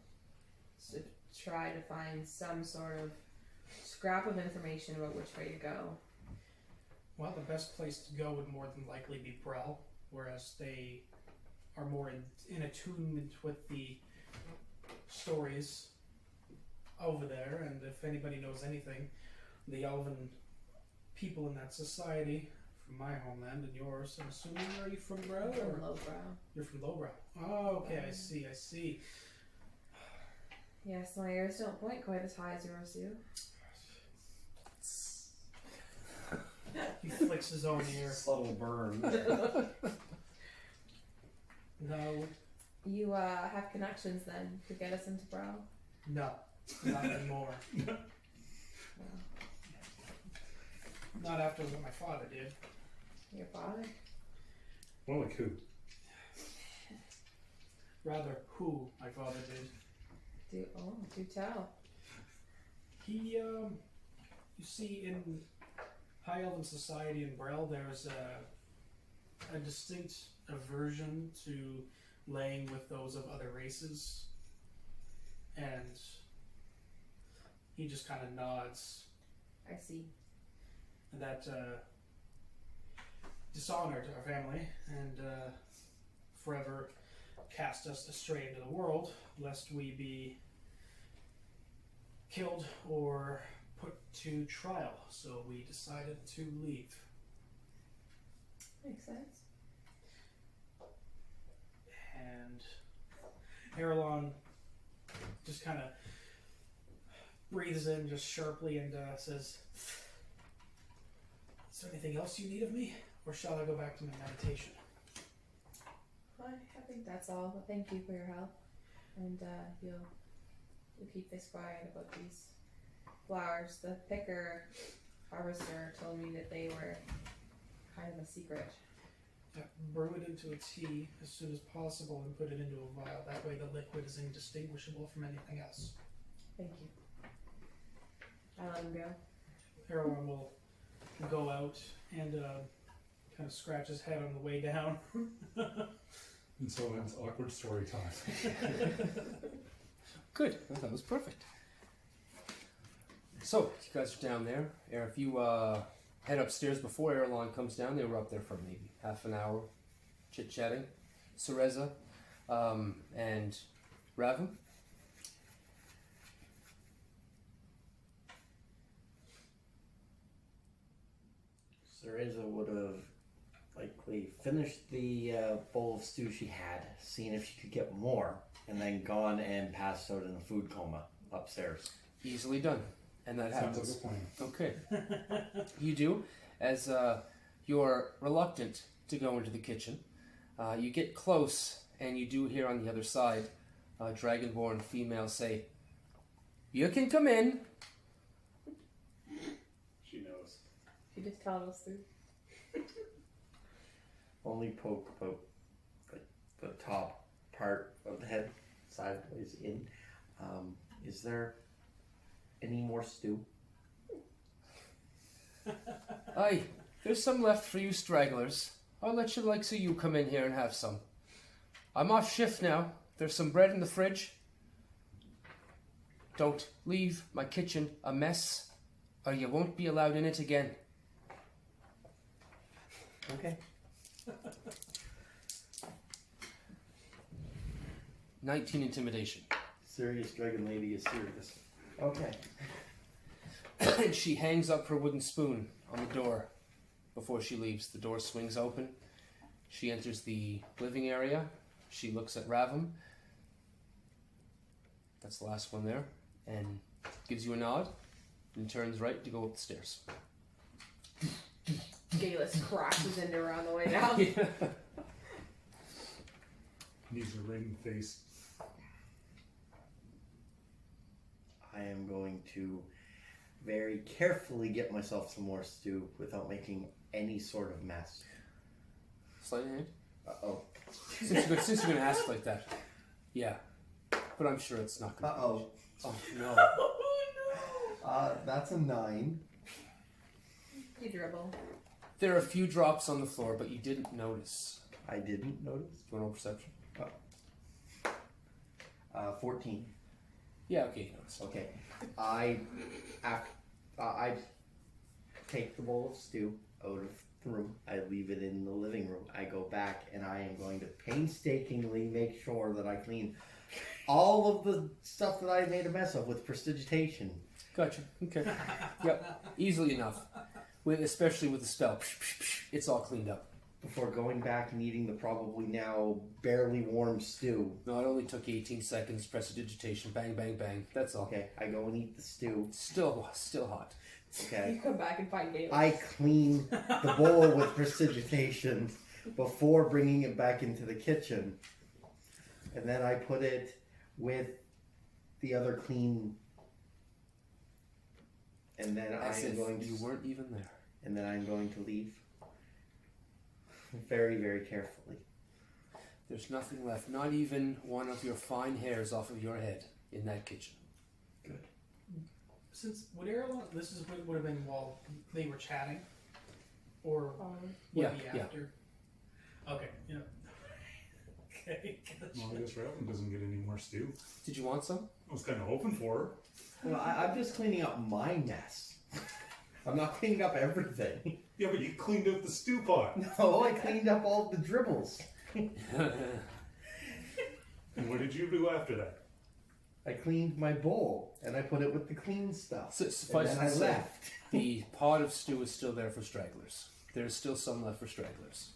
To try to find some sort of scrap of information about which way to go. Well, the best place to go would more than likely be Brel, whereas they are more in attunement with the stories over there, and if anybody knows anything, the elven people in that society, from my homeland and yours, I'm assuming, are you from Brel? From Or lowbrow. you're from Lowbrow. Oh, okay, I see. Yes, my ears don't point quite as high as yours do. He flicks his own ear. Subtle burn. No, You have connections then to get us into Brow? no, not anymore. Not after what my father did. Your father? Well, like who? Rather, who my father did. Do tell. He, you see, in High Elven society in Brel, there's a distinct aversion to laying with those of other races, and he just kind of nods. I see. That dishonored our family and forever cast us astray into the world, lest we be killed or put to trial. So we decided to leave. Makes sense. And Earilon just kind of breathes in just sharply and says, "Is there anything else you need of me, or shall I go back to my meditation?" I think that's all. But thank you for your help, and you'll keep this quiet about these flowers. The picker harvester told me that they were kind of a secret. Yeah, brew it into a tea as soon as possible and put it into a vial. That way the liquid is indistinguishable from anything else. Thank you. I let him go. Earilon will go out and kind of scratch his head on the way down. And so it's awkward story time. Good. That was perfect. So, you guys are down there. If you head upstairs before Earilon comes down, they were up there for maybe half an hour, chit-chatting. Cereza and Ravim. Cereza would have likely finished the bowl of stew she had, seen if she could get more, and then gone and passed out in a food coma upstairs. Easily done. And that Sounds happens. like a plan. Okay. You do, as you're reluctant to go into the kitchen. You get close, and you do hear on the other side a dragonborn female say, "You can come in." She knows. She just told us through. Only poke about the top part of the head sideways in. Is there any more stew? Aye, there's some left for you stragglers. I'll let you likes of you come in here and have some. I'm off shift now. There's some bread in the fridge. Don't leave my kitchen a mess, or you won't be allowed in it again. Okay. 19 intimidation. Serious dragon lady is serious. Okay. And she hangs up her wooden spoon on the door before she leaves. The door swings open. She enters the living area. She looks at Ravim. That's the last one there. And gives you a nod and turns right to go up the stairs. Geillis crashes into her on the way down. Needs a ring face. I am going to very carefully get myself some more stew without making any sort of mess. Sleight of hand? Uh-oh. Since you're going to ask like that. Yeah. But I'm sure it's not going to Uh-oh. Oh, no. That's a 9. You dribble. There are a few drops on the floor, but you didn't notice. I didn't notice. Do you want to roll perception? 14. Yeah, okay, you notice. Okay. I take the bowl of stew out of the room. I leave it in the living room. I go back and I am going to painstakingly make sure that I clean all of the stuff that I made a mess of with prestidigitation. Gotcha. Okay. Yep. Easily enough. Especially with the spell. It's all cleaned up. before going back and eating the probably now barely warm stew. No, it only took 18 seconds. Prestidigitation. Bang, bang, bang. That's all. Okay, I go and eat the stew. Still hot. Okay. You come back and find Geillis. I clean the bowl with prestidigitation before bringing it back into the kitchen. And then I put it with the other clean. And then I As am if going to. you weren't even there. And then I'm going to leave. Very, very carefully. There's nothing left. Not even one of your fine hairs off of your head in that kitchen. Good. Since would Earilon, this is would have been while they were chatting, or would Yeah, it be after? Okay. Yeah. Okay. Well, I guess Ravim doesn't get any more stew. Did you want some? I was kind of hoping for her. Well, I'm just cleaning up my mess. I'm not cleaning up everything. Yeah, but you cleaned out the stew pot. No, I cleaned up all the dribbles. And what did you do after that? I cleaned my bowl and I put it with the clean stuff. So, And suffice then to I say, left. the pot of stew is still there for stragglers. There's still some left for stragglers.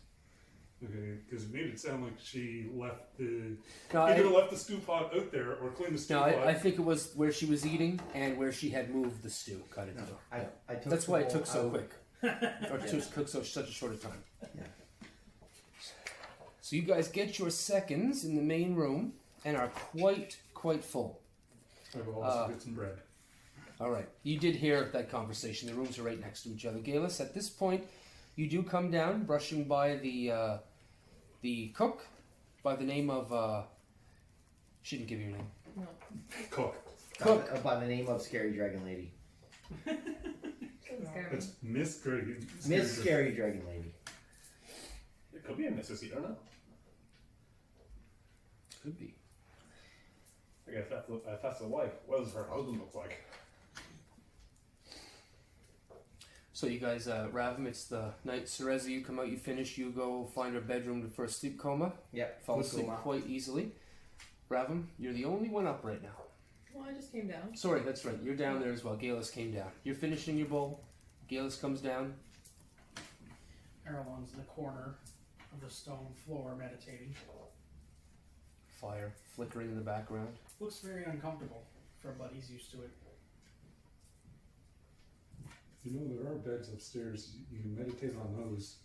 Okay, because it made it sound like she left the No, either left the stew pot out there or cleaned the stew pot. I think it was where she was eating and where she had moved the stew, kind of deal. I took That's the why it bowl took so out. quick, or took such a short a time. Yeah. So you guys get your seconds in the main room and are quite full. I will also get some bread. All right, you did hear that conversation. The rooms are right next to each other. Geillis, at this point, you do come down, brushing by the cook by the name of. She didn't give you a name. No. Cook. Cook. By the name of Scary Dragon Lady. Doesn't scare me. That's Miss Dragon. Miss Scary Dragon Lady. It could be a Mrs. You don't know. Could be. I guess that's the wife. What does her husband look like? So you guys, Ravim, it's the night. Cereza, you come out, you finish, you go find her bedroom for a sleep coma. Yep. Fall good asleep coma. quite easily. Ravim, you're the only one up right now. Well, I just came down. Sorry, that's right. You're down there as well. Geillis came down. You're finishing your bowl. Geillis comes down. Earilon's in the corner of the stone floor meditating. Fire flickering in the background. Looks very uncomfortable for a buddy. He's used to it. You know, there are beds upstairs. You can meditate on those.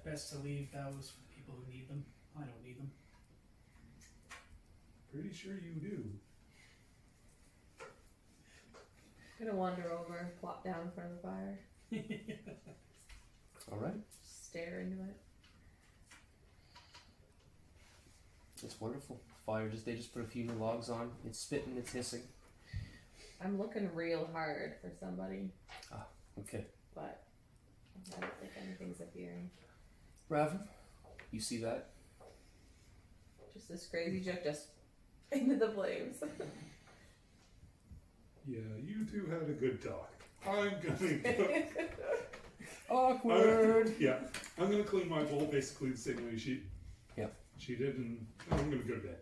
Best to leave those for people who need them. I don't need them. Pretty sure you do. I'm gonna wander over, plop down in front of the fire, All right. stare into it. It's wonderful. Fire they just put a few new logs on. It's spitting, it's hissing. I'm looking real hard for somebody, Okay. but I don't think anything's appearing. Ravim, you see that? Just this crazy chick just into the flames. Yeah, you two had a good talk. I'm gonna go. Awkward. Yeah, I'm gonna clean my bowl basically the same way she did, and I'm gonna go to bed.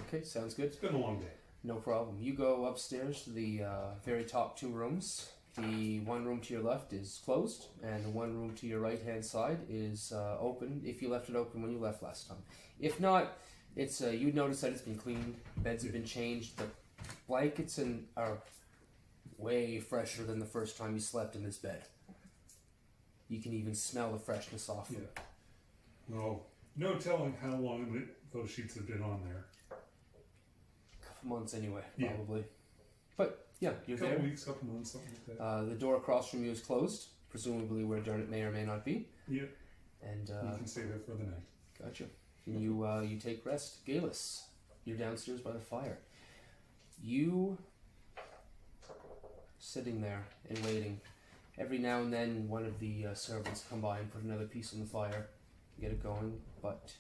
Okay, sounds good. It's been a long day. No problem. You go upstairs to the very top two rooms. The one room to your left is closed, and the one room to your right-hand side is open, if you left it open when you left last time. If not, it's you'd notice that it's been cleaned, beds have been changed, the blankets are way fresher than the first time you slept in this bed. You can even smell the freshness off them. Well, no telling how long those sheets have been on there. Couple months anyway, Yeah. probably. But yeah, you're Couple there. weeks, couple months, something like that. The door across from you is closed, presumably where Dhermit may or may not be. Yeah, And you can stay there for the night. gotcha. And you take rest. Geillis, you're downstairs by the fire. You sitting there and waiting. Every now and then, one of the servants come by and put another piece on the fire, get it going, but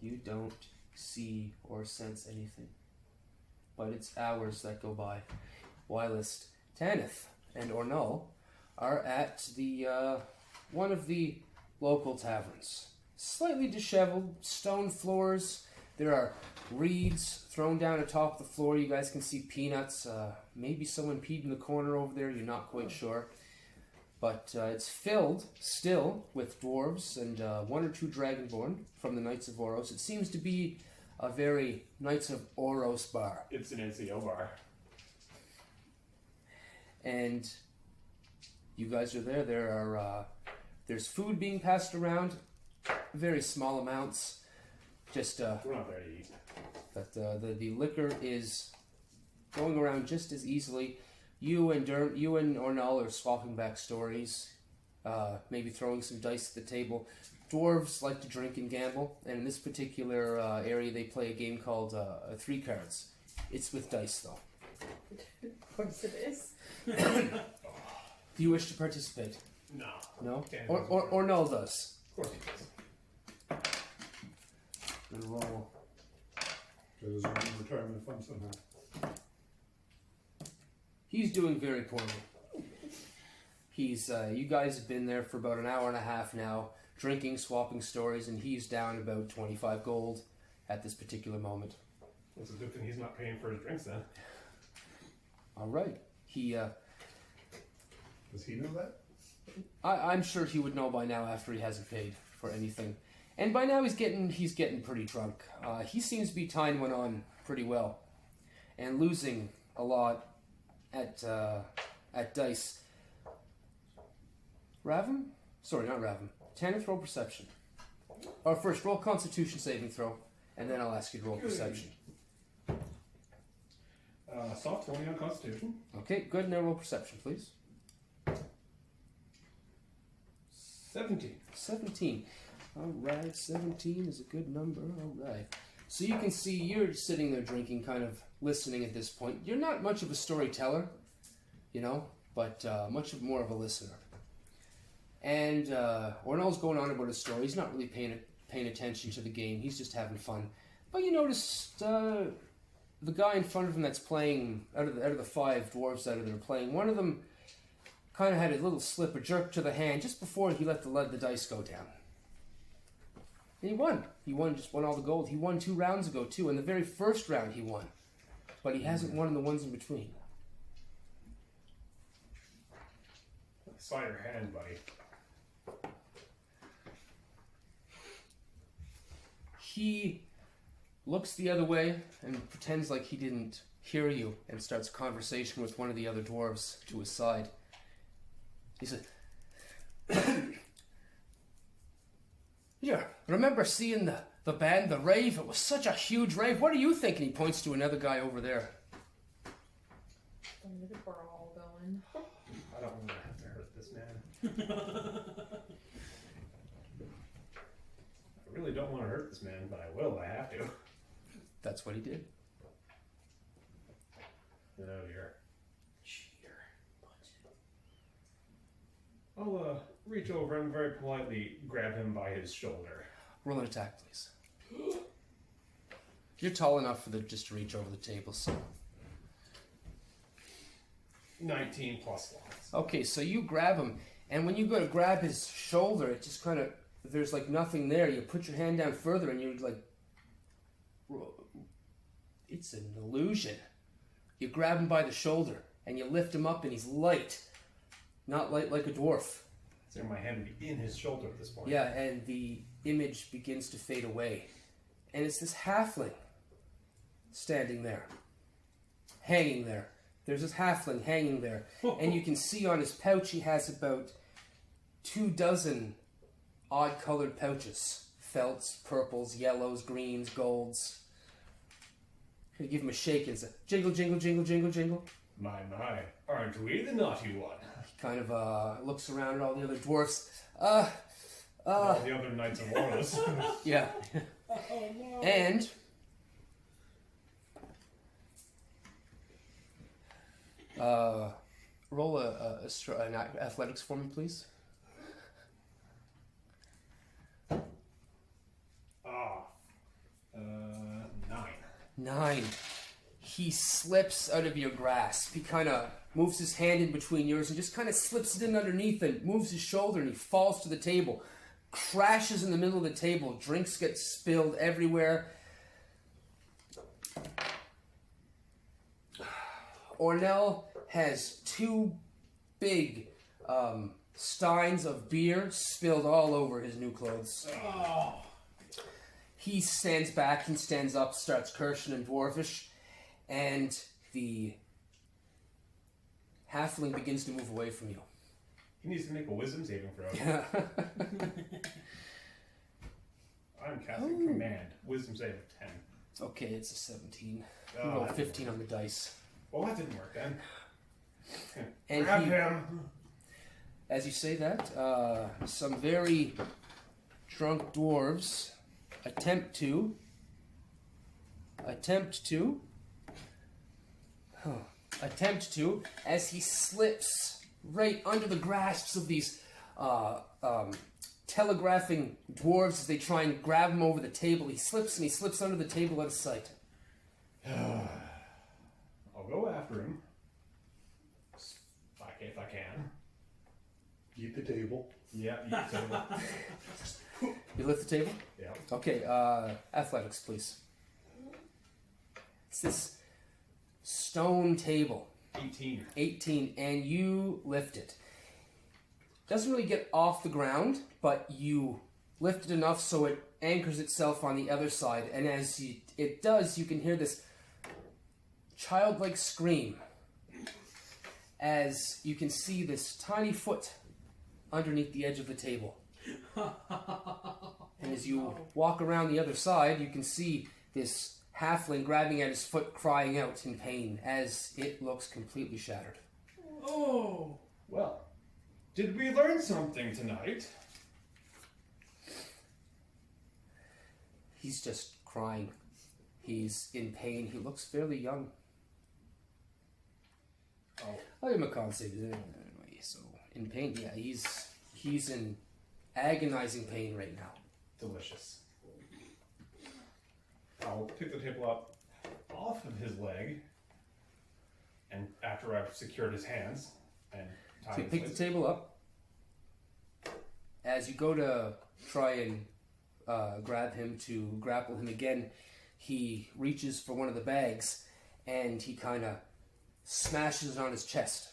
you don't see or sense anything. But it's hours that go by. Whilst Tanith and Ornul are at the one of the local taverns. Slightly disheveled, stone floors. There are reeds thrown down atop the floor. You guys can see peanuts. Maybe someone peed in the corner over there. You're not quite sure. But it's filled still with dwarves and 1 or 2 dragonborn from the Knights of Oros. It seems to be a very Knights of Oros bar. It's an NCO bar. And you guys are there. There's food being passed around, very small amounts. Just We're not there to eat. but the liquor is going around just as easily. You and Ornul are swapping back stories, maybe throwing some dice at the table. Dwarves like to drink and gamble, and in this particular area, they play a game called 3 cards. It's with dice, though. Of course it is. Do you wish to participate? No. No? Can't Or Ornul does. Of course he does. And roll. There's a retirement fund somehow. He's doing very poorly. He's you guys have been there for about an hour and a half now, drinking, swapping stories, and he's down about 25 gold at this particular moment. It's a good thing he's not paying for his drinks then. All right. He Does he know that? I'm sure he would know by now after he hasn't paid for anything. And by now he's getting pretty drunk. He seems to be tying one on pretty well, and losing a lot at dice. Ravim? Sorry, not Ravim. Tanith, roll perception. Or first, roll Constitution saving throw, and then I'll ask you to roll perception. Soft 20 on Constitution. Okay, good. Now roll perception, please. 17. 17. Alright, 17 is a good number. Alright. So you can see you're sitting there drinking, kind of listening at this point. You're not much of a storyteller, but much more of a listener. And Ornul's going on about his story. He's not really paying attention to the game. He's just having fun. But you noticed the guy in front of him that's playing, out of the 5 dwarves that are there playing, one of them kind of had a little slip, a jerk to the hand just before he let the dice go down. And he won. He won all the gold. He won 2 rounds ago, too. In the very first round, he won. But he hasn't won in the ones in between. I saw your hand, buddy. He looks the other way and pretends like he didn't hear you and starts a conversation with one of the other dwarves to his side. He said, "Yeah, remember seeing the band, the rave? It was such a huge rave. What do you think?" And he points to another guy over there. There's a brawl going. I don't want to have to hurt this man. I really don't want to hurt this man, but I will. I have to. That's what he did. Oh dear. Cheater. I'll reach over and very politely grab him by his shoulder. Roll an attack, please. You're tall enough for just to reach over the table, so. 19 plus loss. Okay, so you grab him, and when you go to grab his shoulder, it just kind of, there's like nothing there. You put your hand down further, and you're like, it's an illusion. You grab him by the shoulder, and you lift him up, and he's light. Not light like a dwarf. So my hand would be in his shoulder at this point. Yeah, and the image begins to fade away. And it's this halfling standing there, hanging there. There's this halfling hanging there. And you can see on his pouch he has about 24 odd-colored pouches. Felts, purples, yellows, greens, golds. You give him a shake and say, jingle, jingle, jingle, jingle, jingle. My, aren't we the naughty one? He kind of looks around at all the other dwarfs. All the other Knights of Oros. Yeah. Oh no. And roll an athletics for me, please. 9. 9. He slips out of your grasp. He kind of moves his hand in between yours and just kind of slips it in underneath and moves his shoulder, and he falls to the table, crashes in the middle of the table. Drinks get spilled everywhere. Ornul has 2 big steins of beer spilled all over his new clothes. Oh. He stands back and stands up, starts cursing in Dwarvish, and the halfling begins to move away from you. He needs to make a wisdom saving throw. I'm casting command. Wisdom save of 10. Okay, it's a 17. Oh, You rolled that 15 on the dice. Well, that didn't work then. And Grab he- him. As you say that, some very drunk dwarves attempt to, as he slips right under the grasps of these telegraphing dwarves as they try and grab him over the table. He slips and he slips under the table out of sight. I'll go after him. If I can. Eat the table. Yeah, you can say that. You lift the table? Yeah. Okay, athletics, please. It's this stone table. 18. 18, and you lift it. Doesn't really get off the ground, but you lift it enough so it anchors itself on the other side, and as it does, you can hear this childlike scream as you can see this tiny foot underneath the edge of the table. And as you walk around the other side, you can see this halfling grabbing at his foot, crying out in pain as it looks completely shattered. Oh. Well, did we learn something tonight? He's just crying. He's in pain. He looks fairly young. Oh, yeah, McCon said so in pain. Yeah, he's in agonizing pain right now. Delicious. I'll pick the table up off of his leg, and after I've secured his hands and tied So you his pick the legs- table up. As you go to try and grab him to grapple him again, he reaches for one of the bags and he kind of smashes it on his chest.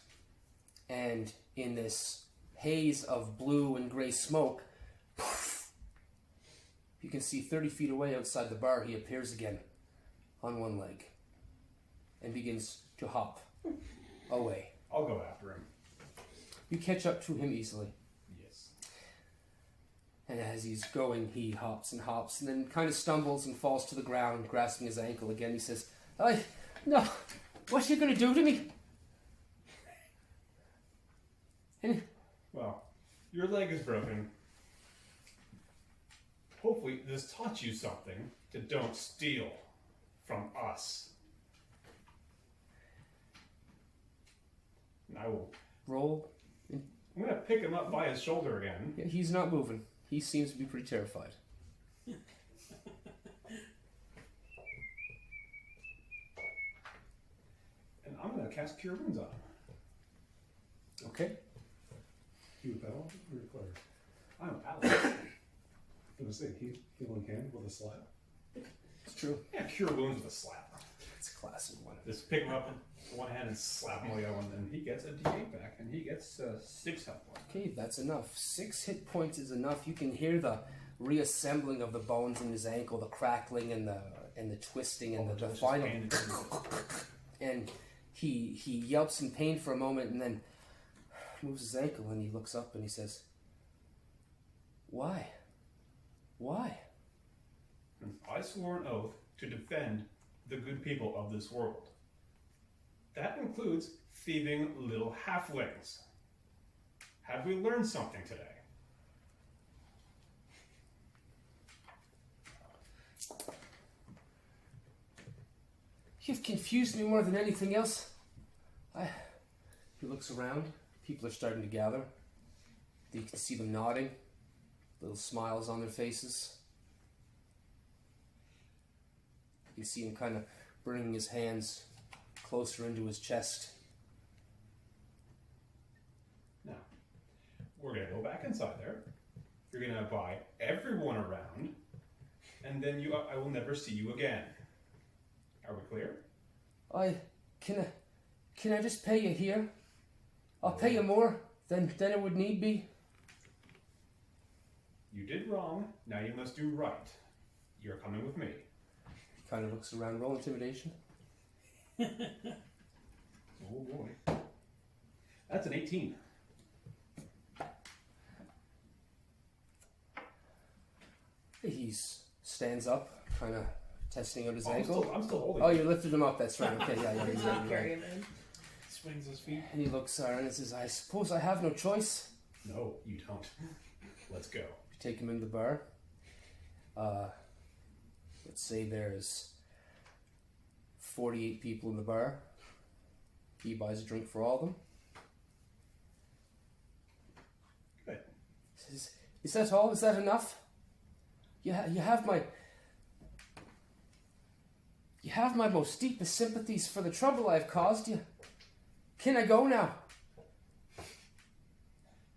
And in this haze of blue and gray smoke, poof, you can see 30 feet away outside the bar, he appears again on one leg and begins to hop away. I'll go after him. You catch up to him easily. Yes. And as he's going, he hops and hops and then kind of stumbles and falls to the ground, grasping his ankle again. He says, no, what are you going to do to me? And Well, your leg is broken. Hopefully this taught you something to don't steal from us. And I will... roll. I'm going to pick him up by his shoulder again. Yeah, he's not moving. He seems to be pretty terrified. And I'm going to cast Cure Wounds on him. Okay. You a battle or a player? I'm a paladin. I was gonna say, healing hand with a slap. It's true. Yeah, Cure Wounds with a slap. It's a classic one. Just pick him up with one hand and slap him with the other one, and he gets a D8 back, and he gets 6 health points. Okay, that's enough. 6 hit points is enough. You can hear the reassembling of the bones in his ankle, the crackling and the twisting and the Just final. handed to me. And he yelps in pain for a moment and then moves his ankle and he looks up and he says, "Why? Why?" And I swore an oath to defend the good people of this world. That includes thieving little halflings. Have we learned something today? You've confused me more than anything else. He looks around. People are starting to gather. You can see them nodding. Little smiles on their faces. You see him kind of bringing his hands closer into his chest. Now, we're going to go back inside there. You're going to buy everyone around, and then I will never see you again. Are we clear? Can I just pay you here? I'll pay you more Then it would need be. You did wrong. Now you must do right. You're coming with me. Kind of looks around. Roll intimidation. Oh boy. That's an 18. He stands up, kind of testing out his I'm ankle. still holding. Oh, you lifted him up. That's right. Okay, yeah, He's yeah. not carrying him. Swings his feet. And he looks around and says, "I suppose I have no choice." No, you don't. Let's go. You take him in the bar. Let's say there's 48 people in the bar. He buys a drink for all of them. Good. He says, "Is that all? Is that enough? You have my most deepest sympathies for the trouble I've caused you. Can I go now?"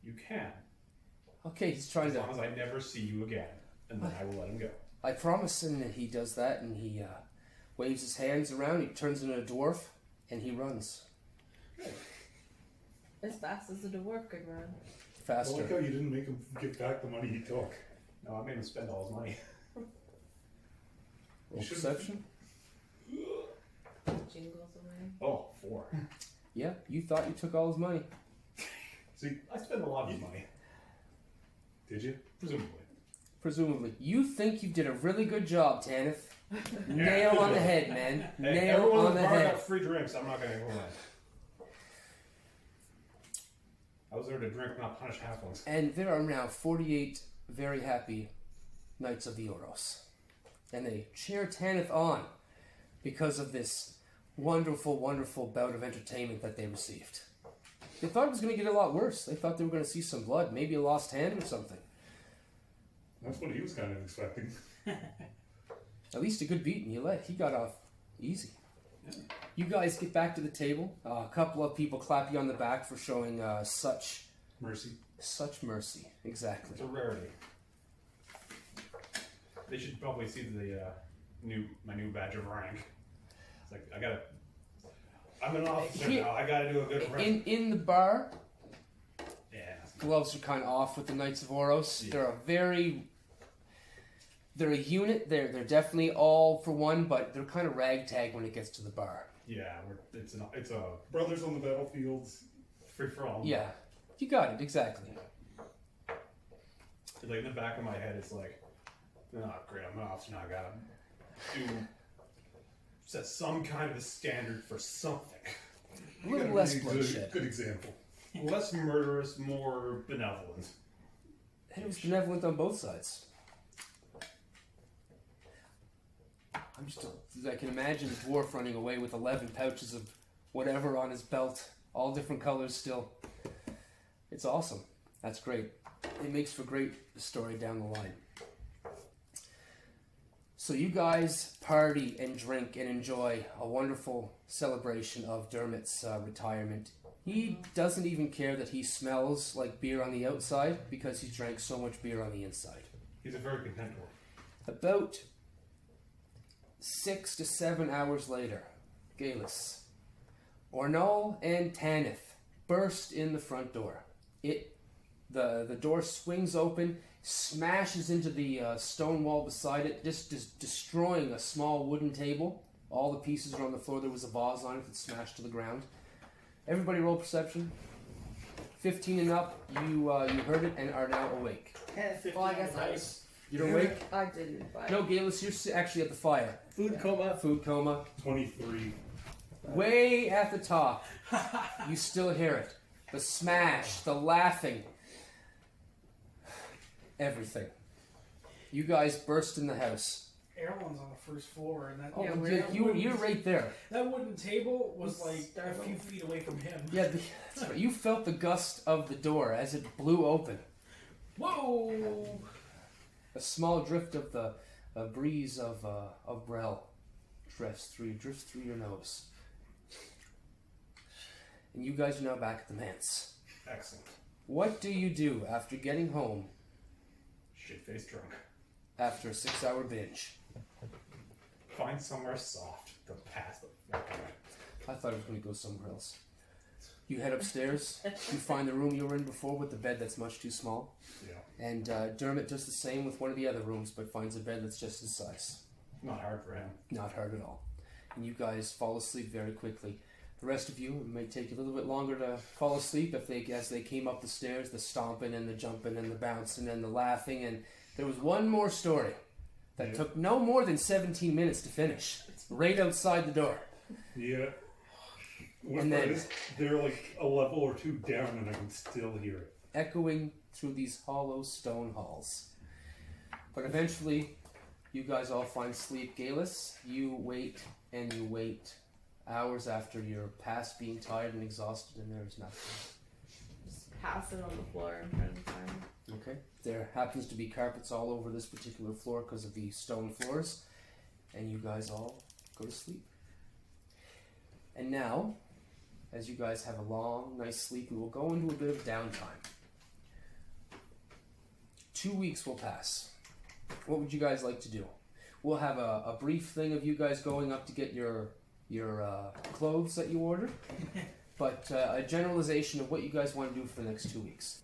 You can. Okay, he's trying As to. long as I never see you again. And then I will let him go. I promise, and he does that, and he waves his hands around. He turns into a dwarf, and he runs Good. As fast as a dwarf could run. I faster. like how you didn't make him give back the money he took. No, I made him spend all his money. Roll perception. Jingles away. Oh, 4. Yeah, you thought you took all his money. See, I spend a lot of his money. did you? Presumably. Presumably, you think you did a really good job, Tanith. Nail on the head, man. Hey, Nail everyone on in the the bar head. got free drinks. I'm not going to go in. I was there to drink, not punish halflings. And there are now 48 very happy Knights of the Oros. And they cheer Tanith on because of this wonderful, wonderful bout of entertainment that they received. They thought it was going to get a lot worse. They thought they were going to see some blood, maybe a lost hand or something. That's what he was kind of expecting. At least a good beating. He got off easy. Yeah. You guys get back to the table. A couple of people clap you on the back for showing such mercy. Exactly. It's a rarity. They should probably see my new badge of rank. It's like I'm an officer Here- now. I gotta do a good rank. In the bar, Yeah. gloves are kind of off with the Knights of Oros. Yeah. They're a unit. They're definitely all for one, but they're kind of ragtag when it gets to the bar. Yeah, it's a Brothers on the battlefields. free for all. Yeah, you got it exactly. Like in the back of my head, it's like, oh great, I'm an officer now. I gotta set some kind of a standard for something. A little got less really bloodshed. Good example. Less murderous, more benevolent. And it was benevolent on both sides. I can imagine the dwarf running away with 11 pouches of whatever on his belt, all different colors still. It's awesome. That's great. It makes for great story down the line. So you guys party and drink and enjoy a wonderful celebration of Dhermit's retirement. He doesn't even care that he smells like beer on the outside because he drank so much beer on the inside. He's a very content dwarf. About 6 to 7 hours later, Geillis, Ornul and Tanith burst in the front door. The door swings open, smashes into the stone wall beside it, just destroying a small wooden table. All the pieces are on the floor. There was a vase on it that smashed to the ground. Everybody roll perception. 15 and up, you heard it and are now awake. Well, I guess You're awake? I didn't, but No, Geillis, you're actually at the fire. Food coma. Food coma. 23. Way at the top. You still hear it. The smash, the laughing. Everything. You guys burst in the house. Earilon's on the first floor, and that, Yeah, You're right there. that wooden table was like a few feet away from him. Yeah, that's right. You felt the gust of the door as it blew open. Whoa! A small drift of the breeze of Brel drifts through your nose. And you guys are now back at the manse. Excellent. What do you do after getting home Shit-faced drunk. after a 6-hour binge? Find somewhere soft to pass the fuck out. I thought it was going to go somewhere else. You head upstairs. You find the room you were in before with the bed that's much too small. Yeah. And Dhermit does the same with one of the other rooms, but finds a bed that's just his size. Not hard for him. Not hard at all. And you guys fall asleep very quickly. The rest of you, it may take you a little bit longer to fall asleep as they came up the stairs, the stomping and the jumping and the bouncing and the laughing. And there was one more story that took no more than 17 minutes to finish. Right outside the door. Yeah. And then They're like a level or two down, and I can still hear it. echoing through these hollow stone halls. But eventually, you guys all find sleep. Geillis, you wait and you wait hours after you're past being tired and exhausted, and there's nothing. Just pass it on the floor in front of the fire. Okay. There happens to be carpets all over this particular floor because of the stone floors, and you guys all go to sleep. And now, as you guys have a long, nice sleep, we will go into a bit of downtime. 2 weeks will pass. What would you guys like to do? We'll have a brief thing of you guys going up to get your clothes that you ordered, but a generalization of what you guys want to do for the next 2 weeks.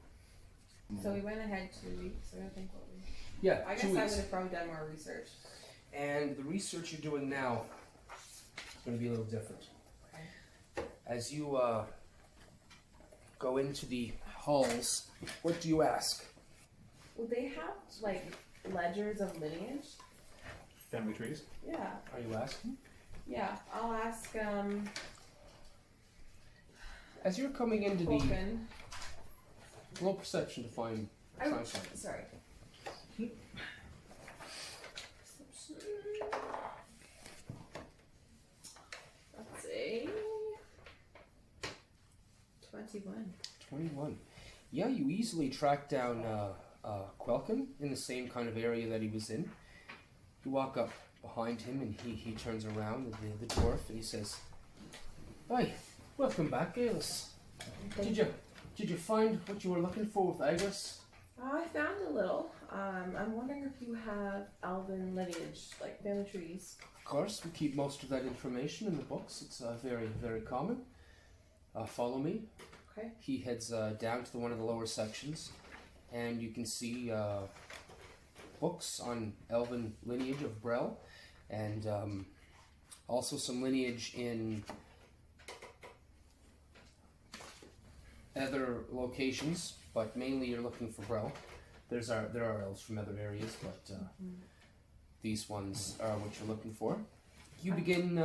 So we went ahead 2 weeks. I don't think what we. Yeah, I guess 2 I would weeks. have probably done more research. And the research you're doing now is going to be a little different. Okay. As you go into the halls, what do you ask? Will they have like ledgers of lineage? Family trees. Yeah. Are you asking? Yeah. I'll ask As you're coming into the Vulcan. roll perception to find Oh, find something. sorry. Let's see. 21. 21. Yeah, you easily track down Quelkin in the same kind of area that he was in. You walk up behind him and he turns around, the dwarf, and he says, "Hi, welcome back, Geillis. Did you find what you were looking for with Agris?" I found a little. I'm wondering if you have elven lineage, like family trees. Of course, we keep most of that information in the books. It's very, very common. Follow me. Okay. He heads down to one of the lower sections, and you can see books on elven lineage of Brel, and also some lineage in other locations, but mainly you're looking for Brel. There are elves from other areas, but these ones are what you're looking for. You begin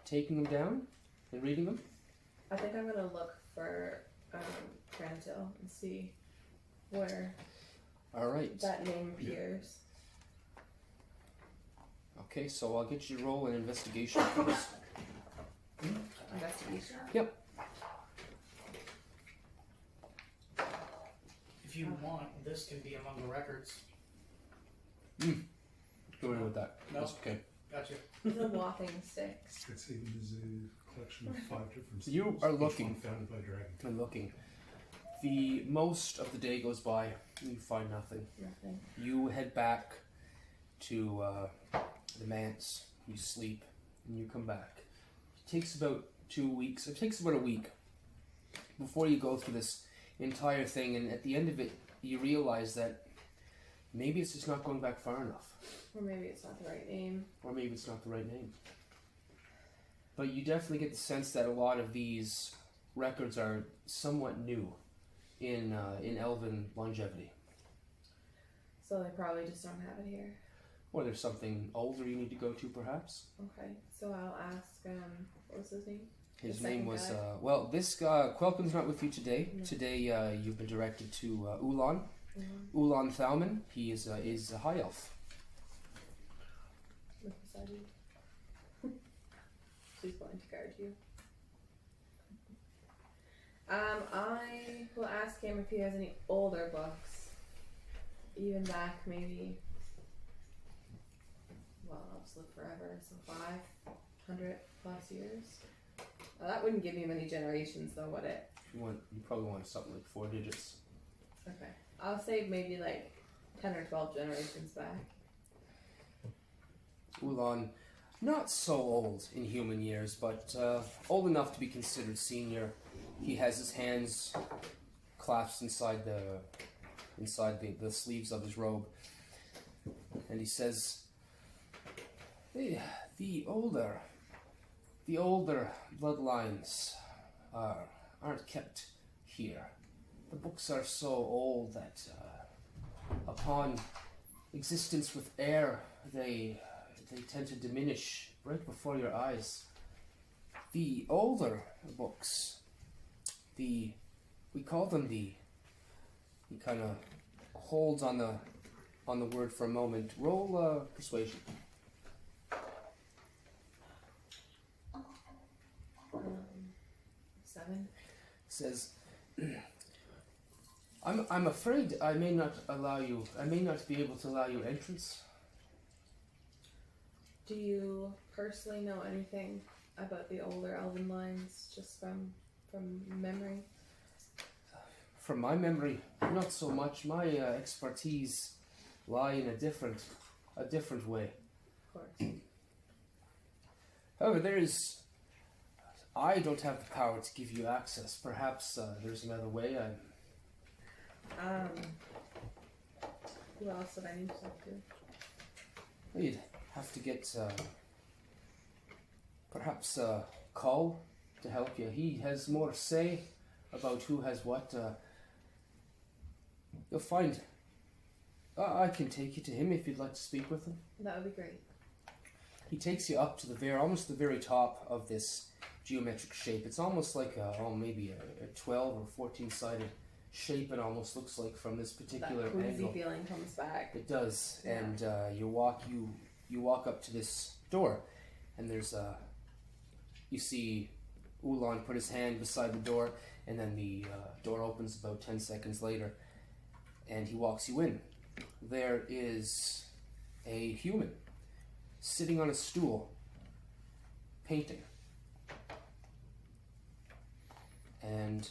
taking them down and reading them. I think I'm gonna look for Grantil and see where All right. that name appears. Okay, so I'll get you to roll an investigation first. Investigation. Yep. If you want, this can be among the records. Go in with that. No. That's okay. Gotcha. The walking sticks. It's even is a collection of 5 different So you symbols, are each looking. one founded by dragon. And looking. The most of the day goes by, and you find nothing. Nothing. You head back to the manse. You sleep, and you come back. It takes about 2 weeks. It takes about a week before you go through this entire thing, and at the end of it, you realize that maybe it's just not going back far enough. Or maybe it's not the right name. Or maybe it's not the right name. But you definitely get the sense that a lot of these records are somewhat new in elven longevity. So they probably just don't have it here. Or there's something older you need to go to, perhaps. Okay. So I'll ask, what was his name? His The name second was, guy? well, this guy, Quelkin's not with you today. No. Today you've been directed to Ulan. Mm-hmm. Ulan Thalman. He is a high elf. Look beside you. She's going to guard you. I will ask him if he has any older books. Even back maybe, well, I'll just live forever, so 500 plus years. That wouldn't give you many generations though, would it? You probably want something like 4 digits. Okay. I'll say maybe like 10 or 12 generations back. Ulan, not so old in human years, but old enough to be considered senior he has his hands clasped inside the sleeves of his robe, and he says, the older bloodlines aren't kept here. The books are so old that upon existence with air, they tend to diminish right before your eyes. The older books, we call them he kind of holds on the word for a moment. Roll persuasion. 7. Says, I'm afraid I may not be able to allow you entrance. Do you personally know anything about the older elven lines, just from memory? From my memory, not so much. My expertise lie in a different way. Of course. However, I don't have the power to give you access. Perhaps there's another way. Who else would I need to talk to? You'd have to get perhaps Call to help you. He has more say about who has what. You'll find. I can take you to him if you'd like to speak with him. That would be great. He takes you up to almost the very top of this geometric shape. It's almost like maybe a 12 or 14 sided shape. It almost looks like from this particular That queasy angle. feeling comes back. It does, Yeah. and you walk up to this door, and there's you see Ulan put his hand beside the door, and then the door opens about 10 seconds later, and he walks you in. There is a human sitting on a stool, painting. And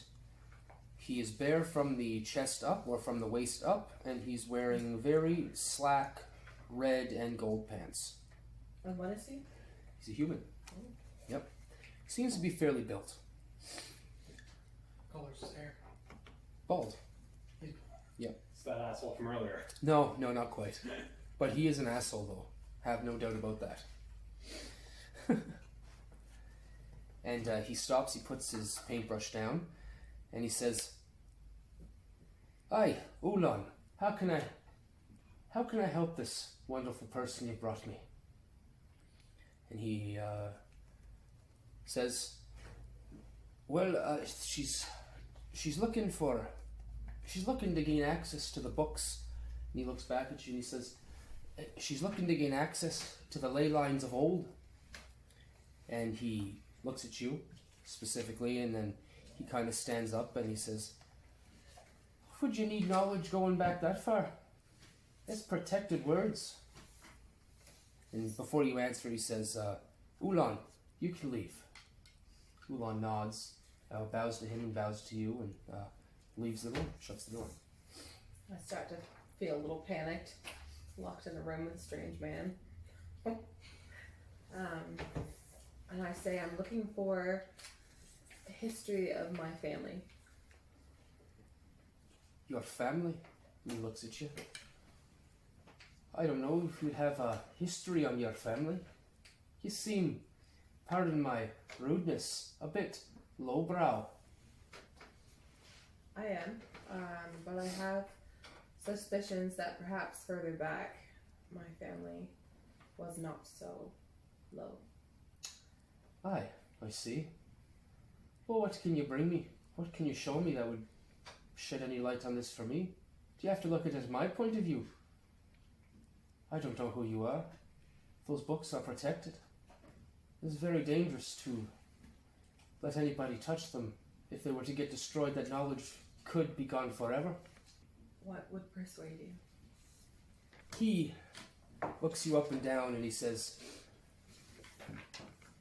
he is bare from the chest up, or from the waist up, and he's wearing very slack red and gold pants. And what is he? He's a human. Yep. Seems to be fairly built. Color's his hair. Bald. It's that asshole from earlier. No, not quite. But he is an asshole, though. Have no doubt about that. And he stops, he puts his paintbrush down, and he says, "Aye, Ulan, how can I help this wonderful person you brought me?" And he says, "Well, she's looking to gain access to the books." And he looks back at you and he says, "She's looking to gain access to the Ley Lines of old." And he looks at you specifically, and then he kind of stands up and he says, "Would you need knowledge going back that far? It's protected words." And before you answer, he says, "Ulan, you can leave." Ulan nods, bows to him and bows to you, and leaves the room, shuts the door. I start to feel a little panicked, locked in a room with a strange man. And I say, I'm looking for a history of my family. "Your family?" And he looks at you. "I don't know if you'd have a history on your family. You seem, pardon my rudeness, a bit lowbrow." I am, but I have suspicions that perhaps further back my family was not so low. "Aye, I see. Well, what can you bring me? What can you show me that would shed any light on this for me? Do you have to look at it as my point of view? I don't know who you are. Those books are protected. It's very dangerous to let anybody touch them. If they were to get destroyed, that knowledge could be gone forever." What would persuade you? He looks you up and down and he says,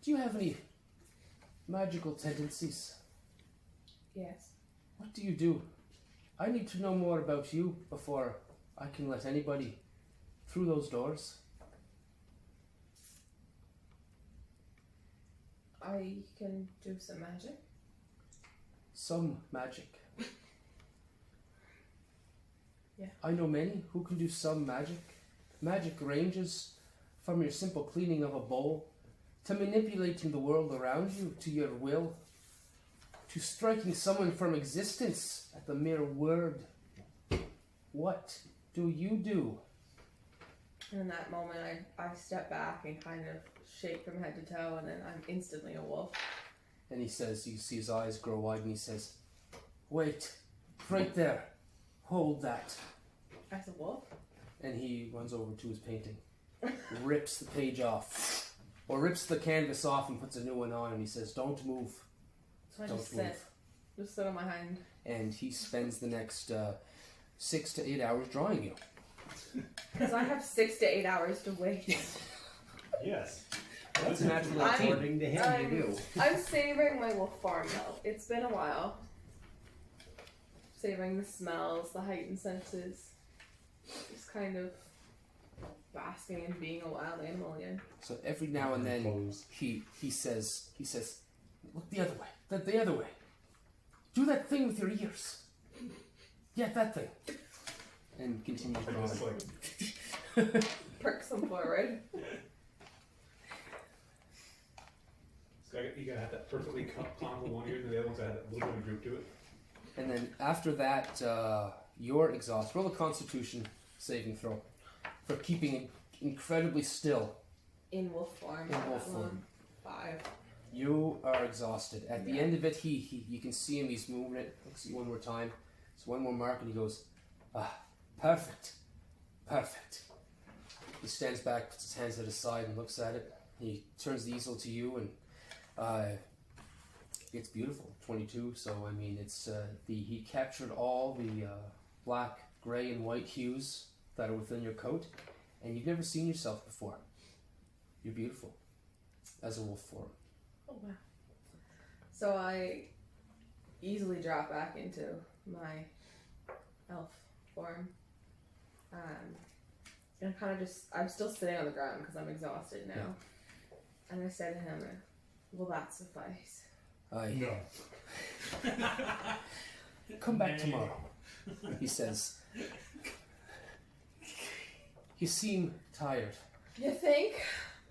"Do you have any magical tendencies? Yes. What do you do? I need to know more about you before I can let anybody through those doors." I can do some magic. some magic. Yeah. I know many who can do some magic. Magic ranges from your simple cleaning of a bowl to manipulating the world around you to your will, to striking someone from existence at the mere word. What do you do? And in that moment, I step back and kind of shake from head to toe, and then I'm instantly a wolf. And he says, you see his eyes grow wide, and he says, wait, right there, hold that. As a wolf? And he runs over to his painting, rips the page off, or rips the canvas off and puts a new one on, and he says, don't move, So I don't just move. sit. Just sit on my hind. And he spends the next 6 to 8 hours drawing you. Because I have 6 to 8 hours to wait. Yes. That's naturally I'm- According to him, you do. I'm savoring my wolf form though. It's been a while. Savoring the smells, the heightened senses. Just kind of basking in being a wild animal again. So every now and then Clothes. he says, look the other way, the other way. Do that thing with your ears. Yeah, that thing. And continues I just drawing. like Perks them forward. so you gotta have that perfectly conical one ear, and the other one's got a little bit of droop to it. And then after that, you're exhausted. Roll a Constitution saving throw for keeping incredibly still. In wolf form. In for wolf that form. long. 5. You are exhausted. At the Yeah. end of it, you can see him. He's moving it. Looks at you one more time. So one more mark, and he goes, perfect, perfect. He stands back, puts his hands at his side, and looks at it. He turns the easel to you, and it's beautiful. 22. So I mean, it's he captured all the black, gray, and white hues that are within your coat, and you've never seen yourself before. You're beautiful as a wolf form. Oh wow. So I easily drop back into my elf form. And kind of I'm still sitting on the ground because I'm exhausted now. Yeah. And I say to him, will that suffice? No. Come back tomorrow, he says. You seem tired. You think?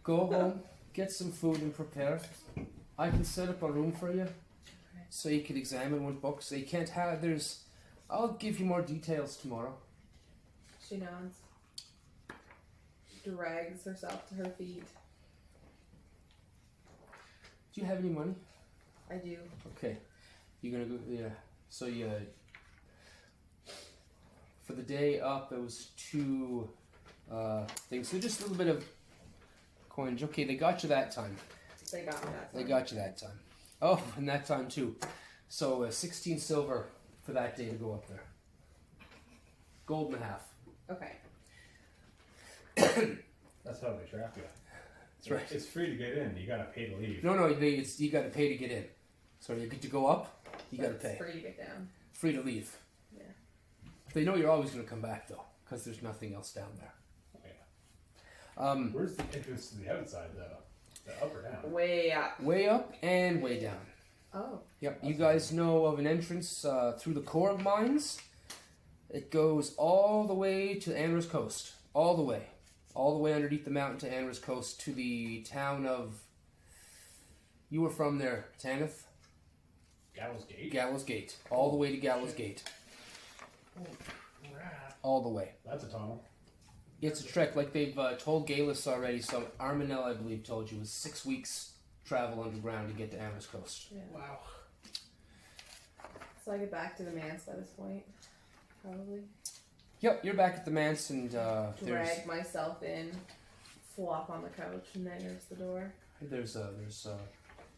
Go home, get some food and prepare. I can set up a room for you so you can examine one book. So you can't have, I'll give you more details tomorrow. She nods. Drags herself to her feet. Do you have any money? I do. Okay. You're gonna go, yeah. So you, for the day up, it was 2 things. So just a little bit of coinage. Okay, they got you that time. They got me that They time. got you that time. Oh, and that time too. So 16 silver for that day to go up there. Gold and a half. Okay. That's how they trap you. That's right. It's free to get in. You gotta pay to leave. No, you got to pay to get in. So you get to go up, you got to But pay. it's free to get down. Free to leave. Yeah. They know you're always going to come back though, because there's nothing else down there. Where's the entrance to the outside though? The up or down? Way up. Way up and way down. Oh. Yep, you guys know of an entrance through the Corath Mines. It goes all the way to Anra's Coast. All the way underneath the mountain to Anra's Coast to the town of... You were from there, Tanith? Gallows Gate? Gallows Gate. All the way to Gallows Gate. Crap. All the way. That's a tunnel. It's a trek, like they've told Geillis already, so Armanel, I believe, told you, was 6 weeks travel underground to get to Anra's Coast. Yeah. Wow. So I get back to the manse by this point. Probably. Yep, you're back at the manse, and there's Drag myself in. Flop on the couch, and then there's the door. there's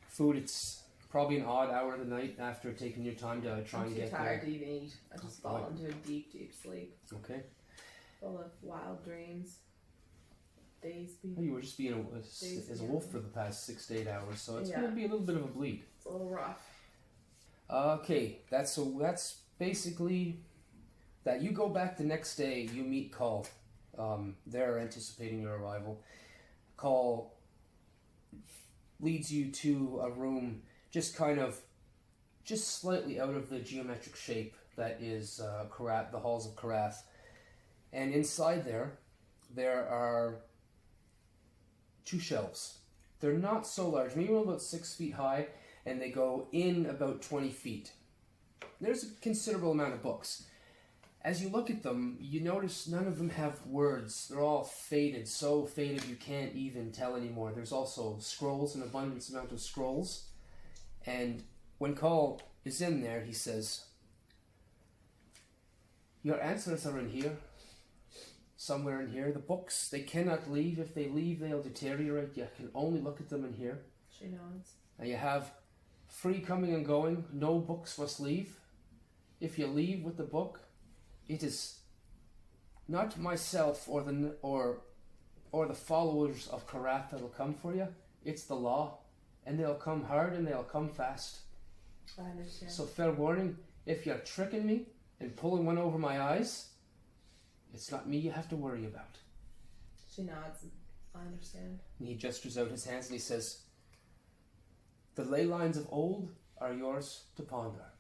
food. It's probably an odd hour of the night after taking your time to try I'm and too get tired there. to even eat. I just Oh, fall boy. into a deep, deep sleep. Okay. Full of wild dreams. Days Well, be you were just being as a wolf for the past 6 to 8 hours, so it's Yeah. going to be a little bit of a bleed. It's a little rough. Okay, that's basically that. You go back the next day. You meet Call. They're anticipating your arrival. Call leads you to a room, just kind of just slightly out of the geometric shape that is Corath, the halls of Corath. And inside there are 2 shelves. They're not so large, maybe about 6 feet high, and they go in about 20 feet. There's a considerable amount of books. As you look at them, you notice none of them have words. They're all faded, so faded you can't even tell anymore. There's also scrolls, an abundance amount of scrolls. And when Call is in there, he says, "Your answers are in here. Somewhere in here. The books, they cannot leave. If they leave, they'll deteriorate. You can only look at them in here. She nods. And you have free coming and going. No books must leave. If you leave with the book, it is not myself or the followers of Corath that will come for you. It's the law. And they'll come hard and they'll come fast. I understand. So fair warning, if you're tricking me and pulling one over my eyes, it's not me you have to worry about." She nods. I understand. And he gestures out his hands and he says, "The ley lines of old are yours to ponder."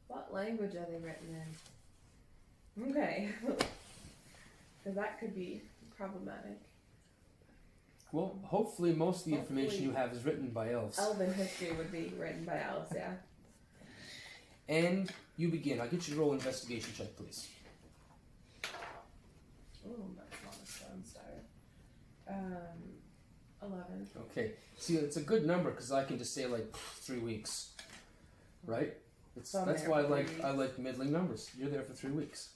What language are they written in? Okay. Because that could be problematic. Well, hopefully most of the information Hopefully. you have is written by elves. Elven history would be written by elves, yeah. And you begin. I'll get you to roll an investigation check, please. Oh, that's not a stone star. 11. Okay. See, it's a good number because I can just say like 3 weeks, right? So I'm That's there why for 3 I like middling numbers. You're there for 3 weeks,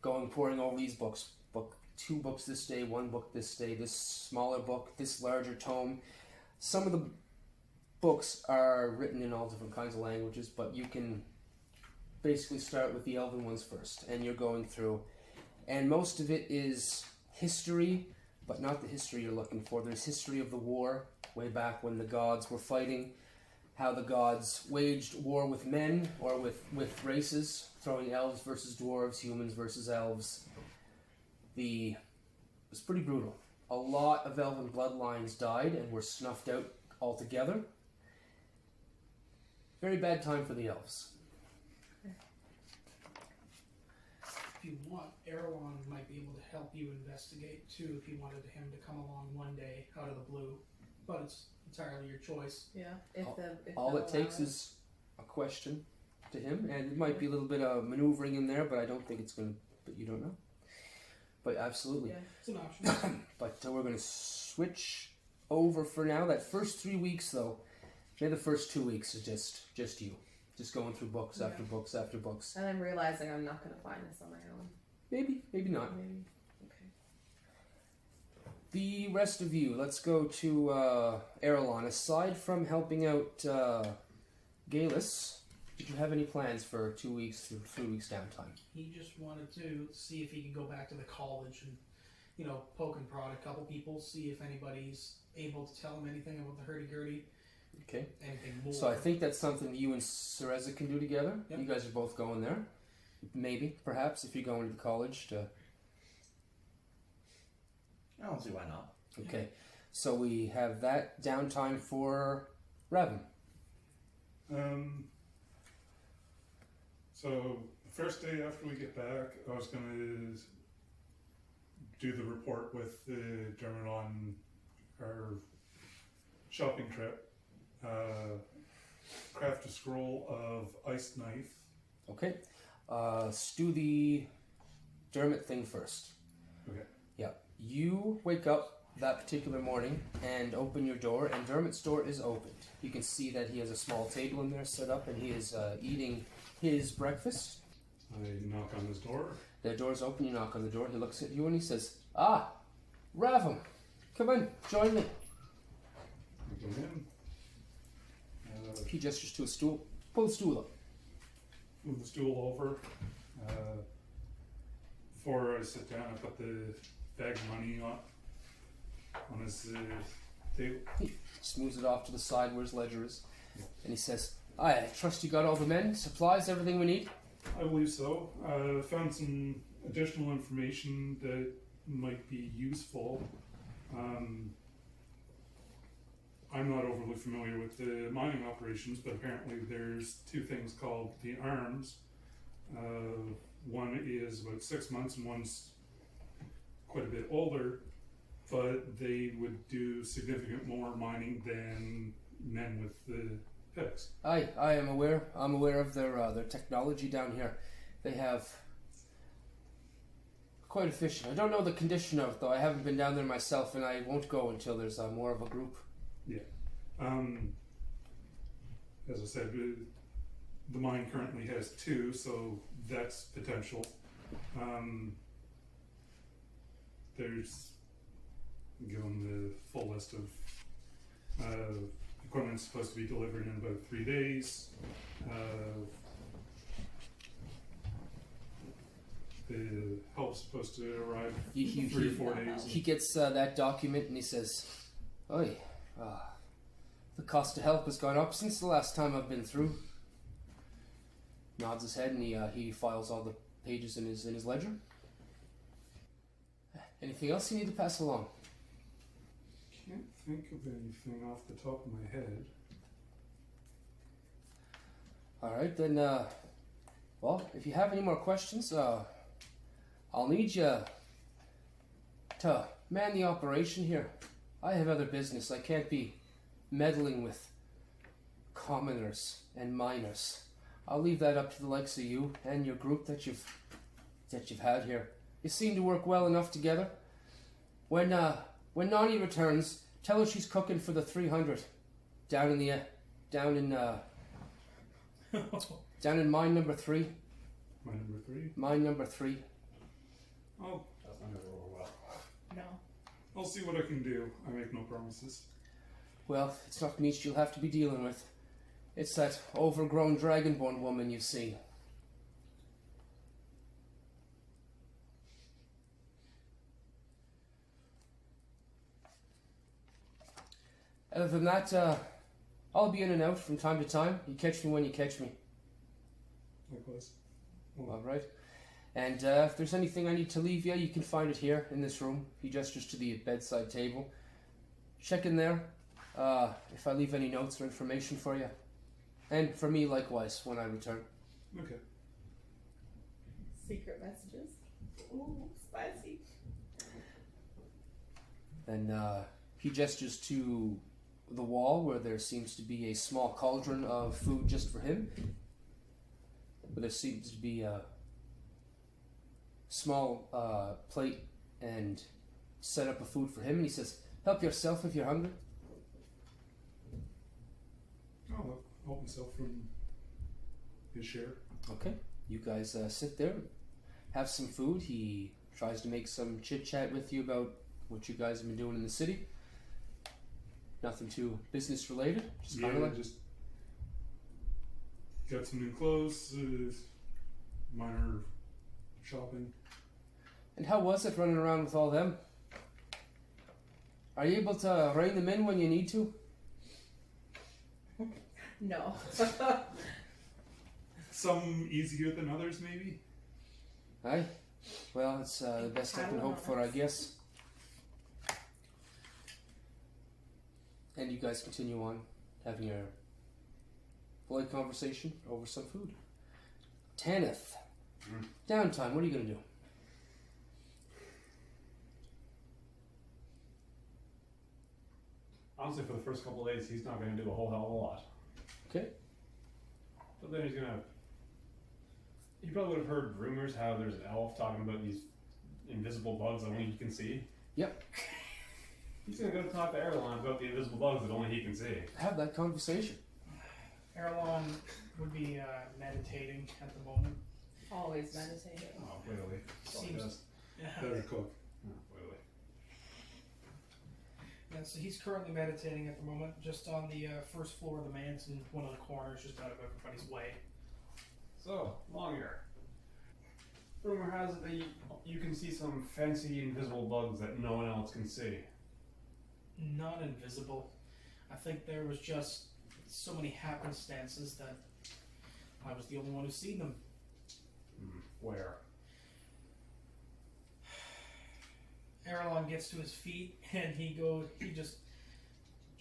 pouring over these books. 2 books this day, 1 book this day, this smaller book, this larger tome. Some of the books are written in all different kinds of languages, but you can basically start with the elven ones first, and you're going through. And most of it is history, but not the history you're looking for. There's history of the war, way back when the gods were fighting, how the gods waged war with men or with races, throwing elves versus dwarves, humans versus elves. It was pretty brutal. A lot of elven bloodlines died and were snuffed out altogether. Very bad time for the elves. If you want, Earilon might be able to help you investigate too if you wanted him to come along one day out of the blue. But it's entirely your choice. Yeah. All it takes is a question to him, and it might be a little bit of maneuvering in there, but I don't think it's going to, but you don't know. But absolutely. Yeah. It's an option. But we're going to switch over for now. That first 3 weeks, though, maybe the first 2 weeks is just you. Just going through books after books after books. And I'm realizing I'm not going to find this on my own. Maybe not. Maybe. Okay. The rest of you, let's go to Earilon. Aside from helping out Geillis, did you have any plans for 2 weeks to 3 weeks downtime? He just wanted to see if he could go back to the college and, poke and prod a couple people, see if anybody's able to tell him anything about the hurdy-gurdy. Okay. Anything more. So I think that's something you and Cereza can do together. Yep. You guys are both going there. Maybe, perhaps, if you're going to the college to... I don't see why not. Okay. So we have that downtime for Ravim. So the first day after we get back, I was going to do the report with the Dhermit on our shopping trip. Craft a scroll of iced knife. Okay. Let's do the Dhermit thing first. Okay. Yeah. You wake up that particular morning and open your door, and Dhermit's door is opened. You can see that he has a small table in there set up, and he is eating his breakfast. I knock on his door. The door's open, you knock on the door, he looks at you and he says, "Ah, Ravim, come in, join me." I go in. He gestures to a stool. Pull the stool up. Move the stool over. Before I sit down, I put the bag of money on his table. Just moves it off to the side where his ledger is. And he says, "I trust you got all the men, supplies, everything we need?" I believe so. Found some additional information that might be useful. I'm not overly familiar with the mining operations, but apparently there's two things called the errands. One is about 6 months and one's quite a bit older, but they would do significant more mining than men with the picks. I am aware. I'm aware of their technology down here. They have quite efficient. I don't know the condition of it, though. I haven't been down there myself, and I won't go until there's more of a group. Yeah. As I said, the mine currently has 2, so that's potential. There's, given the full list of equipment supposed to be delivered in about 3 days. The help's supposed to arrive 3 or 4 days. He gets that document and he says, "Oi, the cost of help has gone up since the last time I've been through." Nods his head and he files all the pages in his ledger. Anything else you need to pass along? Can't think of anything off the top of my head. Alright, then, well, if you have any more questions, I'll need you to man the operation here. I have other business. I can't be meddling with commoners and miners. I'll leave that up to the likes of you and your group that you've had here. You seem to work well enough together. When Nonny returns, tell her she's cooking for the 300 down in mine number 3. My number 3. Mine number 3. Oh, That's not gonna go well. No. I'll see what I can do. I make no promises. Well, it's not Nietzsche you'll have to be dealing with. It's that overgrown dragonborn woman you've seen. Other than that, I'll be in and out from time to time. You catch me when you catch me. Likewise. Alright. And if there's anything I need to leave you, you can find it here in this room. He gestures to the bedside table. Check in there if I leave any notes or information for you. And for me, likewise, when I return. Okay. Secret messages. Ooh, spicy. And he gestures to the wall where there seems to be a small cauldron of food just for him. But there seems to be a small plate and set up of food for him. And he says, "Help yourself if you're hungry." I'll help myself from his share. Okay. You guys sit there, have some food. He tries to make some chit-chat with you about what you guys have been doing in the city. Nothing too business related. Just kind of like just got some new clothes, minor shopping. And how was it running around with all them? Are you able to rein them in when you need to? No. Some easier than others, maybe? Aye. Well, it's the best I can hope for, I guess. And you guys continue on having your polite conversation over some food. Tanith. Downtime, what are you going to do? Honestly, for the first couple of days, he's not going to do a whole hell of a lot. Okay. But then he's going to... You probably would have heard rumors how there's an elf talking about these invisible bugs that only he can see. Yep. He's going to go talk to Earilon about the invisible bugs that only he can see. Have that conversation. Earilon would be meditating at the moment. Always meditating. Oh, clearly. Seems- Yeah. Better cook. Oh, clearly. Yeah, so he's currently meditating at the moment, just on the first floor of the manse in one of the corners, just out of everybody's way. So, Longhair. Rumor has it that you can see some fancy invisible bugs that no one else can see. Not invisible. I think there was just so many happenstances that I was the only one who's seen them. Where? Earilon gets to his feet and he just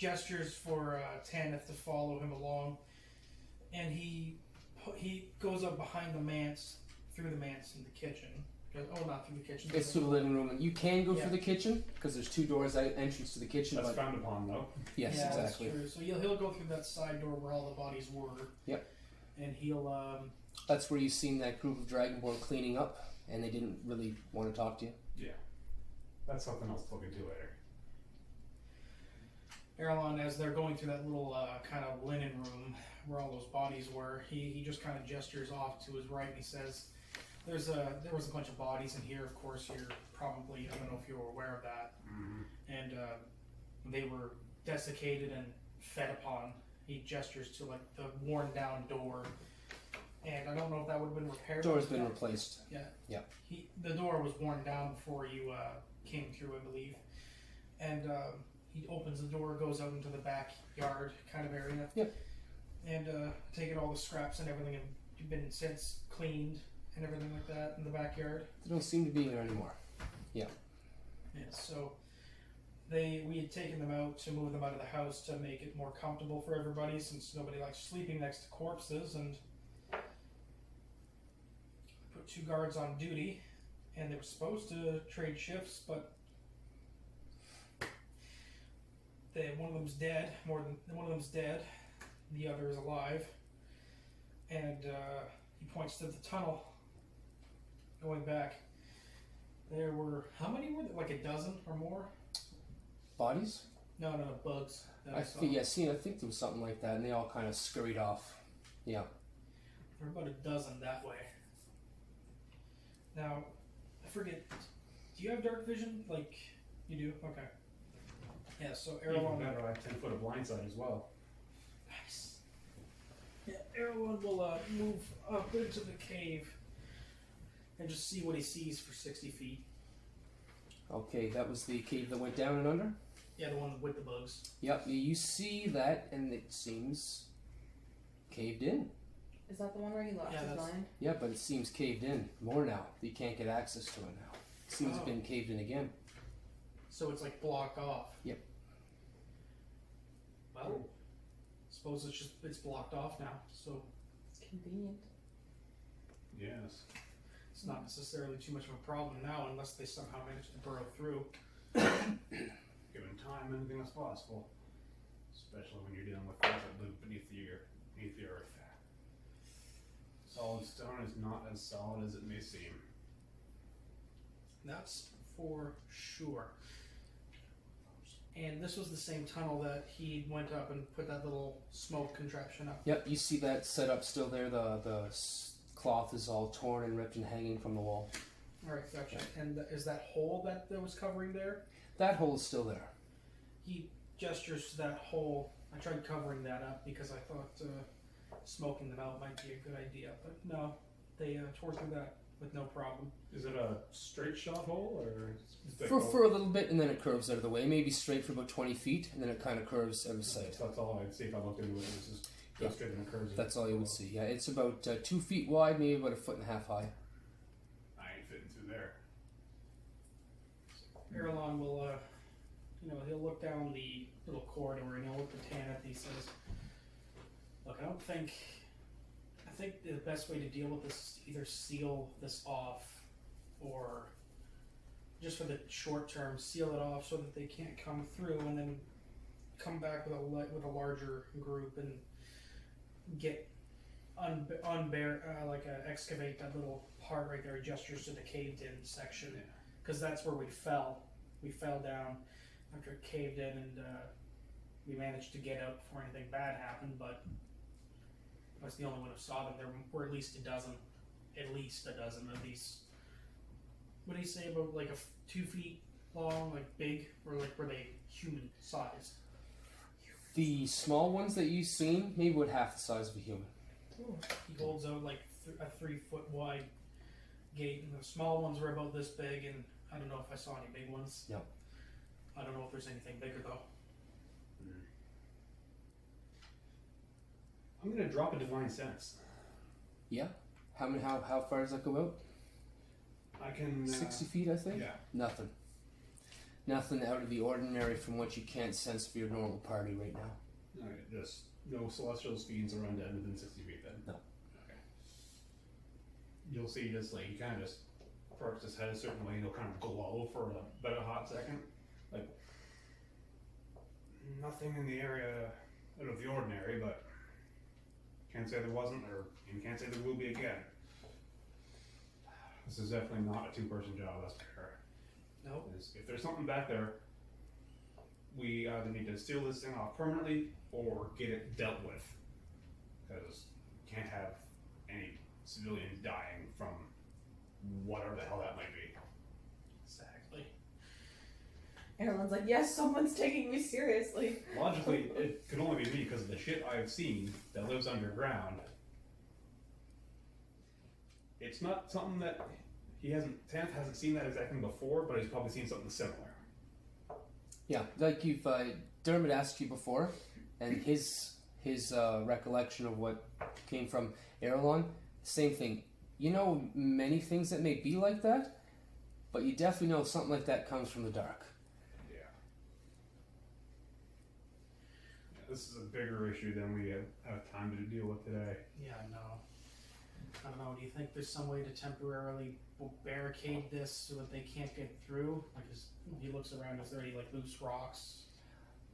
gestures for Tanith to follow him along, and he goes up behind the manse, through the manse in the kitchen. Not through the kitchen. It's through the living room. You can go through the kitchen because there's 2 doors entrance to the kitchen. That's but frowned upon, though. yes, yeah, exactly. That's true. So he'll go through that side door where all the bodies were. Yep. And he'll That's where you've seen that group of Dragonborn cleaning up, and they didn't really want to talk to you. Yeah. That's something else to look into later. Earilon, as they're going through that little kind of linen room where all those bodies were, he just kind of gestures off to his right and he says, there was a bunch of bodies in here. Of course, you're probably, I don't know if you were aware of that. Mm-hmm. And they were desiccated and fed upon. He gestures to like the worn down door. And I don't know if that would have been repaired. Door's been replaced. Yeah. The door was worn down before you came through, I believe. And he opens the door, goes out into the backyard kind of area. Yep. And taking all the scraps and everything have been since cleaned and everything like that in the backyard. They don't seem to be there anymore. Yeah, so we had taken them out to move them out of the house to make it more comfortable for everybody since nobody likes sleeping next to corpses, and put 2 guards on duty, and they were supposed to trade shifts, but one of them's dead. One of them's dead. The other is alive, and he points to the tunnel going back. There were, how many were there? Like a dozen or more? Bodies? No, bugs. That I saw. think I think there was something like that, and they all kind of scurried off. Yeah. There were about a dozen that way. Now, I forget. Do you have dark vision? Like you do? Okay. Yeah. So Even Earilon. better, I have 10 foot of blindside as well. Nice. Yeah, Earilon will move up into the cave and just see what he sees for 60 feet. Okay, that was the cave that went down and under? Yeah, the one with the bugs. Yep, you see that, and it seems caved in. Is that the one where he lost his mind? Yeah, but it seems caved in more now. You can't get access to it now. It seems to have been caved in again. So it's like blocked off. Yep. Well, suppose it's blocked off now. So Convenient. Yes. it's not necessarily too much of a problem now, unless they somehow manage to burrow through. Given time, anything is possible. Especially when you're dealing with things that live beneath the earth. Solid stone is not as solid as it may seem. That's for sure. And this was the same tunnel that he went up and put that little smoke contraption up. Yep, you see that set up still there. The cloth is all torn and ripped and hanging from the wall. Alright, gotcha. And is that hole that was covering there? That hole is still there. He gestures to that hole. I tried covering that up because I thought smoking them out might be a good idea, but no, they tore through that with no problem. Is it a straight shot hole or? For a little bit, and then it curves out of the way. Maybe straight for about 20 feet, and then it kind of curves out of sight. So that's all I'd see if I looked into it. It's just go straight and it curves. That's all you would see. Yeah, it's about 2 feet wide, maybe about 1.5 feet high. I ain't fitting through there. Earilon will, he'll look down the little corridor and he'll look at Tanith and he says, look, I think the best way to deal with this is to either seal this off or just for the short term, seal it off so that they can't come through and then come back with a larger group and get excavate that little part right there. He gestures to the caved in section because that's where we fell. We fell down after it caved in, and we managed to get out before anything bad happened. But I was the only one who saw them. There were at least a dozen of these. What do you say about like 2 feet long, like big, or like were they human sized? The small ones that you've seen, maybe about half the size of a human. Ooh. He holds out like a 3 foot wide gate, and the small ones were about this big, and I don't know if I saw any big ones. Yep. I don't know if there's anything bigger though. I'm gonna drop a divine sense. Yeah. How far does that go out? I can 60 feet, I think. Yeah. Nothing. Nothing out of the ordinary from what you can't sense for your normal party right now. Alright, just no celestials, fiends, or undead within 60 feet then? No. Okay. You'll see just like, he kind of just perks his head a certain way, and he'll kind of glow for about a hot second. Like, nothing in the area out of the ordinary, but can't say there wasn't, or you can't say there will be again. This is definitely not a two-person job, that's for sure. Nope. If there's something back there, we either need to seal this thing off permanently or get it dealt with. Because you can't have any civilians dying from whatever the hell that might be. Exactly. Earilon's like, yes, someone's taking me seriously. Logically, it could only be me because of the shit I've seen that lives underground. It's not something that Tanith hasn't seen that exact thing before, but he's probably seen something similar. Yeah, like you've Dhermit asked you before, and his recollection of what came from Earilon, same thing. You know many things that may be like that, but you definitely know something like that comes from the dark. Yeah. This is a bigger issue than we have time to deal with today. Yeah, no. I don't know, do you think there's some way to temporarily barricade this so that they can't get through? Like, he looks around, is there any, like, loose rocks?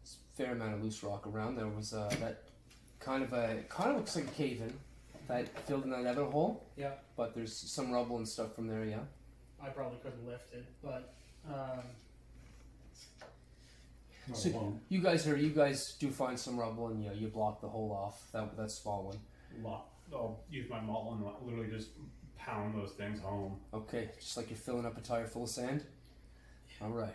There's a fair amount of loose rock around. There was that kind of looks like a cave-in that filled in that other hole. Yeah. But there's some rubble and stuff from there, yeah. I probably couldn't lift it, but, Not So alone. you guys do find some rubble, and you block the hole off. That small one. I'll use my maul and literally just pound those things home. Okay, just like you're filling up a tire full of sand. All right.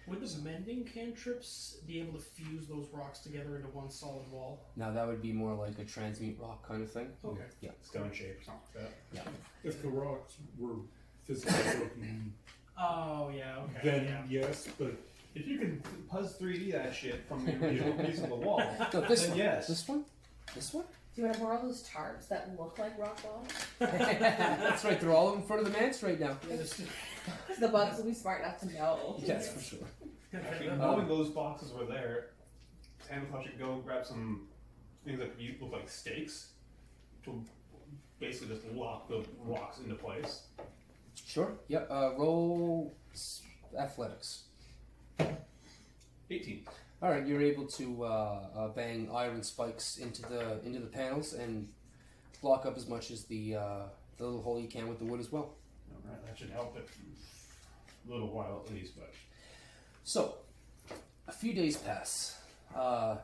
would the mending cantrips be able to fuse those rocks together into one solid wall? Now that would be more like a transmute rock kind of thing. Okay. Yeah. Stone shape or something like that. If the rocks were physically broken, Oh, yeah, okay. then yeah. yes, but If you can Puzz 3D that shit from the original piece of the wall, No, this then one. yes. This one. This one. Do you have more of those tarps that look like rock walls? That's right. They're all in front of the manse right now. Yeah, this- The bugs will be smart enough to know. Yes, for sure. Actually, knowing those boxes were there, Tanith should go grab some things that look like stakes to basically just lock the rocks into place. Sure. Yep. Roll athletics. 18. All right. You're able to bang iron spikes into the panels and block up as much as the little hole you can with the wood as well. Alright, that should help it a little while at least, but So, a few days pass. Ravim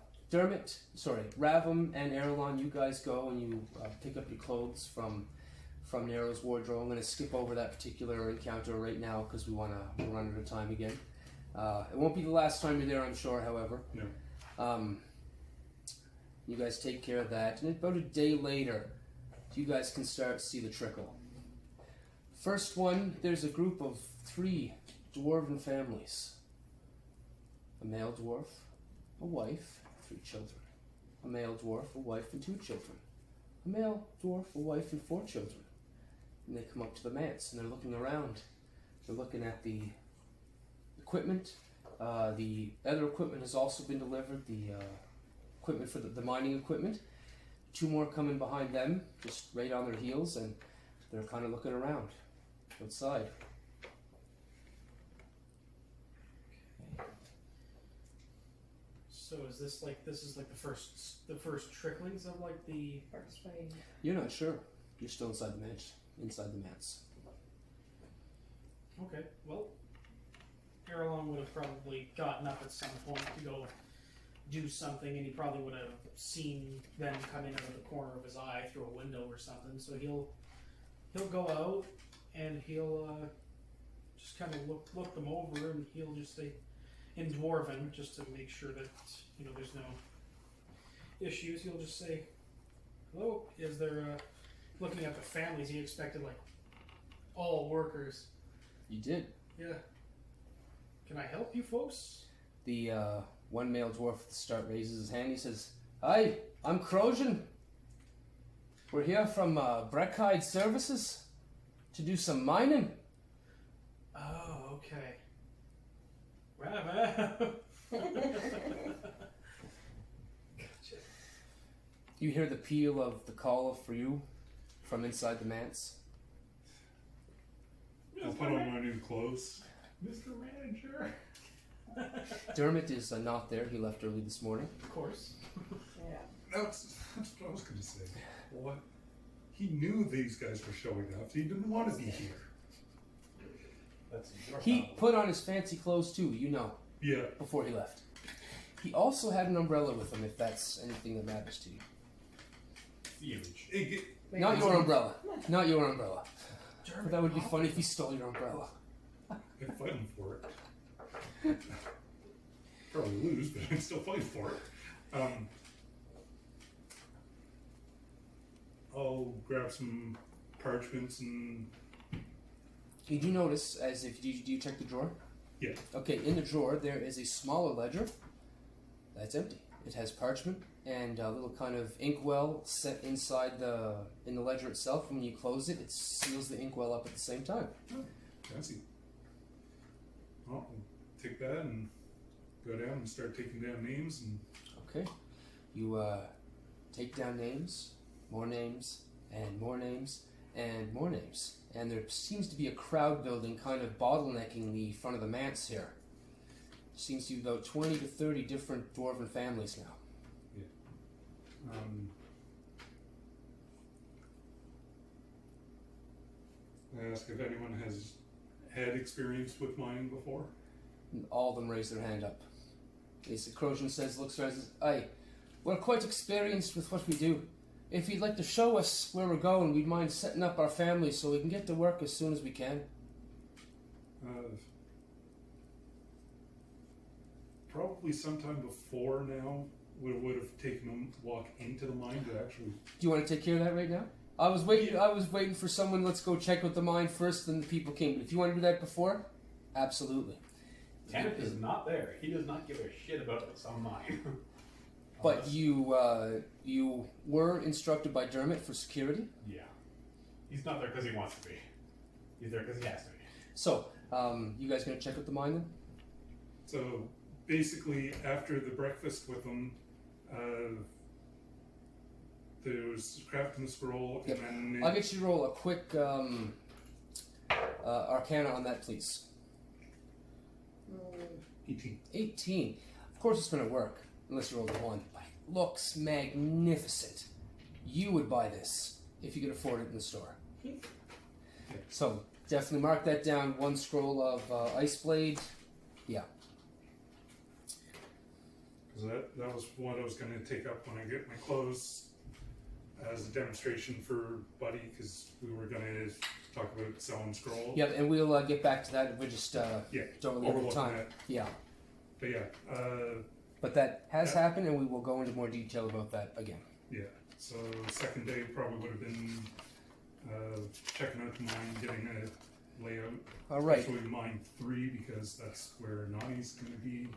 and Earilon, you guys go and you pick up your clothes from Narrow's wardrobe. I'm going to skip over that particular encounter right now because we're running out of time again. It won't be the last time you're there, I'm sure, however. no. You guys take care of that. And about a day later, you guys can start to see the trickle. First one, there's a group of 3 dwarven families. A male dwarf, a wife, 3 children. A male dwarf, a wife, and 2 children. A male dwarf, a wife, and 4 children. And they come up to the manse and they're looking around. They're looking at the equipment. The other equipment has also been delivered. The equipment for the mining equipment. 2 more coming behind them, just right on their heels, and they're kind of looking around outside. So is this like the first tricklings of like the First way. You're not sure. You're still inside the manse. Okay, well, Earilon would have probably gotten up at some point to go do something, and he probably would have seen them coming out of the corner of his eye through a window or something. So he'll go out and he'll just kind of look them over, and he'll just say in Dwarven, just to make sure that there's no issues. He'll just say, "Hello, is there?" Looking at the families, he expected like all workers. You did. Yeah. Can I help you folks? The one male dwarf at the start raises his hand. He says, "Hi, I'm Crojan. We're here from Breckhide Services to do some mining." Oh, okay. Ravim. You hear the peal of the call for you from inside the manse. I'll put on my new clothes. Mr. Manager. Dhermit is not there. He left early this morning. Of course. Yeah. That's what I was going to say. What? He knew these guys were showing up. He didn't want to be here. That's your He problem. put on his fancy clothes too, you know, Yeah. before he left. He also had an umbrella with him, if that's anything that matters to you. Huge. Wait, Not wait, your wait. umbrella. Not your umbrella. Dhermit, But that would be funny if he stole your umbrella. I'm fighting for it. Probably lose, but I'm still fighting for it. I'll grab some parchments and You do notice, as if do you check the drawer? yeah. Okay, in the drawer there is a smaller ledger that's empty. It has parchment and a little kind of inkwell set inside in the ledger itself. When you close it, it seals the inkwell up at the same time. Fancy. Well, I'll take that and go down and start taking down names and Okay, you take down names, and more names, and more names. And there seems to be a crowd building kind of bottlenecking the front of the manse here. Seems to be about 20 to 30 different dwarven families now. I ask if anyone has had experience with mining before. And all of them raise their hand up. Crojan says, looks around and says, aye, we're quite experienced with what we do. If you'd like to show us where we're going, we'd mind setting up our families so we can get to work as soon as we can. Probably sometime before now would have taken a walk into the mine to actually. Do you want to take care of that right now? I was waiting for someone, let's go check out the mine first, then the people came. But if you want to do that before, absolutely. Tanith is not there. He does not give a shit about some mine. But you were instructed by Dhermit for security. Yeah. He's not there because he wants to be. He's there because he has to be. So, you guys gonna check out the mine then? So basically, after the breakfast with them, there was crafting the scroll, Yep. and then I'll get you to roll a quick Arcana on that, please. 18. 18. Of course, it's gonna work unless you roll a 1. But it looks magnificent. You would buy this if you could afford it in the store. So definitely mark that down. 1 scroll of Ice Blade. Yeah. Because that was what I was going to take up when I get my clothes as a demonstration for Buddy, because we were going to talk about selling scroll. Yep, and we'll get back to that. We just don't leave the overlooking time. that. Yeah. But yeah, But that has happened, and we will go into more detail about that again. yeah. So second day probably would have been checking out the mine, getting a layout. All right. Especially mine 3, because that's where Nonny's going to be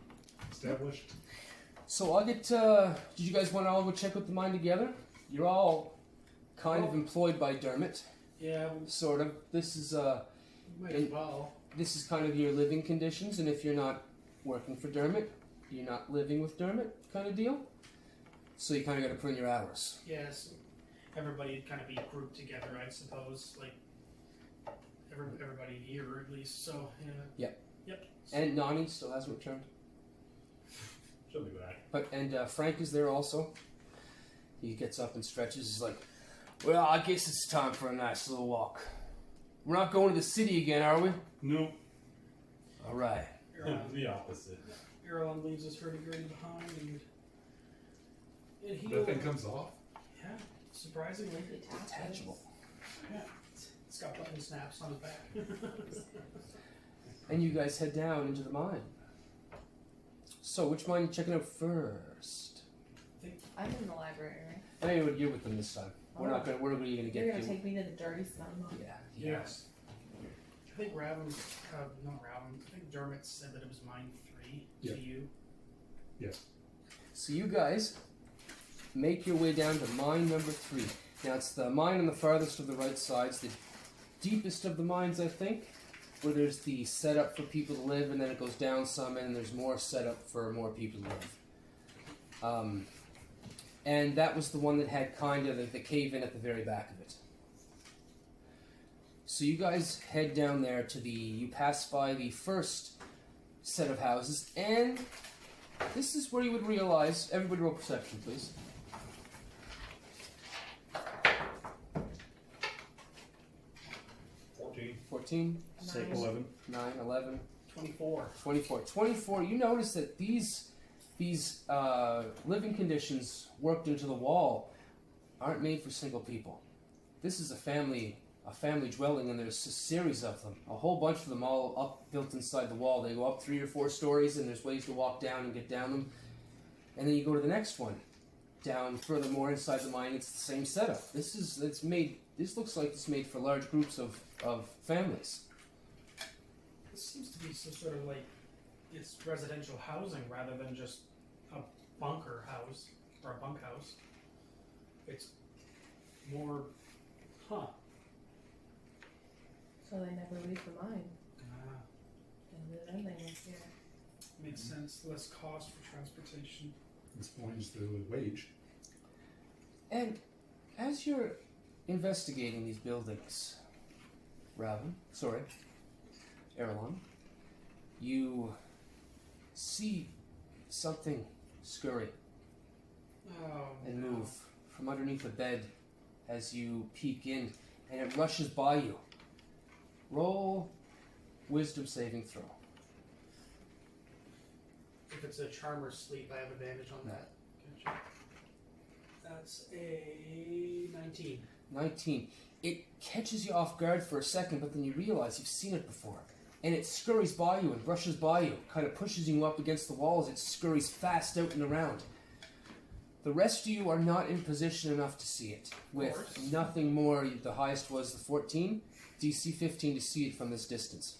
established. So I'll get. Did you guys want to all go check out the mine together? You're all kind of employed by Dhermit, Yeah, sort of. This is might as well. this is kind of your living conditions, and if you're not working for Dhermit, you're not living with Dhermit, kind of deal. So you kind of got to put in your hours. Yes, everybody would kind of be grouped together, I suppose. Like everybody here, at least. So yeah. Yep. And Nonny still hasn't returned. She'll be back. But Frank is there also. He gets up and stretches. He's like, "Well, I guess it's time for a nice little walk. We're not going to the city again, are we?" No. All right. The opposite. Earilon leaves his hurdy-gurdy behind, and he That thing comes off. Yeah, surprisingly. Detachable. Yeah, it's got button snaps on his back. And you guys head down into the mine. So, which mine are you checking out first? I'm in the library, right? I mean, you're with them this time. We're not gonna. Where are you gonna get You're gonna to? take me to the dirty slum. Yeah. Yes. I think not Ravim. I think Dhermit said that it was mine 3 Yeah. to you. So you guys make your way down to mine number 3. Now it's the mine on the farthest of the right side. It's the deepest of the mines, I think. where there's the setup for people to live, and then it goes down some, and there's more setup for more people to live. And that was the one that had kind of the cave-in at the very back of it. So you guys head down there to you pass by the first set of houses, and this is where you would realize, everybody roll perception, please. 14, 11. 9, 11, 24. 24. 24, you notice that these living conditions worked into the wall aren't made for single people. This is a family dwelling, and there's a series of them. A whole bunch of them all up built inside the wall. They go up 3 or 4 stories, and there's ways to walk down and get down them. And then you go to the next one. Down furthermore inside the mine, it's the same setup. This looks like it's made for large groups of families. This seems to be some sort of like it's residential housing rather than just a bunker house or a bunkhouse. It's more, huh? So they never leave the mine. Ah, And then they live here. makes sense. Less cost for transportation. Explains the wage. And as you're investigating these buildings, Earilon, you see something scurry Oh, and move from underneath the bed as you peek in, and it rushes by you. Roll wisdom saving throw. If it's a charm or sleep, I have advantage on that. Gotcha. That's a 19. 19. It catches you off guard for a second, but then you realize you've seen it before. And it scurries by you and brushes by you, kind of pushes you up against the wall as it scurries fast out and around. The rest of you are not in position enough to see it. With nothing more, the highest was the 14, DC 15 to see it from this distance.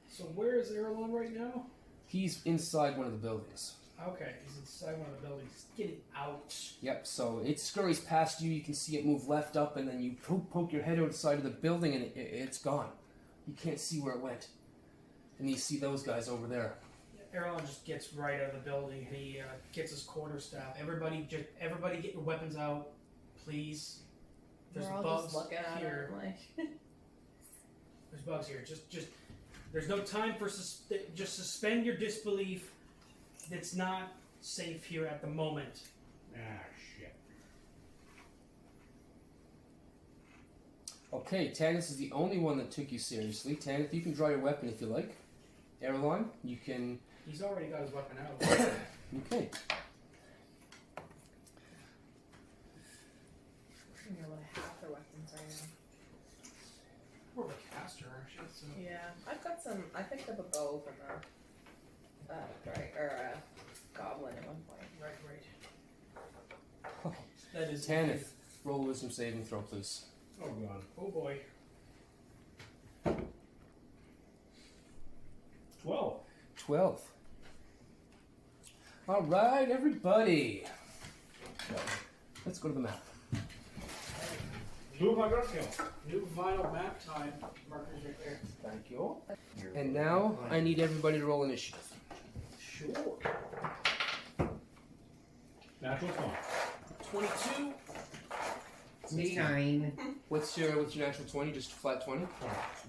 So where is Earilon right now? He's inside one of the buildings. Okay, he's inside one of the buildings. Get it out. Yep, so it scurries past you, you can see it move left up, and then you poke your head outside of the building, and it's gone. You can't see where it went. And you see those guys over there. Earilon just gets right out of the building. He gets his quarterstaff. Everybody get your weapons out, please. There's We're all bugs just looking at here. him like. There's bugs here. Just. There's no time for just suspend your disbelief. It's not safe here at the moment. Ah, shit. Okay, Tanith is the only one that took you seriously. Tanith, you can draw your weapon if you like. Earilon, you can... He's already got his weapon out. Okay. I think I want to half their weapons right now. More of a caster, actually. So. Yeah, I've got some. I picked up a bow from a goblin at one point. Right. That is Tanith, roll a wisdom saving throw, please. Oh, God. Oh boy. 12. 12. All right, everybody. Let's go to the map. Blue Vibration. New vinyl map time. Markers right there. Thank you. And now I need everybody to roll initiative. Sure. Natural 22. 9. What's your natural 20? Just a flat 20?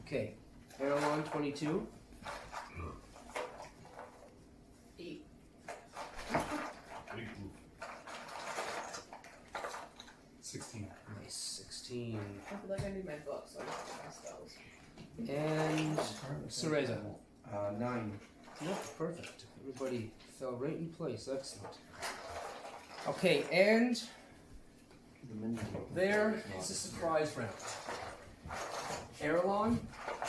Okay. Earilon, 22. 8. 16. Nice. 16. I feel like I need my book, so I just put my spells. And Cereza. 9. Yep, perfect. Everybody fell right in place. Excellent. Okay, and there is a surprise round. Earilon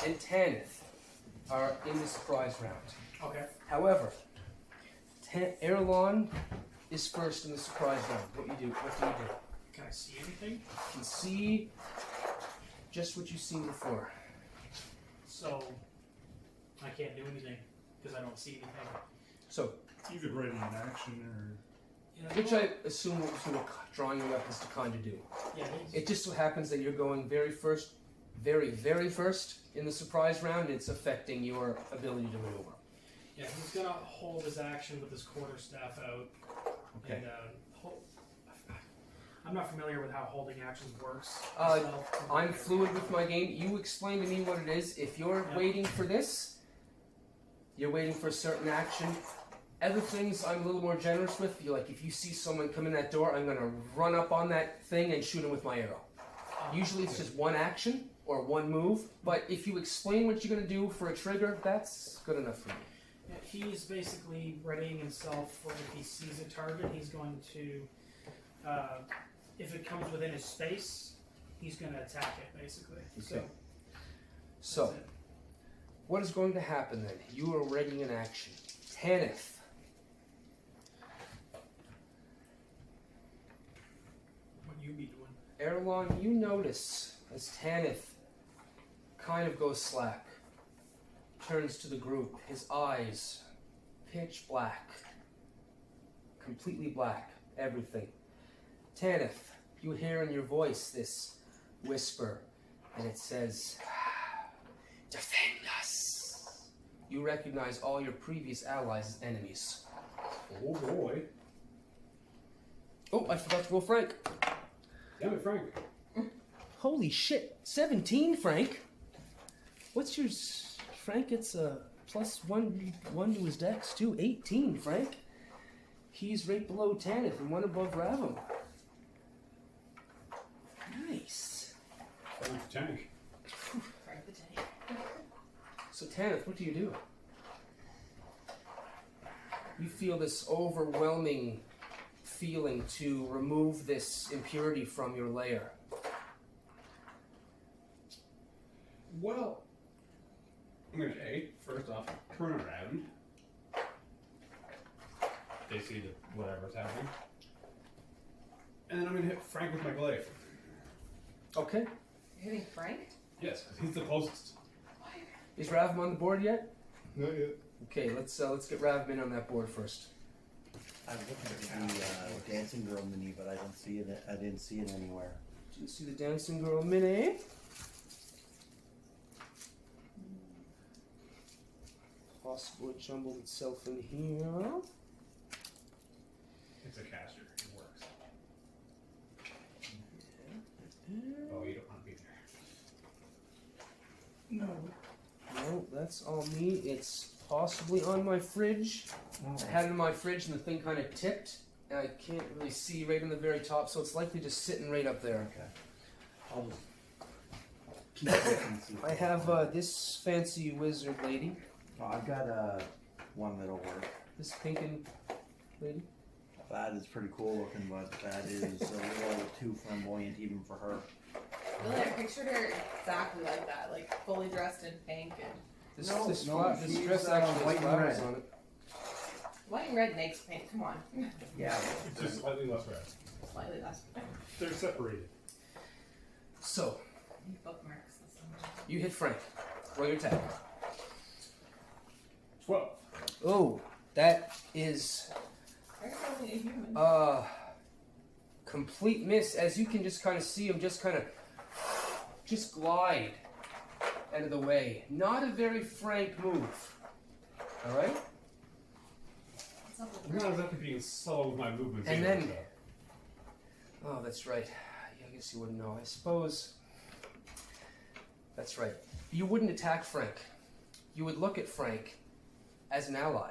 and Tanith are in the surprise round. Okay. However, Earilon is first in the surprise round. What do you do? Can I see anything? You can see just what you've seen before. So I can't do anything because I don't see anything. So, You could write it in action or. which I assume what drawing your weapons to kind of do. Yeah. It just so happens that you're going very first very, very first in the surprise round, it's affecting your ability to maneuver. Yeah, he's gonna hold his action with his quarterstaff out. Okay. And, I'm not familiar with how holding actions works. I'm fluid with my game. You explain to me what it is. If you're waiting for this, you're waiting for a certain action. Other things I'm a little more generous with. Like if you see someone come in that door, I'm going to run up on that thing and shoot him with my arrow. Usually it's just one action or one move, but if you explain what you're going to do for a trigger, that's good enough for me. Yeah, he's basically readying himself for if he sees a target, he's going to, if it comes within his space, he's going to attack it, basically. Okay. So, what is going to happen then? You are ready in action. Tanith. What you be doing? Earilon, you notice as Tanith kind of goes slack, turns to the group, his eyes pitch black, completely black, everything. Tanith, you hear in your voice this whisper, and it says, "Defend us." You recognize all your previous allies as enemies. Oh boy. Oh, I forgot to go Frank. Damn it, Frank. Holy shit, 17, Frank. What's your... Frank gets a +1 to his dex, too. 18, Frank. He's right below Tanith and one above Ravim. Nice. Frank the tank. Frank the tank. So Tanith, what do you do? You feel this overwhelming feeling to remove this impurity from your lair. Well, I'm going to first off, turn around. They see whatever's happening. And then I'm going to hit Frank with my glaive. Okay. You're hitting Frank? Yes, 'cause he's the closest. Is Ravim on the board yet? Not yet. Okay, let's get Ravim in on that board first. I was looking at the dancing girl mini, but I don't see it. I didn't see it anywhere. Do you see the Dancing Girl mini? Possible it jumbled itself in here. It's a caster. It works. Oh, you don't want to be there. No, that's all me. It's possibly on my fridge. I had it in my fridge and the thing kind of tipped. And I can't really see right in the very top, so it's likely just sitting right up there. Okay. I'll just keep looking and see. I have this fancy wizard lady. Oh, I've got one that'll work. This pinkin lady. That is pretty cool looking, but that is a little too flamboyant even for her. Really, I pictured her exactly like that, like fully dressed in pink and This No, this she's, dress actually has white and flowers red. on it. white and red makes pink. Come on, Yeah. It's just slightly less red. slightly less. They're separated. So, Bookmarks. This one. you hit Frank. Roll your attack. 12. Oh, that is Frank's only a human. complete miss. As you can just kind of see him just glide out of the way. Not a very Frank move. Alright? What's up with I'm not Frank? exactly being subtle with my movements. And either, then- so. Oh, that's right. Yeah, I guess you wouldn't know. I suppose. That's right. You wouldn't attack Frank. You would look at Frank as an ally.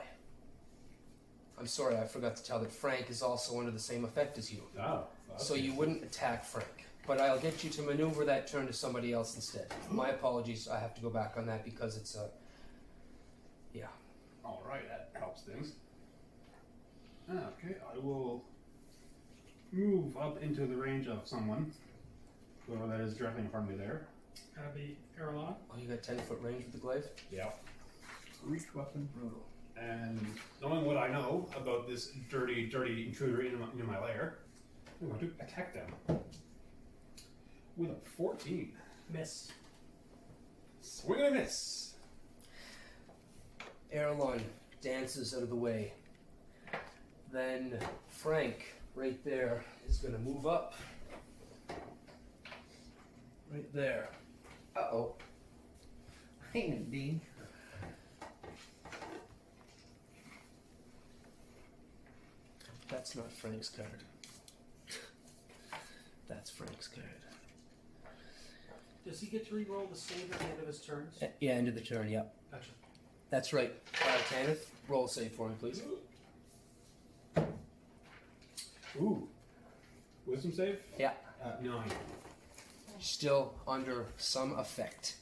I'm sorry, I forgot to tell that Frank is also under the same effect as you. Oh, So you wouldn't attack Frank. But I'll get you to maneuver that turn to somebody else instead. My apologies, I have to go back on that because it's a... Yeah. Alright, that helps things. Okay, I will move up into the range of someone. Whoever that is directly in front of me there. That'd be Earilon. Oh, you got 10-foot range with the glaive? Yeah. Reach weapon. Brutal. And knowing what I know about this dirty intruder into my lair, I'm going to attack them with a 14. Miss. Swing and a miss. Earilon dances out of the way. Then Frank, right there, is going to move up. Right there. Uh-oh. Ain't it, Dean? That's not Frank's card. That's Frank's card. Does he get to re-roll the save at the end of his turns? Yeah, end of the turn, yep. Gotcha. That's right. Tanith, roll a save for him, please. Ooh. Wisdom save? Yeah. 9. Still under some effect.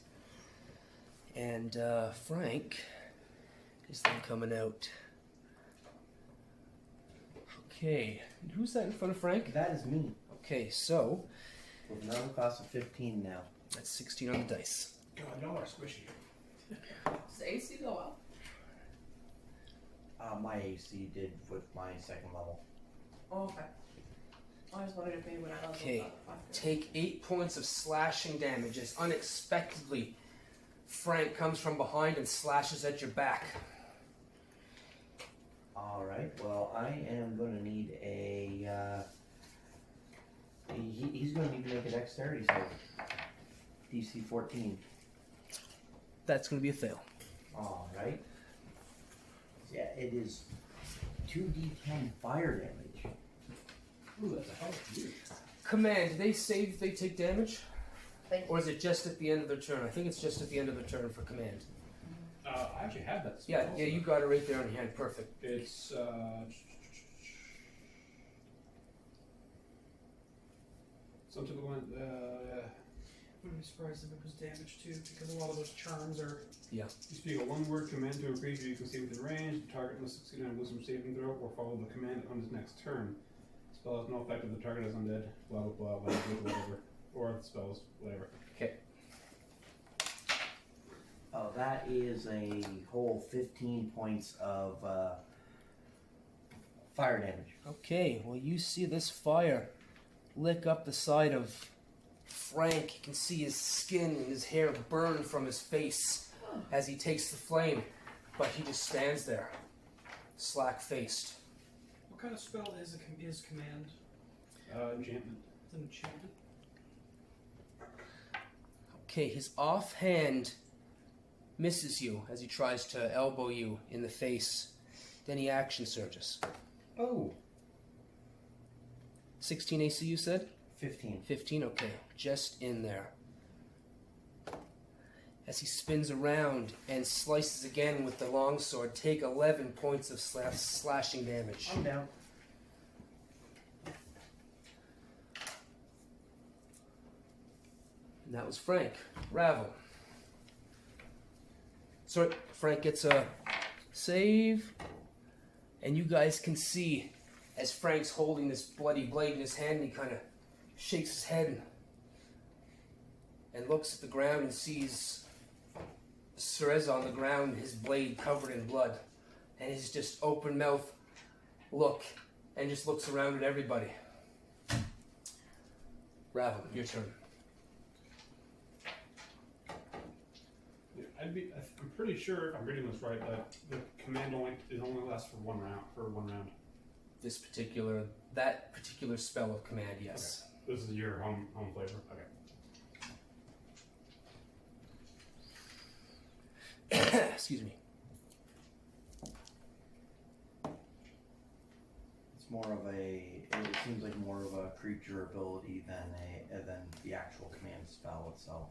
And Frank is then coming out. Okay. And who's that in front of Frank? That is me. Okay, so With another class of 15 now. that's 16 on the dice. God, y'all are squishy. Does AC go up? My AC did with my second level. Oh, okay. I just wondered if maybe when I leveled Okay. up. Take 8 points of slashing damage as unexpectedly Frank comes from behind and slashes at your back. Alright, well, I am going to need a. He's going to need to make a dexterity save. DC 14. That's going to be a fail. Alright. Yeah, it is 2d10 fire damage. Ooh, that's a hell of a view. Command, do they save if they take damage? Thank Or is it just at the end of their turn? I think it's just at the end of the turn for command. I actually have that spell. Yeah, also. yeah, you got it right there on your hand. Perfect. It's some typical one. I wouldn't be surprised if it was damage too, because a lot of those charms are. You speak a one-word command to a creature you can see within range. The target must succeed on a wisdom saving throw or follow the command on his next turn. The spell has no effect if the target is undead. Blah blah blah. Whatever. Or the spells, whatever. Okay. Oh, that is a whole 15 points of fire damage. Okay, well, you see this fire lick up the side of Frank. You can see his skin and his hair burn from his face as he takes the flame, but he just stands there, slack-faced. What kind of spell is command? Enchantment. It's an enchantment. Okay, his offhand misses you as he tries to elbow you in the face. Then he action surges. Oh. 16 AC, you said? 15. 15, okay. Just in there. As he spins around and slices again with the longsword, take 11 points of slashing damage. I'm down. And that was Frank. Ravel. So Frank gets a save, and you guys can see as Frank's holding this bloody blade in his hand, he kind of shakes his head and looks at the ground and sees Cereza on the ground, his blade covered in blood, and his just open mouth look, and just looks around at everybody. Ravel, your turn. Yeah, I'm pretty sure if I'm reading this right that the command only lasts for one round. That particular spell of command, yes. Okay. This is your home flavor. Okay. Excuse me. It's more of it seems like more of a creature ability than the actual command spell itself.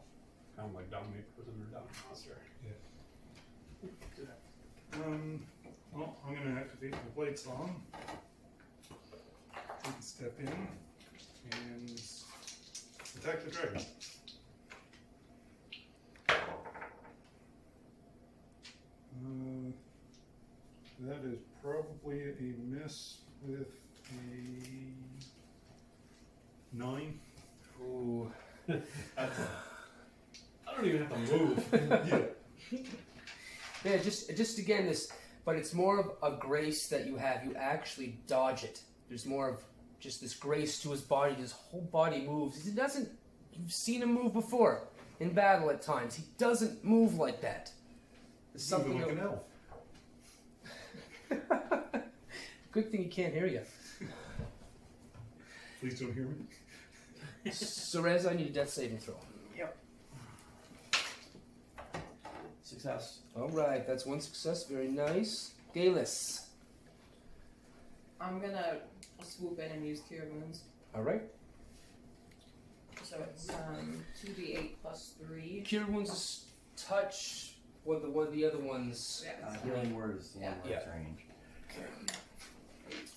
Kind of like dominate person or dominate monster. Well, I'm going to activate the blade song. You can step in and attack the dragon. That is probably a miss with a 9. Ooh. I don't even have to move. Yeah, just again this, but it's more of a grace that you have. You actually dodge it. There's more of just this grace to his body. His whole body moves. He doesn't. You've seen him move before in battle at times. He doesn't move like that. There's something. Like an elf. Good thing he can't hear you. Please don't hear me. Cereza, I need a death saving throw. Yep. success. All right, that's one success. Very nice. Geillis. I'm gonna swoop in and use Cure Wounds. All right. So it's 2d8 plus 3. Cure wounds is touch. What the other ones? Yeah, it's Healing word is the one Yeah. where it's range. eight.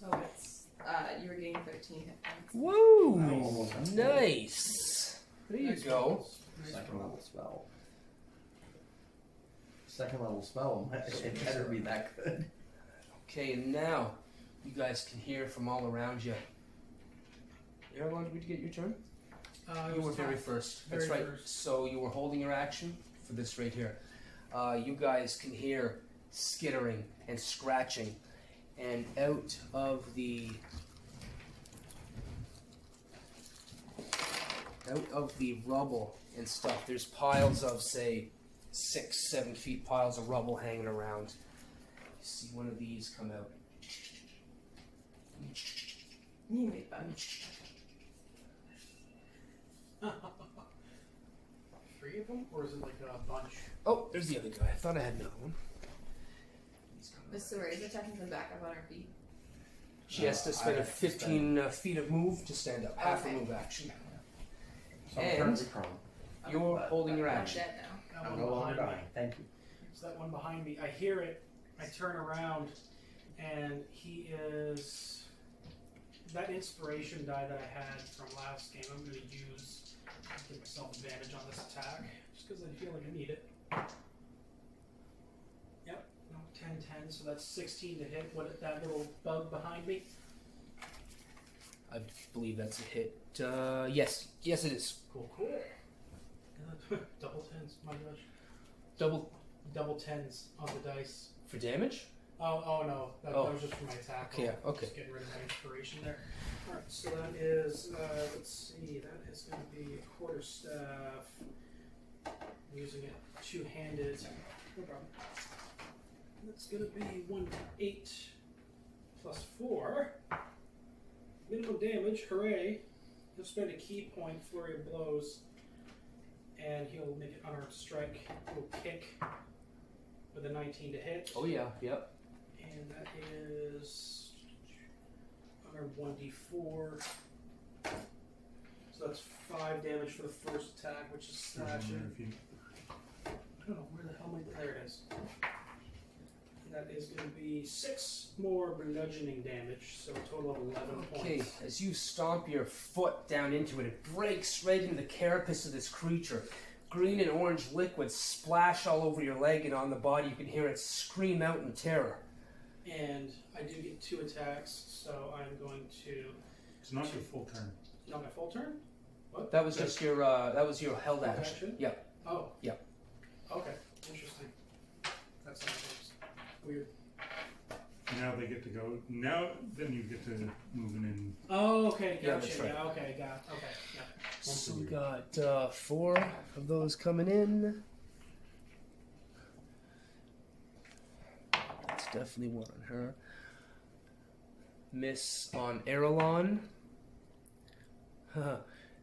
So it's you were getting 13 hit points. Woo! Nice. Nice. There you Nice go. rolls. Nice Second rolls. level spell. Second level spell. It better be that good. Okay, and now you guys can hear from all around you. How long did we get your turn? It You was were very top. first. Very That's right. first. So you were holding your action for this right here. You guys can hear skittering and scratching, and out of the rubble and stuff, there's piles of, say, 6-7 feet piles of rubble hanging around. You see one of these come out. You made fun. 3 of them, or is it like a bunch? Oh, there's the other guy. I thought I had another one. He's coming Miss Soraya is attacking from back up on her feet. She has to spend I a have to 15 feet of move to stand up. Half a Okay. move action. So I'm And- currently prone. You're But holding your I'm action. dead now. That I'm one no longer behind me. dying. Thank you. It's that one behind me. I hear it. I turn around, and he is. That inspiration die that I had from last game, I'm going to use to give myself advantage on this attack, just because I feel like I need it. Yep, no, 10, so that's 16 to hit. What that little bug behind me? I believe that's a hit. Yes. Yes, it is. Cool. Double 10s, my gosh. Double 10s on the dice. for damage? Oh no, that was just for my attack. Okay, roll. okay. Just getting rid of my inspiration there. Alright, so that is, let's see, that is going to be a quarterstaff. I'm using it two-handed. No problem. That's going to be 1d8 plus 4. Minimum damage, hooray. He'll spend a key point, flurry of blows, and he'll make an unarmed strike. He'll kick with a 19 to hit. Oh yeah. Yep. And that is another 1d4. So that's 5 damage for the first attack, which is slashing. I don't know where the hell there it is. And that is going to be 6 more bludgeoning damage, so a total of 11 Okay. points. As you stomp your foot down into it, it breaks right into the carapace of this creature. Green and orange liquids splash all over your leg and on the body. You can hear it scream out in terror. And I do get 2 attacks, so I'm going to. It's not your full turn. Not my full turn? What? That was just your held Full action. action? Yep. Oh. Yep. Okay. Interesting. That's how it works. Weird. Now they get to go. Now, then you get to moving in. Oh, okay. Yeah, Gotcha. that's right. Yeah, okay. Got it. Okay. Yeah. So we got 4 of those coming in. That's definitely one on her. Miss on Earilon.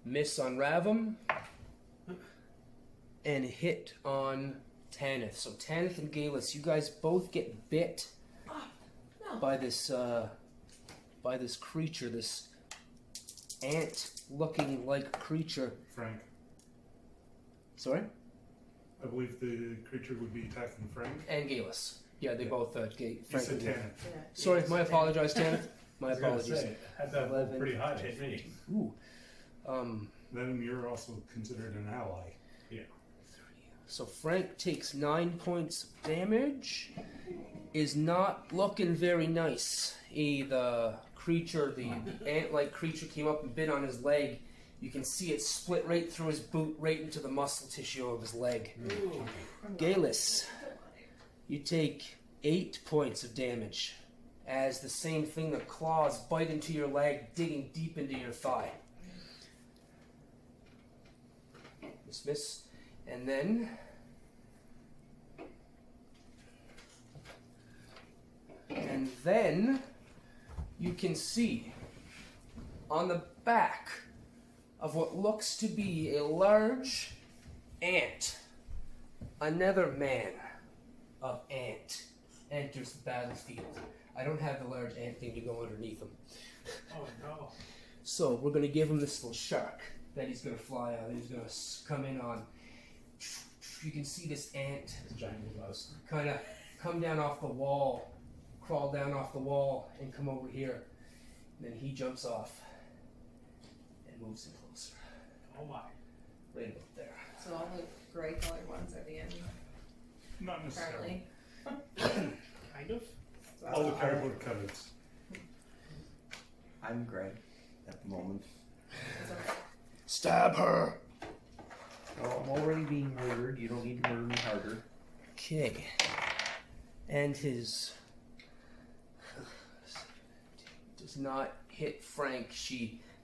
Miss on Ravim. And hit on Tanith. So Tanith and Geillis, you guys both get bit No. by this creature, this ant-looking like creature. Frank. Sorry? I believe the creature would be attacking Frank. And Geillis. Yeah, they both You Frank said and Geillis. Tanner. Yeah. Sorry, my apologies, Tanith. My I was gonna apologies. say, had that 11. pretty high to hit me. Ooh. Then you're also considered an ally. So Frank takes 9 points of damage. Is not looking very nice. The creature, the ant-like creature came up and bit on his leg. You can see it split right through his boot, right into the muscle tissue of his leg. Ooh. Geillis, you take 8 points of damage as the same thing, the claws bite into your leg, digging deep into your thigh. Miss. And then you can see on the back of what looks to be a large ant. Another man of ant enters the battlefield. I don't have the large ant thing to go underneath him. Oh no. So we're going to give him this little shark that he's going to fly on. He's going to come in on. You can see this ant It's a giant mouse. kind of come down off the wall, crawl down off the wall, and come over here. And then he jumps off and moves in closer. Oh my. Right about there. So all the gray colored ones are the enemy, Not necessarily. apparently. Kind of. So All the cardboard cutouts. I'm Greg at the moment. it's okay. Stab her! Oh, I'm already being murdered. You don't need to murder me harder. Okay. And his does not hit Frank.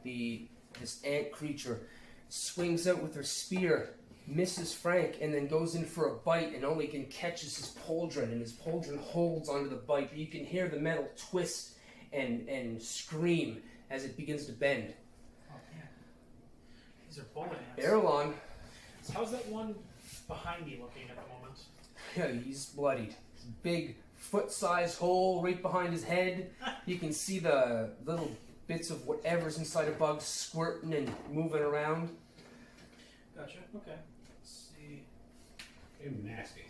This ant creature swings out with her spear, misses Frank, and then goes in for a bite and only can catches his pauldron, and his pauldron holds onto the bite. But you can hear the metal twist and scream as it begins to bend. Oh man. These are bullet ants. Earilon, So how's that one behind me looking at the moment? yeah, he's bloodied. Big foot-sized hole right behind his head. You can see the little bits of whatever's inside a bug squirting and moving around. Gotcha. Okay. Let's see. They're nasty.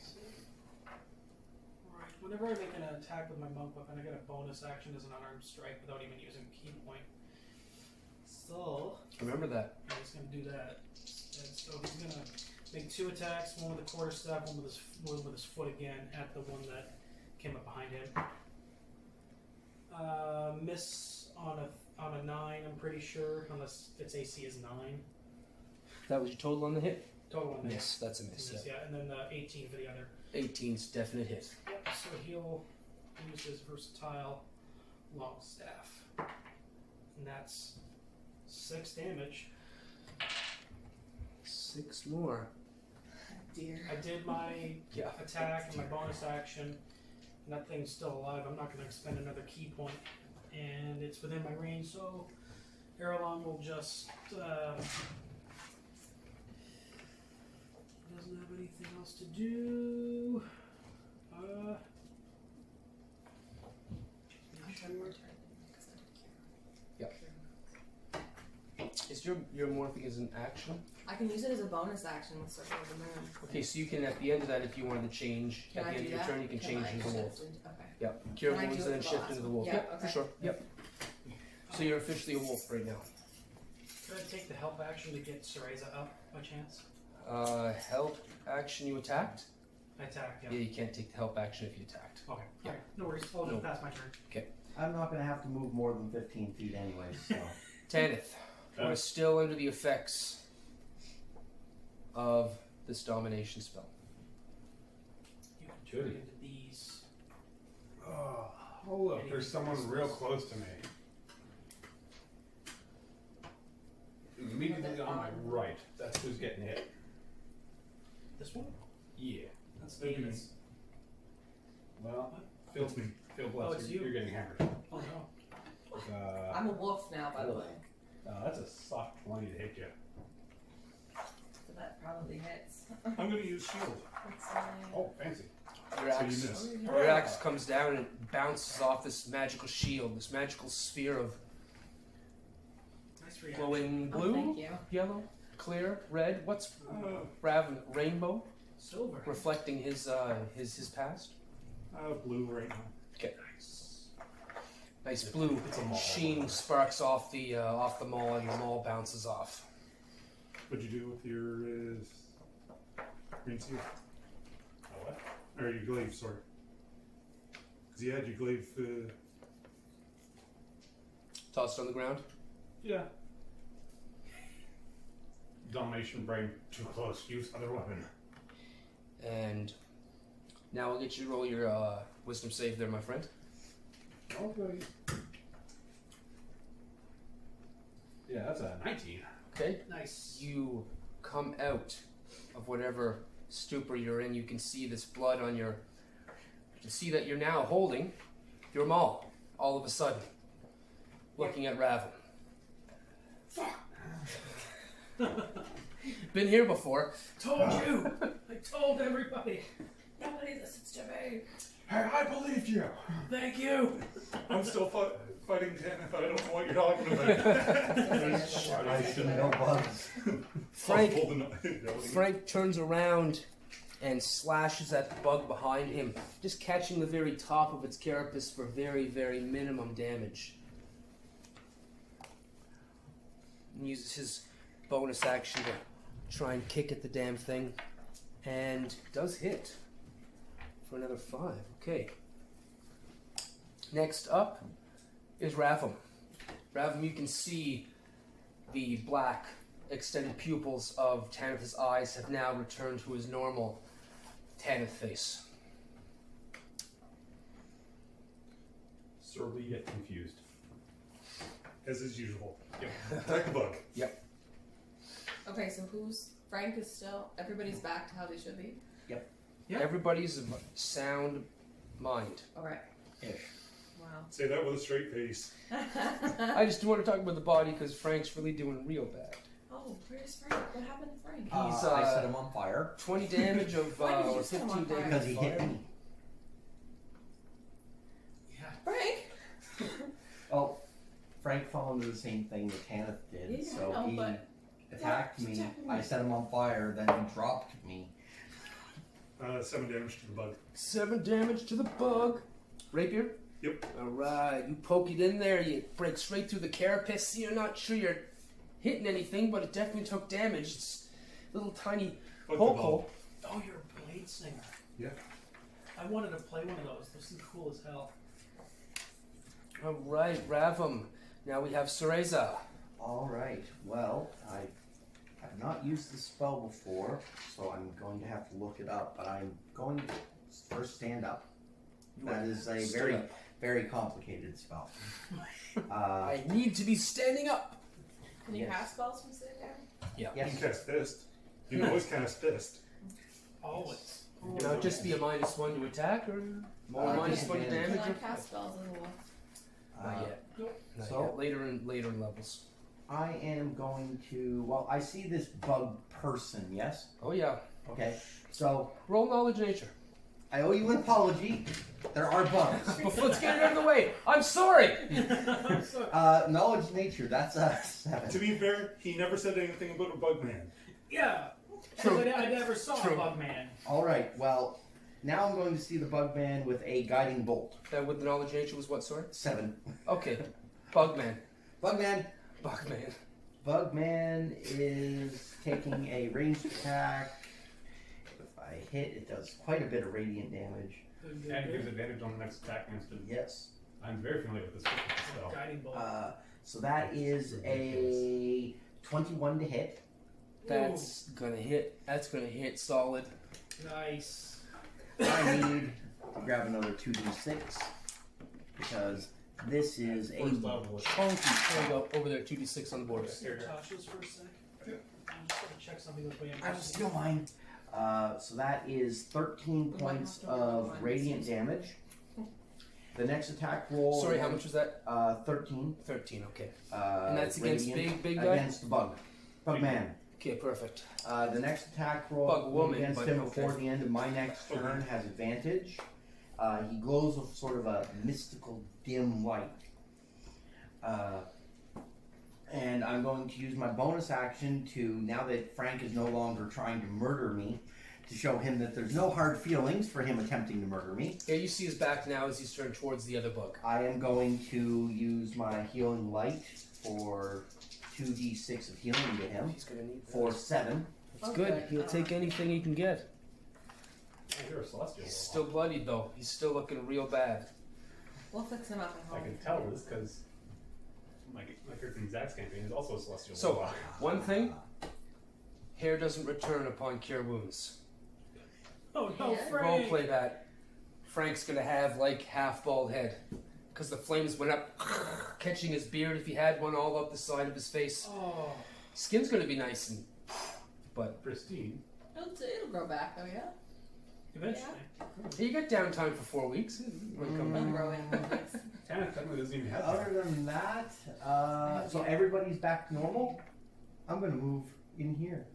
Right. Whenever I make an attack with my monk weapon, I get a bonus action as an unarmed strike without even using key point. So Remember that. he's gonna do that. And so he's gonna make 2 attacks, one with the quarterstaff, one with his foot again at the one that came up behind him. Miss on a 9, I'm pretty sure, unless its AC is 9. That was your total on the hit? Total on Miss. That's a miss. Miss, yeah, and then 18 for the other. 18's definite hit. Yep, so he'll use his versatile long staff. And that's 6 damage. 6 more. Dear. I did my Yeah. attack and my bonus action, and that thing's still alive. I'm not going to expend another key point, and it's within my range, so Earilon will just doesn't have anything else to do. Is your morphing as an action? I can use it as a bonus action with Circle of the Moon. Okay, so you can at the end of that, if you wanted to change Can at I the end do of your that? turn, you can change I into the wolf. shift into- Okay. Yep. Cure Can I wounds do and it then for the shift into the last wolf. one? Yep, Yeah, for okay. sure. Yep. So you're officially a wolf right now. Could I take the help action to get Cereza up by chance? Help action you attacked? I attacked, Yeah, you can't take the help action if you attacked. Okay. Yeah. Alright, no worries. I'll No. just pass my turn. I'm not going to have to move more than 15 feet anyways, so. Tanith, we're still under the effects of this domination spell. You can Good. turn into these. Oh, hold up. There's someone real close to me. Immediately on my right. That's who's getting hit. This one? Yeah. That's That'd be Davis. Well, That's me. feel Oh, blessed. it's you're, you. you're getting hammered. Oh no. I'm a wolf now, by the way. That's a soft 20 to hit you. So that probably hits. I'm going to use shield. That's fine. Oh, fancy. Your So you axe, miss. your axe comes down and bounces off this magical shield, this magical sphere of Nice reaction. glowing Oh, blue, thank you. yellow, clear, red. What's Uh, rainbow, Silver. reflecting his past. Blue right now. Nice blue It's a maul. sheen sparks off the maul, and the maul bounces off. What'd you do with your green seal? Oh, what? Or your glaive, sorry. Because you had your glaive. Tossed on the ground. Yeah. Domination brain too close. Use other weapon. And now I'll get you to roll your wisdom save there, my friend. Okay. Yeah, that's a 19. Okay. Nice. You come out of whatever stupor you're in. You can see this blood on your. You see that you're now holding your maul. All of a sudden, looking at Ravim. Been here before. Told you. I told everybody. Nobody listens to me. Hey, I believed you. Thank you. I'm still fighting Tanith. I don't know what you're talking about. I should know bugs. Frank turns around and slashes at the bug behind him, just catching the very top of its carapace for very, very minimum damage. And uses his bonus action to try and kick at the damn thing, and does hit for another 5. Okay. Next up is Ravim. Ravim, you can see the black extended pupils of Tanith's eyes have now returned to his normal Tanith face. Surly yet confused. As is usual. Yep. Attack the bug. Okay, so Frank is still, everybody's back to how they should be? Yeah. Everybody's of sound mind. Alright. Ish. Wow. Say that with a straight face. I just want to talk about the body because Frank's really doing real bad. Oh, where's Frank? What happened to Frank? He's, I set him on fire 20 damage of, Why did you or set him 15 on fire? damage because of he fire. hit me. Frank? Oh, Frank fell into the same thing that Tanith did, Yeah, so I know, he but attacked that's me. attacking I me. set him on fire, then he dropped me. 7 damage to the bug. 7 damage to the bug. Rapier? Yep. Alright, you poke it in there, you break straight through the carapace. You're not sure you're hitting anything, but it definitely took damage. It's a little tiny Bug poke the hole. Oh, you're a blade singer. Yeah. I wanted to play one of those. Those seem cool as hell. Alright, Ravim. Now we have Cereza. Alright, well, I have not used this spell before, so I'm going to have to look it up, but I'm going to first stand up. That is a Stood very, up. very complicated spell. I need to be standing up. Can you Yes. cast spells from sitting down? You Yes. can cast Fist. You can always cast Fist. Always. Now just be a -1 to attack, or more -1 to disadvantage. damage. Can I cast spells as well? Not yet. Not so- yet. Later in levels. I am going to, well, I see this bug person, yes? Oh yeah. Okay, so Roll knowledge nature. I owe you an apology. There are bugs. Let's get it out of the way. I'm sorry. Knowledge nature, that's a 7. To be fair, he never said anything about a bug man. Yeah. True. I never saw True. a bug man. Alright, well, now I'm going to see the bug man with a guiding bolt. That with the knowledge nature was what, sorry? 7. Okay. Bugman. Bugman. Bugman. Bugman is taking a ranged attack. If I hit, it does quite a bit of radiant damage. And it gives advantage on the next attack against him. Yes. I'm very familiar with this spell. Guiding bolt. So that is a 21 to hit. That's gonna hit. That's gonna hit solid. Nice. I need to grab another 2d6 because this is a First level. Chunky. There you go. Over there, 2d6 on the board. Just touch this for a sec. I'm just gonna check something with my I will steal mine. So that is 13 points of radiant damage. The next attack roll. Sorry, how much was that? 13. 13. Okay. And And that's against big guy. Against the bug. Bug man. Okay, perfect. The next attack roll Bug woman, against but him okay. before the end of my next turn has advantage. He glows with sort of a mystical dim light. And I'm going to use my bonus action to, now that Frank is no longer trying to murder me, to show him that there's no hard feelings for him attempting to murder me. Yeah, you see his back now as he's turned towards the other bug. I am going to use my healing light for 2d6 of healing to him He's gonna need that. for 7. It's good. Okay. He'll take anything he can get. Oh, you're a celestial. He's still bloodied though. He's still looking real bad. We'll fix him up at I home. can tell this because my character in Zach's campaign is also a celestial. So, warlock. one thing. Hair doesn't return upon cure wounds. Oh no, Yeah. Frank! Roleplay that. Frank's gonna have like half bald head. Because the flames went up, catching his beard if he had one all up the side of his face. Oh. Skin's gonna be nice and. But pristine. It'll grow back though, yeah? Eventually. You got downtime for 4 weeks. You wanna come I'll back? grow in. Tanith technically doesn't even have Other than that, so everybody's back to normal. I'm gonna move in here,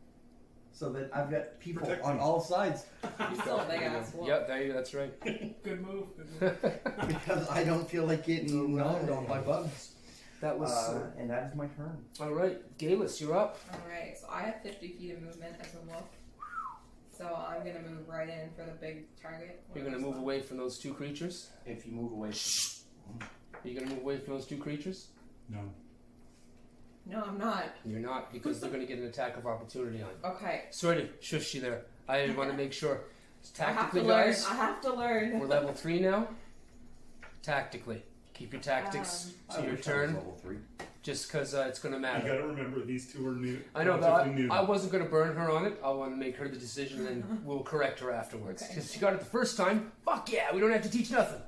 so that I've got people Protect on me. all sides He's still a big ass wolf. Yep, there you. That's right. Good move. Good move. because I don't feel like getting gnawed on by bugs. That was And that is my turn. all right. Geillis, you're up. Alright, so I have 50 feet of movement as a wolf. So I'm gonna move right in for the big target. You're gonna move away from those two creatures. If you move away from Are you gonna move away from those two creatures? No. No, I'm not. You're not, because they're gonna get an attack of opportunity on you. Okay. Sort of shush you there. I want to make sure. I have to Tactically, learn. guys, I have to learn. we're level 3 now. Tactically, keep your tactics to your turn, level 3. just because it's gonna You matter. gotta remember, these two are new. I know, relatively but new. I wasn't gonna burn her on it. I want to make her the decision, and then we'll correct her afterwards. Okay. Because she got it the first time. Fuck yeah, we don't have to teach nothing.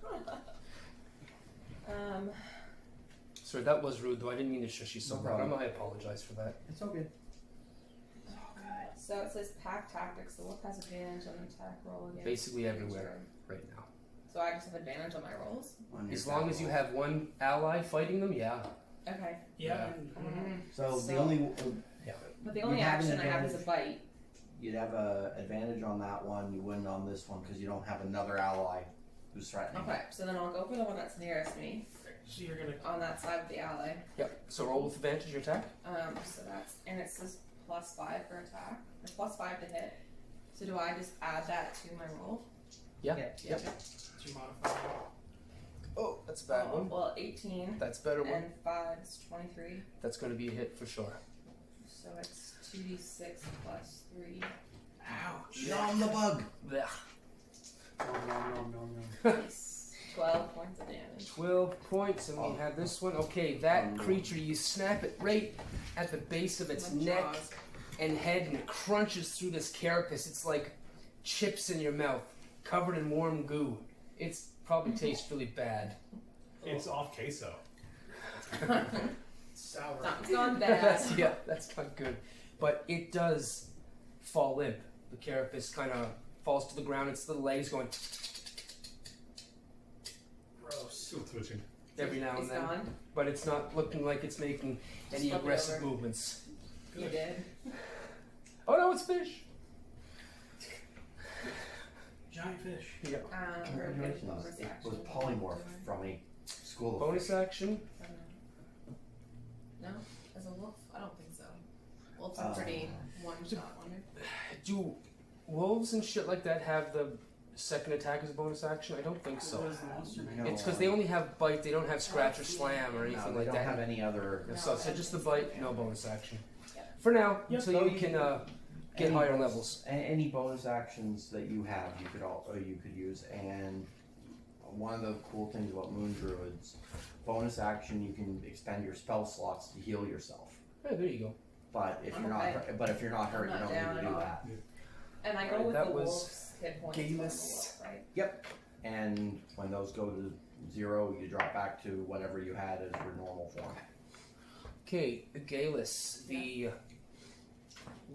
Sorry, that was rude, though. I didn't mean to shush you so No loud. problem. I apologize for that. It's all good. So it says pack tactics. The wolf has advantage on an attack roll against. Basically each everywhere turn. right now. So I just have advantage on my rolls. As long as you have one ally fighting them, yeah. Okay. Yeah. So, the So- only But the only You have an action I have is a advantage. bite. you'd have a advantage on that one. You wouldn't on this one because you don't have another ally who's threatening. Okay. So then I'll go for the one that's nearest me So you're gonna. on that side of the ally. Yep. So roll with advantage your attack. So that's and it says +5 for attack or +5 to hit. So do I just add that to my roll? Yeah. Yep. Yep. To modify. Oh, that's a bad one. Well, 18 That's a better one. and 5 is 23. That's going to be a hit for sure. So it's 2d6 plus 3. Ouch. Nom the bug. Blech. No. Nice. 12 points of damage. 12 points, and we have this one. Okay, that creature, you snap it right at the base of its My neck jaws. and head, and it crunches through this carapace. It's like chips in your mouth, covered in warm goo. It's probably tastes really bad. It's off queso. Sour. Something's gone bad. That's not good. But it does fall limp. The carapace kind of falls to the ground. Its little legs going Gross. Still twitching. every now and It's then. gone. But it's not looking like it's making Just any flip it aggressive over. movements. You did. Oh no, it's fish. Giant fish. Yeah. Congratulations. Bonus It action. was polymorph from a school of Bonus action. No, as a wolf, I don't think so. Wolves are pretty one-shot wonder. Do wolves and shit like that have the second attack as a bonus action? I don't think so. What is the monster name? No, It's because they only have bite. They don't have scratch or slam or anything they like don't that. have any other. So just the bite, no bonus action. Yeah. For now, Yep. until you can get Any higher bonus- levels. Any bonus actions that you have, you could use. And one of the cool things about Moon Druids, bonus action, you can expend your spell slots to heal yourself. Hey, there you go. But if I'm you're not, okay. if you're not hurt, you not don't down need to at do all. that. And I go Right, with that the was wolf's hit points. Geillis. Wolf, right? And when those go to 0, you drop back to whatever you had as your normal form. Okay, Geillis, the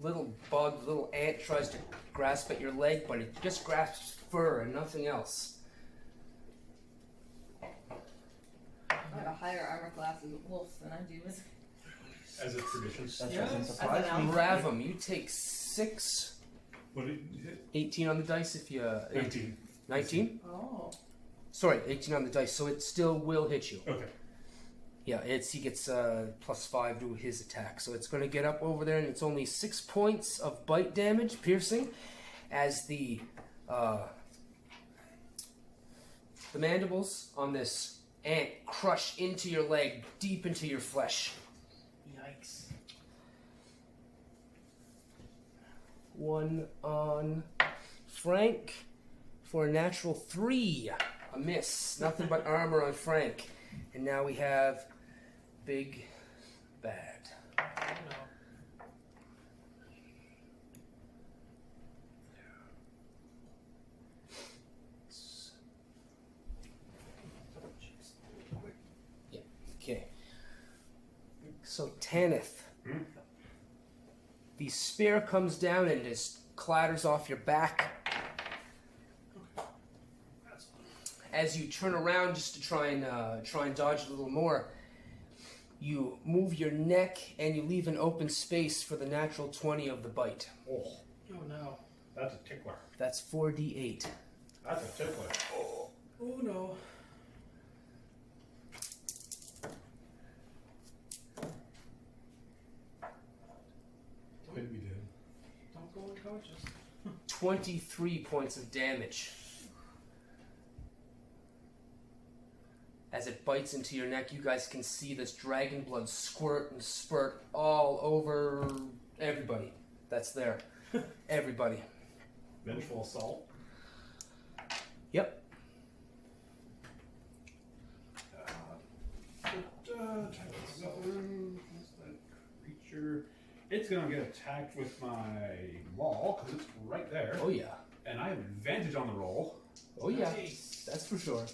little bug, little ant tries to grasp at your leg, but it just grasps fur and nothing else. I have a higher armor class as a wolf than I do as As a tradition. That Yeah, doesn't as surprise an me. Ravim, you take 6, What did you hit? 18 on the dice if you... 19. 19? Oh. Sorry, 18 on the dice, so it still will hit you. Okay. Yeah, he gets +5 to his attack, so it's going to get up over there, and it's only 6 points of bite damage, piercing, as the mandibles on this ant crush into your leg, deep into your flesh. Yikes. One on Frank for a natural 3. A miss. Nothing but armor on Frank. And now we have Big Bad. No. Okay. So Tanith. The spear comes down and just clatters off your back. as you turn around just to try and dodge a little more, you move your neck and you leave an open space for the natural 20 of the bite. Oh, Oh no. that's a tickler. That's 4d8. That's a tickler. Oh no. Could be dead. Don't go unconscious. 23 points of damage. As it bites into your neck, you guys can see this dragon blood squirt and spurt all over everybody that's there. Everybody. Vengeful assault. Yep. What's that creature? It's gonna get attacked with my wall because it's right there, Oh yeah. and I have advantage on the roll. Oh yeah. Nice. That's for sure.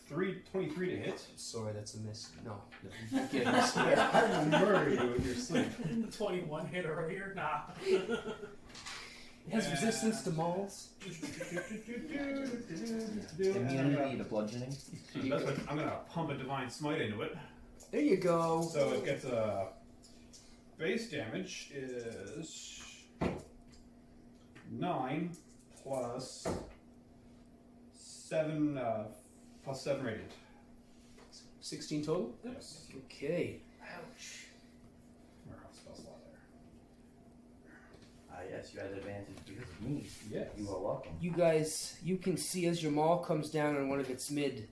23 to hit. Sorry, that's a miss. No. You get a miss. I murder you in your sleep. 21 hit earlier? Nah. It has resistance to mauls. Immunity to bludgeoning. That's what, I'm gonna pump a divine smite into it. There you go. So it gets a base damage is 9 plus 7 plus 7 radiant. 16 total? Yes. Okay. Ouch. Warehouse spell slot there. Yes, you had advantage because of me. Yes. You are welcome. You guys, you can see as your maul comes down on one of its mid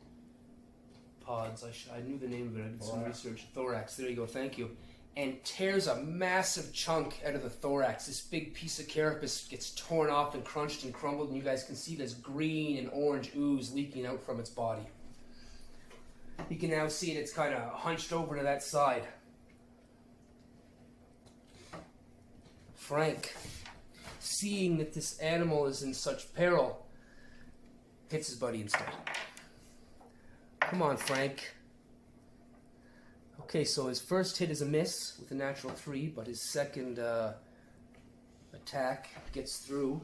pods. I knew the name of it. I did some Thorax. research. Thorax. There you go. Thank you. And tears a massive chunk out of the thorax. This big piece of carapace gets torn off and crunched and crumbled, and you guys can see this green and orange ooze leaking out from its body. You can now see it. It's kind of hunched over to that side. Frank, seeing that this animal is in such peril, hits his buddy instead. Come on, Frank. Okay, so his first hit is a miss with a natural 3, but his second attack gets through.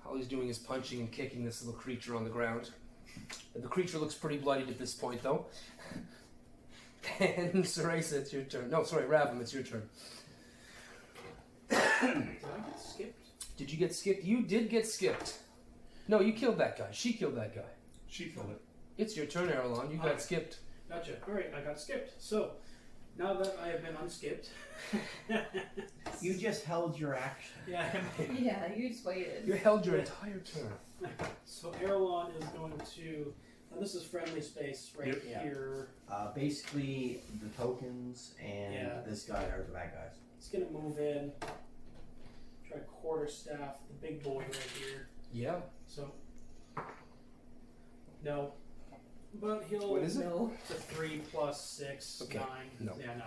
All he's doing is punching and kicking this little creature on the ground. And the creature looks pretty bloodied at this point, though. And Cereza, it's your turn. No, sorry, Ravim, it's your turn. Did I get skipped? Did you get skipped? You did get skipped. No, you killed that guy. She killed that guy. She killed it. It's your turn, Earilon. You got Alright. skipped. Gotcha. Alright, I got skipped. So, now that I have been unskipped. You just held your action. Yeah, Yeah, you just waited. You held your entire turn. so Earilon is going to. And this is friendly space right Yep. Yeah. here. Basically, the tokens and Yeah. this guy are the bad guys. He's going to move in. Try quarterstaff the big boy right here. Yeah. So. No. But he'll. What is it? No. It's a 3 plus 6, Okay. 9. No. Yeah, no.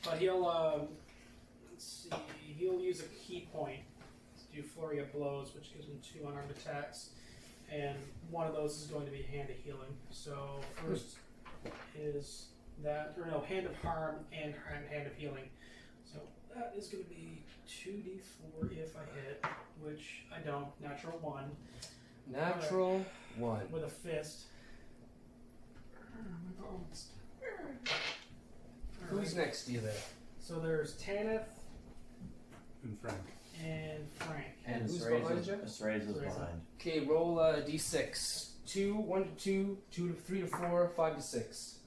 But he'll, let's see, he'll use a key point to do flurry of blows, which gives him 2 unarmed attacks. And one of those is going to be hand of healing. So first is that, or no, hand of harm and hand of healing. So that is going to be 2d4 if I hit, which I don't. Natural 1 Natural 1. with a fist. Who's next to you there? So there's Tanith And Frank. and Frank. And Who's behind you? Cereza's behind. Okay, roll a d6. 2, 1 to 2, 2 to 3 to 4, 5 to 6.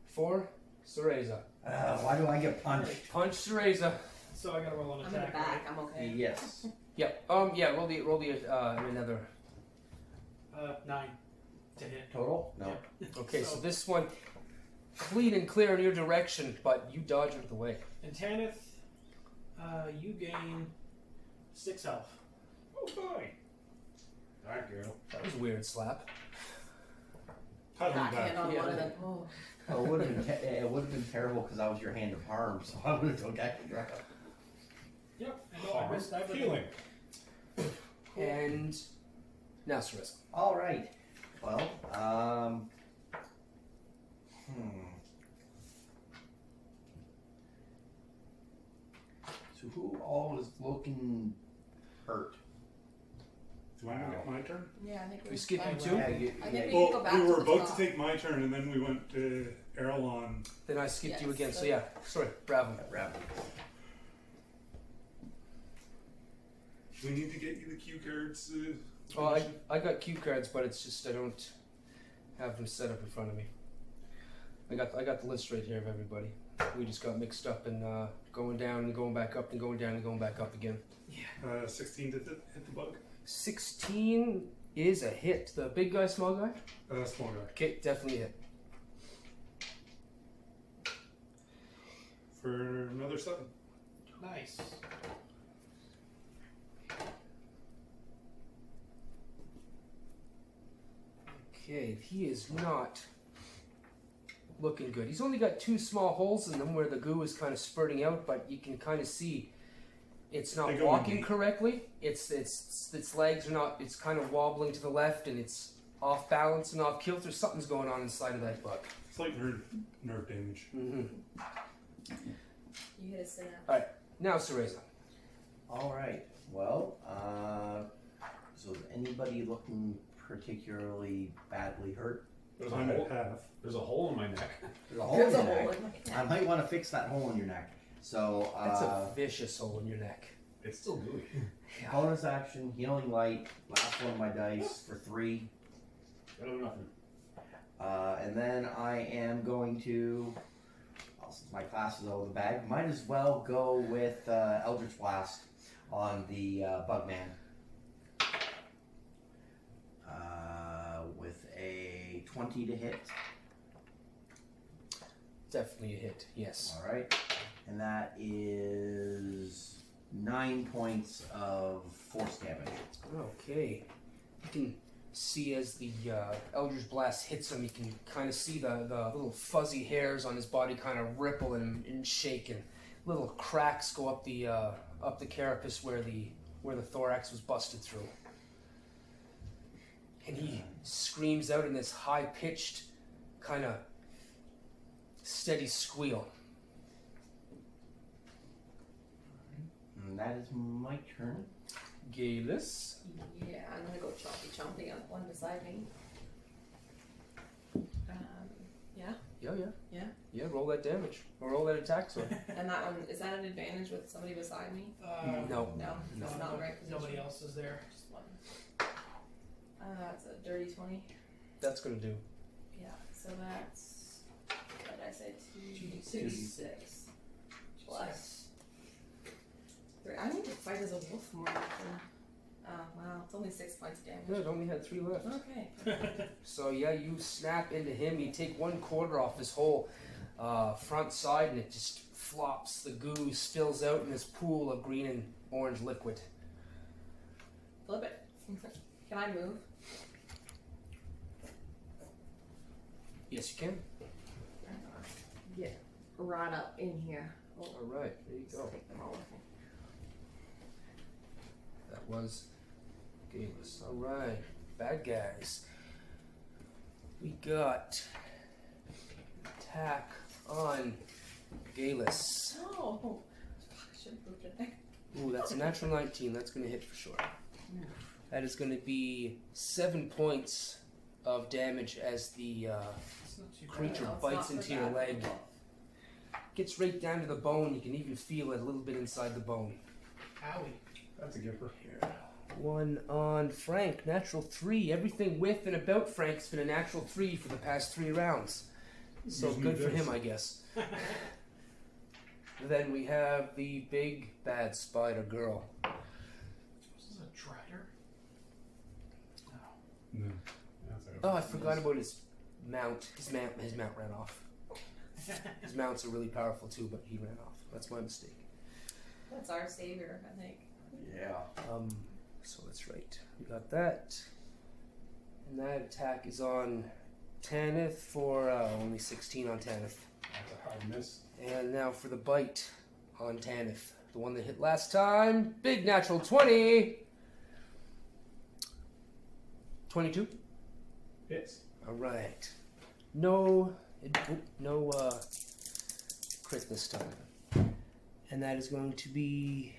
4, Cereza. Why do I get punched? Punch Cereza. So I gotta roll an I'm in the attack. back. I'm okay. Yes. Yep. Yeah. Roll the another. Right? 9 to hit. Total? No. Okay, so So- this one clean and clear in your direction, but you dodge out of the way. And Tanith, you gain 6 health. Oh boy. Thank you. That was a weird slap. Cuddling Backhand back. on Yeah. one of them. Oh. It would have been terrible because I was your hand of harm, so I would have took extra. Yep. I know I missed that. but- Healing. And now Cereza. All right. Well, So who all is looking hurt? Do I now get my turn? Yeah, I think We skip you too? Yeah, you, I think yeah, we can go back we to were the about top. to take my turn, and then we went to Earilon. Then I skipped you Yes, again. So so- yeah, sorry, Ravim. Ravim. Do we need to get you the cue cards? Oh, I got cue cards, but it's just I don't have them set up in front of me. I got the list right here of everybody. We just got mixed up and going down and going back up and going down and going back up again. 16 to hit the bug. 16 is a hit. The big guy, small guy? Small guy. Okay, definitely a hit. For another 7. Nice. Okay, he is not looking good. He's only got 2 small holes in them where the goo is kind of spurting out, but you can kind of see it's They not go walking deep. correctly. Its legs are not. It's kind of wobbling to the left, and it's off balance and off kilter. Something's going on inside of that bug. It's like nerve damage. Mm-hmm. You hit a synapse. Now, Cereza. All right. Well, so is anybody looking particularly badly hurt? There's a I'm hole. at half. There's a hole in my neck. There's a hole There's in a your hole neck. in my neck. I might want to fix that hole in your neck. So, That's a vicious hole in your neck. It's still gooey. bonus action, healing light, last one of my dice for 3. I don't know nothing. And then I am going to, well, since my class is out of the bag, might as well go with Eldritch Blast on the Bugman. With a 20 to hit. Definitely a hit. Yes. All right. And that is 9 points of force damage. Okay. You can see as the Eldritch Blast hits him, you can kind of see the little fuzzy hairs on his body kind of ripple and shake, and little cracks go up the carapace where the thorax was busted through. And he screams out in this high-pitched, kind of steady squeal. And that is my turn. Geillis. Yeah, I'm gonna go chompy on the one beside me. Yeah, Yeah, roll that damage. Or roll that attack, sorry. and that one, is that an advantage with somebody beside me? No. No, it's not the right position. Nobody else is there. Just one. That's a dirty 20. That's going to do. Yeah, so that's, what did I say, 6 plus 3. I need to fight as a wolf more often. Oh, wow, it's only 6 points of Yeah, damage. it only had 3 left. Okay. So yeah, you snap into him. You take 1/4 off his whole front side, and it just flops. The goo spills out in this pool of green and orange liquid. Flip it. Can I move? Yes, you can. Get right up in here. Oh, All right, there you go. take them all with me. That was Geillis. All right, bad guys. We got attack on Geillis. No! I should have moved it there. Ooh, that's a natural 19. That's going to hit for sure. That is going to be 7 points of damage as the It's not too bad. creature No, it's bites not for into your bad. leg. Gets right down to the bone. You can even feel it a little bit inside the bone. Howie. That's a giver. Here. 1 on Frank, natural 3. Everything with and about Frank's been a natural 3 for the past 3 rounds. So Use good new for dice. him, I guess. Then we have the big bad spider girl. This is a Drider? No. No. That's a- Oh, I forgot about his mount. His mount ran off. His mounts are really powerful too, but he ran off. That's my mistake. That's our savior, I think. Yeah. So that's right. We got that. And that attack is on Tanith for only 16 on Tanith. That's a hard miss. And now for the bite on Tanith. The one that hit last time. Big natural 20. 22. Hits. Alright. No crit this time. And that is going to be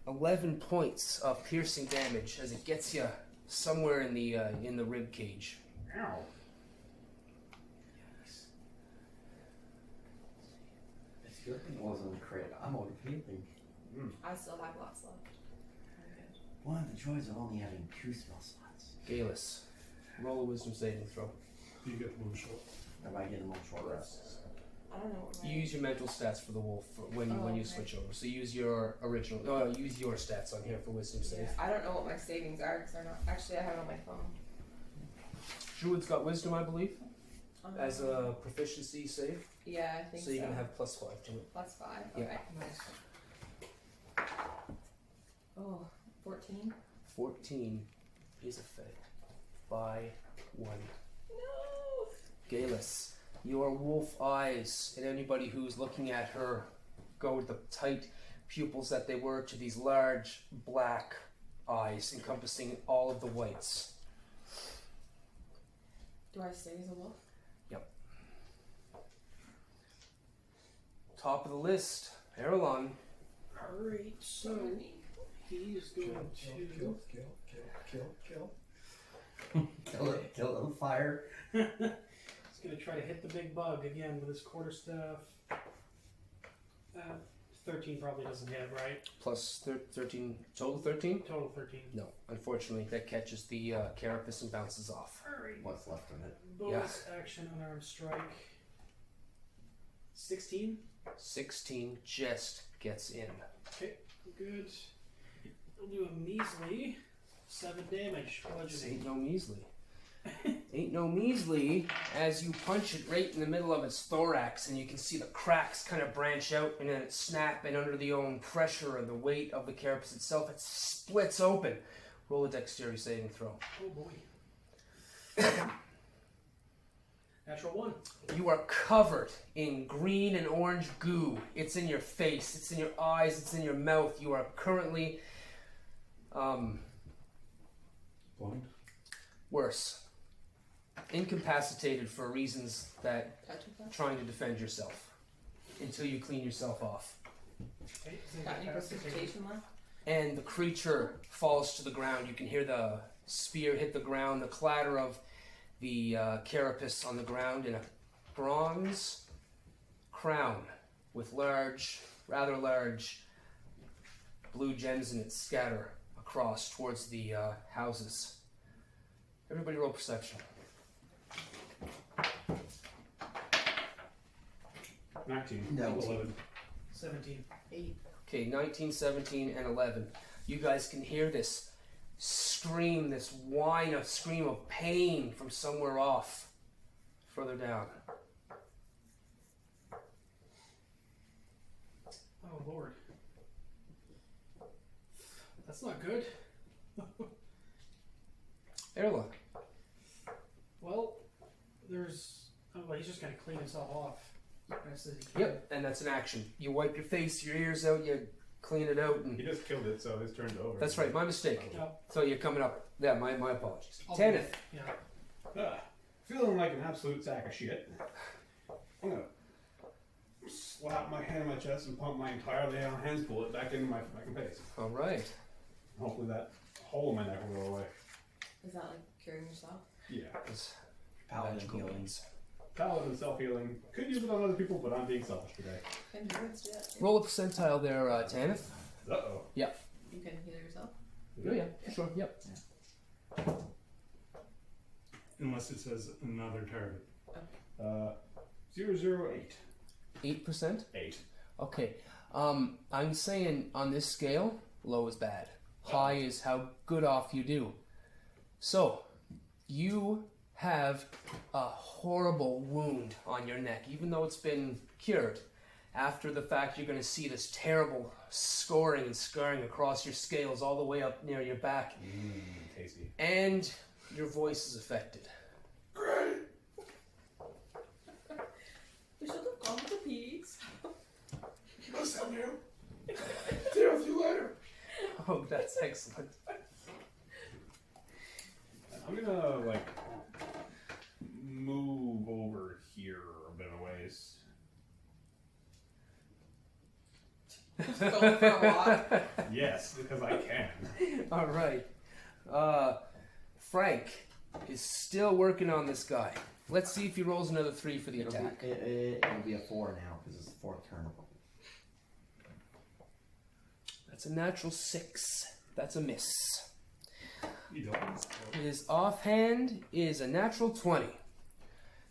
11 points of piercing damage as it gets you somewhere in the rib cage. Ow. It's good thing it wasn't a crit. I'm out of healing. I still have lots left. I'm good. One of the joys of only having 2 spell slots. Geillis, roll a wisdom saving throw. You get the one shot. If I get them on short rest. I don't know what my... You use your mental stats for the wolf when you okay. switch over. So use your original. Use your stats on here for wisdom save. Yeah, I don't know what my savings are because they're not... Actually, I have it on my phone. Druid's got wisdom, I believe, as a proficiency save. Yeah, I think so. So you can have +5 to it. +5? Yeah. Okay. Oh, 14? 14 is affected by 1. No! Geillis, your wolf eyes, and anybody who's looking at her go with the tight pupils that they were to these large black eyes encompassing all of the whites. Do I stay as a wolf? Top of the list, Earilon. Alright, so he's going to. Kill it on fire. He's going to try to hit the big bug again with his quarterstaff. 13 probably doesn't hit, right? Plus 13, total 13? Total 13. No, unfortunately, that catches the carapace and bounces off. Alright. What's left of it? Bonus action unarmed strike. 16. 16 just gets in. Okay, good. We'll do a measly 7 damage. This Bludgeoning. ain't no measly. Ain't no measly as you punch it right in the middle of its thorax, and you can see the cracks kind of branch out and then it snap, and under the own pressure and the weight of the carapace itself, it splits open. Roll a dexterity saving throw. Oh boy. Natural 1. You are covered in green and orange goo. It's in your face, it's in your eyes, it's in your mouth. You are currently Blind. worse. Incapacitated for reasons that Petrified? trying to defend yourself until you clean yourself off. Okay, is Got any incapacitated. precipitation left? And the creature falls to the ground. You can hear the spear hit the ground, the clatter of the carapace on the ground, and a bronze crown with large, rather large blue gems in it scatter across towards the houses. Everybody roll perception. 19. No. 11. 17. 8. Okay, 19, 17, and 11. You guys can hear this scream, this whine, a scream of pain from somewhere off, further down. Oh lord. That's not good. Earilon. Well, there's. Oh, well, he's just gonna clean himself off. Best as he can. Yep, and that's an action. You wipe your face, your ears out, you clean it out, He and just killed it, so his turn's over. that's right, my mistake. Yep. So you're coming up. Yeah, my apologies. I'll Tanith. do it. Yeah. Feeling like an absolute sack of shit. I'm gonna slap my hand on my chest and pump my entire lay on hands bullet back into my fucking face. All right. Hopefully that hole in my neck will go away. Is that like curing yourself? Yeah. It's Paladin magical healing. means. Paladin self-healing. Could use it on other people, but I'm being selfish today. Can druids do that too? Roll a percentile there, Tanith. Uh-oh. You can heal yourself? Oh yeah, for sure. Yep. Unless it says another target. 008. 8%. 8. Okay. I'm saying on this scale, low is bad. High is how good off you do. So, you have a horrible wound on your neck, even though it's been cured. After the fact, you're going to see this terrible scoring and scarring across your scales all the way up near your back. Tasty. And your voice is affected. We should have gone with the pigs. Listen, you. Deal with you later. Oh, that's excellent. I'm gonna, like, move over here a bit of ways. Going for a walk. Yes, because I can. All right. Frank is still working on this guy. Let's see if he rolls another 3 for the attack. It'll be a 4 now because it's the 4th turn. That's a natural 6. That's a miss. You don't. His offhand is a natural 20.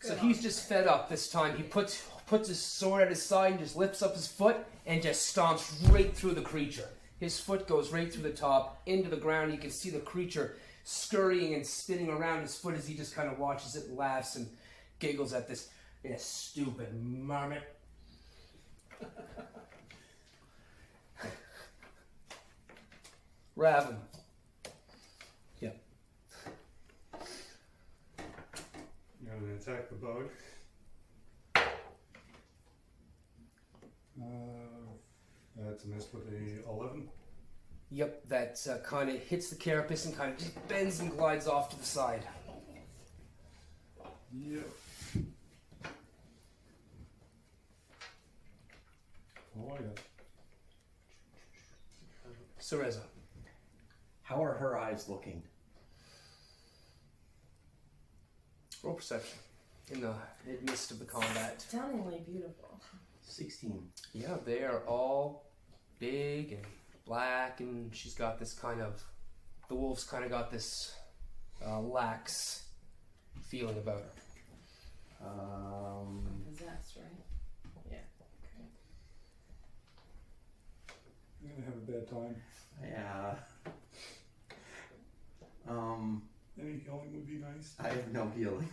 So he's just fed up this time. He puts his sword at his side and just lifts up his foot and just stomps right through the creature. His foot goes right through the top, into the ground. You can see the creature scurrying and spinning around his foot as he just kind of watches it and laughs and giggles at this stupid marmot. Ravim. Yeah. You're going to attack the bug. That's a miss with a 11. Yep, that kind of hits the carapace and kind of just bends and glides off to the side. Yep. Oh, yeah. Cereza. How are her eyes looking? Roll perception in the midst of the combat. Stunningly beautiful. 16. Yeah, they are all big and black, and she's got this kind of, the wolf's kind of got this lax feeling about her. Possessed, right? Yeah. You're going to have a bad time. Yeah. Any healing would be nice. I have no healing.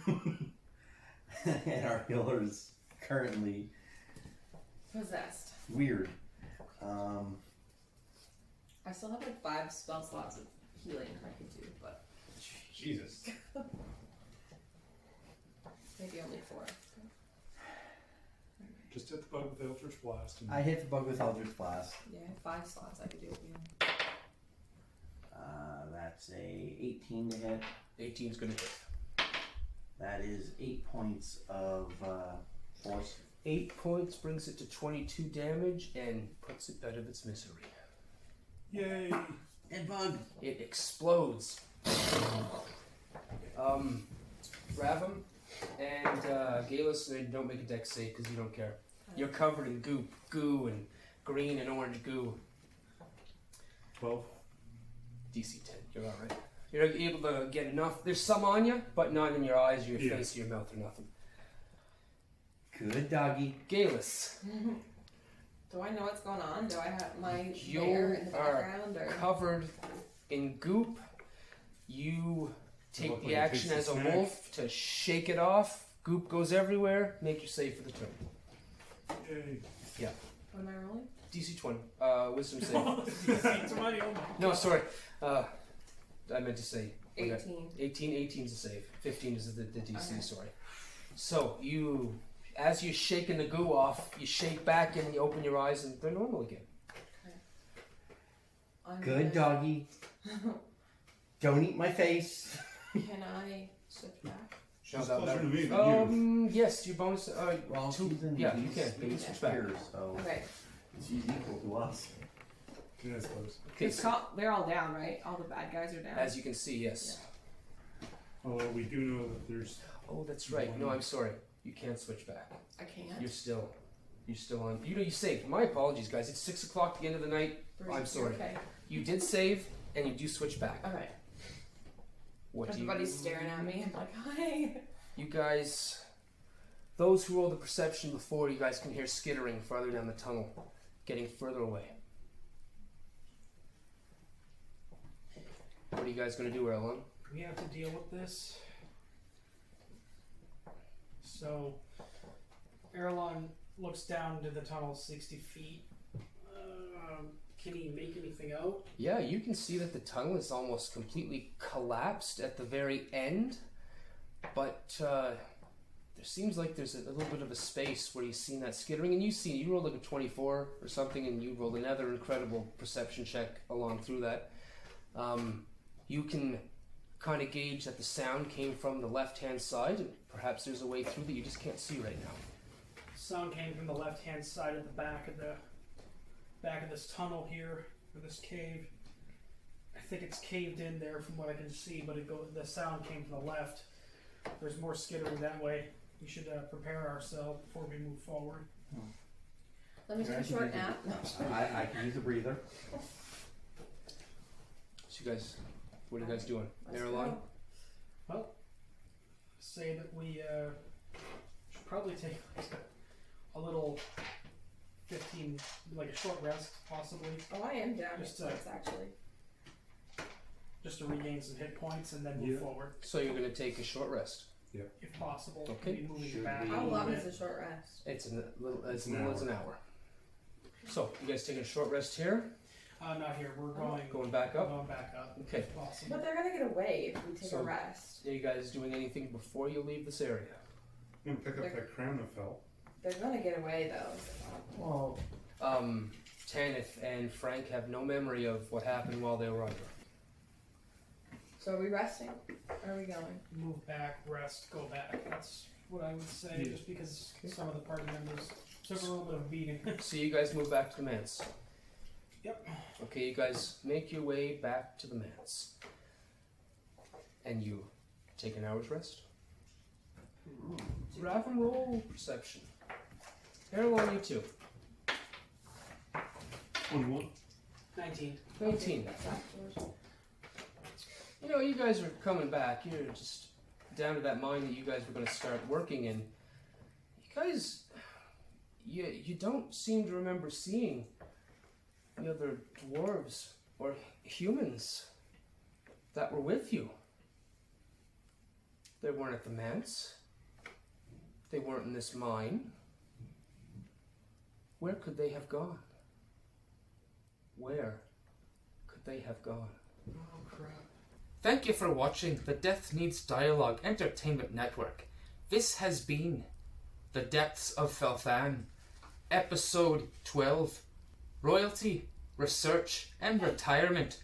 And our healer's currently Possessed. weird. I still have like 5 spell slots of healing I could do, but Jesus. maybe only 4. Just hit the bug with Eldritch Blast. And I hit the bug with Eldritch Blast. Yeah, I have 5 slots I could do with healing. That's a 18 to hit. 18's gonna hit. That is 8 points of force. 8 points brings it to 22 damage and puts it out of its misery. Yay! And bug. It explodes. Ravim and Geillis, they don't make a dex save because you don't care. You're covered in goo and green and orange goo. 12. DC 10, you're alright. You're able to get enough. There's some on you, but not in your eyes, your face, or your mouth, or nothing. Good doggy. Geillis. Do I know what's going on? Do I have my You bear in the are background? Or? covered in goop. You take Look the like it action tastes as a of snack. wolf to shake it off. Goop goes everywhere. Make your save for the turn. Yay! What am I rolling? DC 20. Wisdom save. No, sorry. I meant to say 18. 18 is a save. 15 is the DC, okay. Sorry. So, as you're shaking the goo off, you shake back and you open your eyes and they're normal again. Okay. Good doggy. Don't eat my face. Can I switch back? She's closer to me than you. Yes, your bonus. Well, two, she's in yeah, you these can. You can switch back. spheres, so Okay. she's equal to us. Yeah, I suppose. Okay, so, They're all down, right? All the bad guys are down. as you can see, yes. Although we do know that there's. Oh, that's right. No, I'm sorry. You can't switch back. I can't. You're still on. You saved. My apologies, guys. It's 6 o'clock at the end of the night. I'm sorry. Okay. You did save, and you do switch back. Alright. What do Everybody's staring at me. I'm like, hi. you guys? Those who rolled the perception before, you guys can hear skittering farther down the tunnel, getting further away. What are you guys going to do, Earilon? We have to deal with this. So, Earilon looks down to the tunnel 60 feet. Can he make anything out? Yeah, you can see that the tunnel is almost completely collapsed at the very end, but there seems like there's a little bit of a space where you've seen that skittering, and you rolled like a 24 or something, and you rolled another incredible perception check along through that. You can kind of gauge that the sound came from the left-hand side, and perhaps there's a way through that you just can't see right now. Sound came from the left-hand side of the back of the back of this tunnel here, or this cave. I think it's caved in there from what I can see, but the sound came from the left. There's more skittering that way. We should prepare ourselves before we move forward. Let me take a short nap. No. I can use a breather. So you guys, what are you guys doing? Let's Earilon? go. Well, say that we should probably take a little 15, like a short rest, possibly, Oh, I am down Just, with this, actually. just to regain some hit points and then move forward, So you're gonna take a short rest. if possible. Okay. Maybe moving Should back. we- a How little long bit. is a short rest? It's a little as An little as an hour. So you guys taking a short rest here? Not here. We're going. Going back up? Going back up. Okay. If possible. But they're gonna get away if we take So- a rest. Are you guys doing anything before you leave this area? I'm gonna pick up that crown that fell. They're gonna get away though. Well, Tanith and Frank have no memory of what happened while they were under. So are we resting? Or are we going? Move back, rest, go back. That's what I would say, Yeah. just because some of the party members took a little bit of beating. So you guys move back to the manse. Yep. Okay, you guys make your way back to the manse. And you take an hour's rest. Ravim, roll perception. Earilon, you too. 21. 19. 19. That's afterwards. You know, you guys are coming back. You're just down to that mine that you guys were going to start working in. You guys, you don't seem to remember seeing the other dwarves or humans that were with you. They weren't at the manse. They weren't in this mine. Where could they have gone? Where could they have gone? Oh, crap. Thank you for watching the Death Needs Dialogue Entertainment Network. This has been The Depths of Felthan, Episode 12, Royalty, Research and Retirement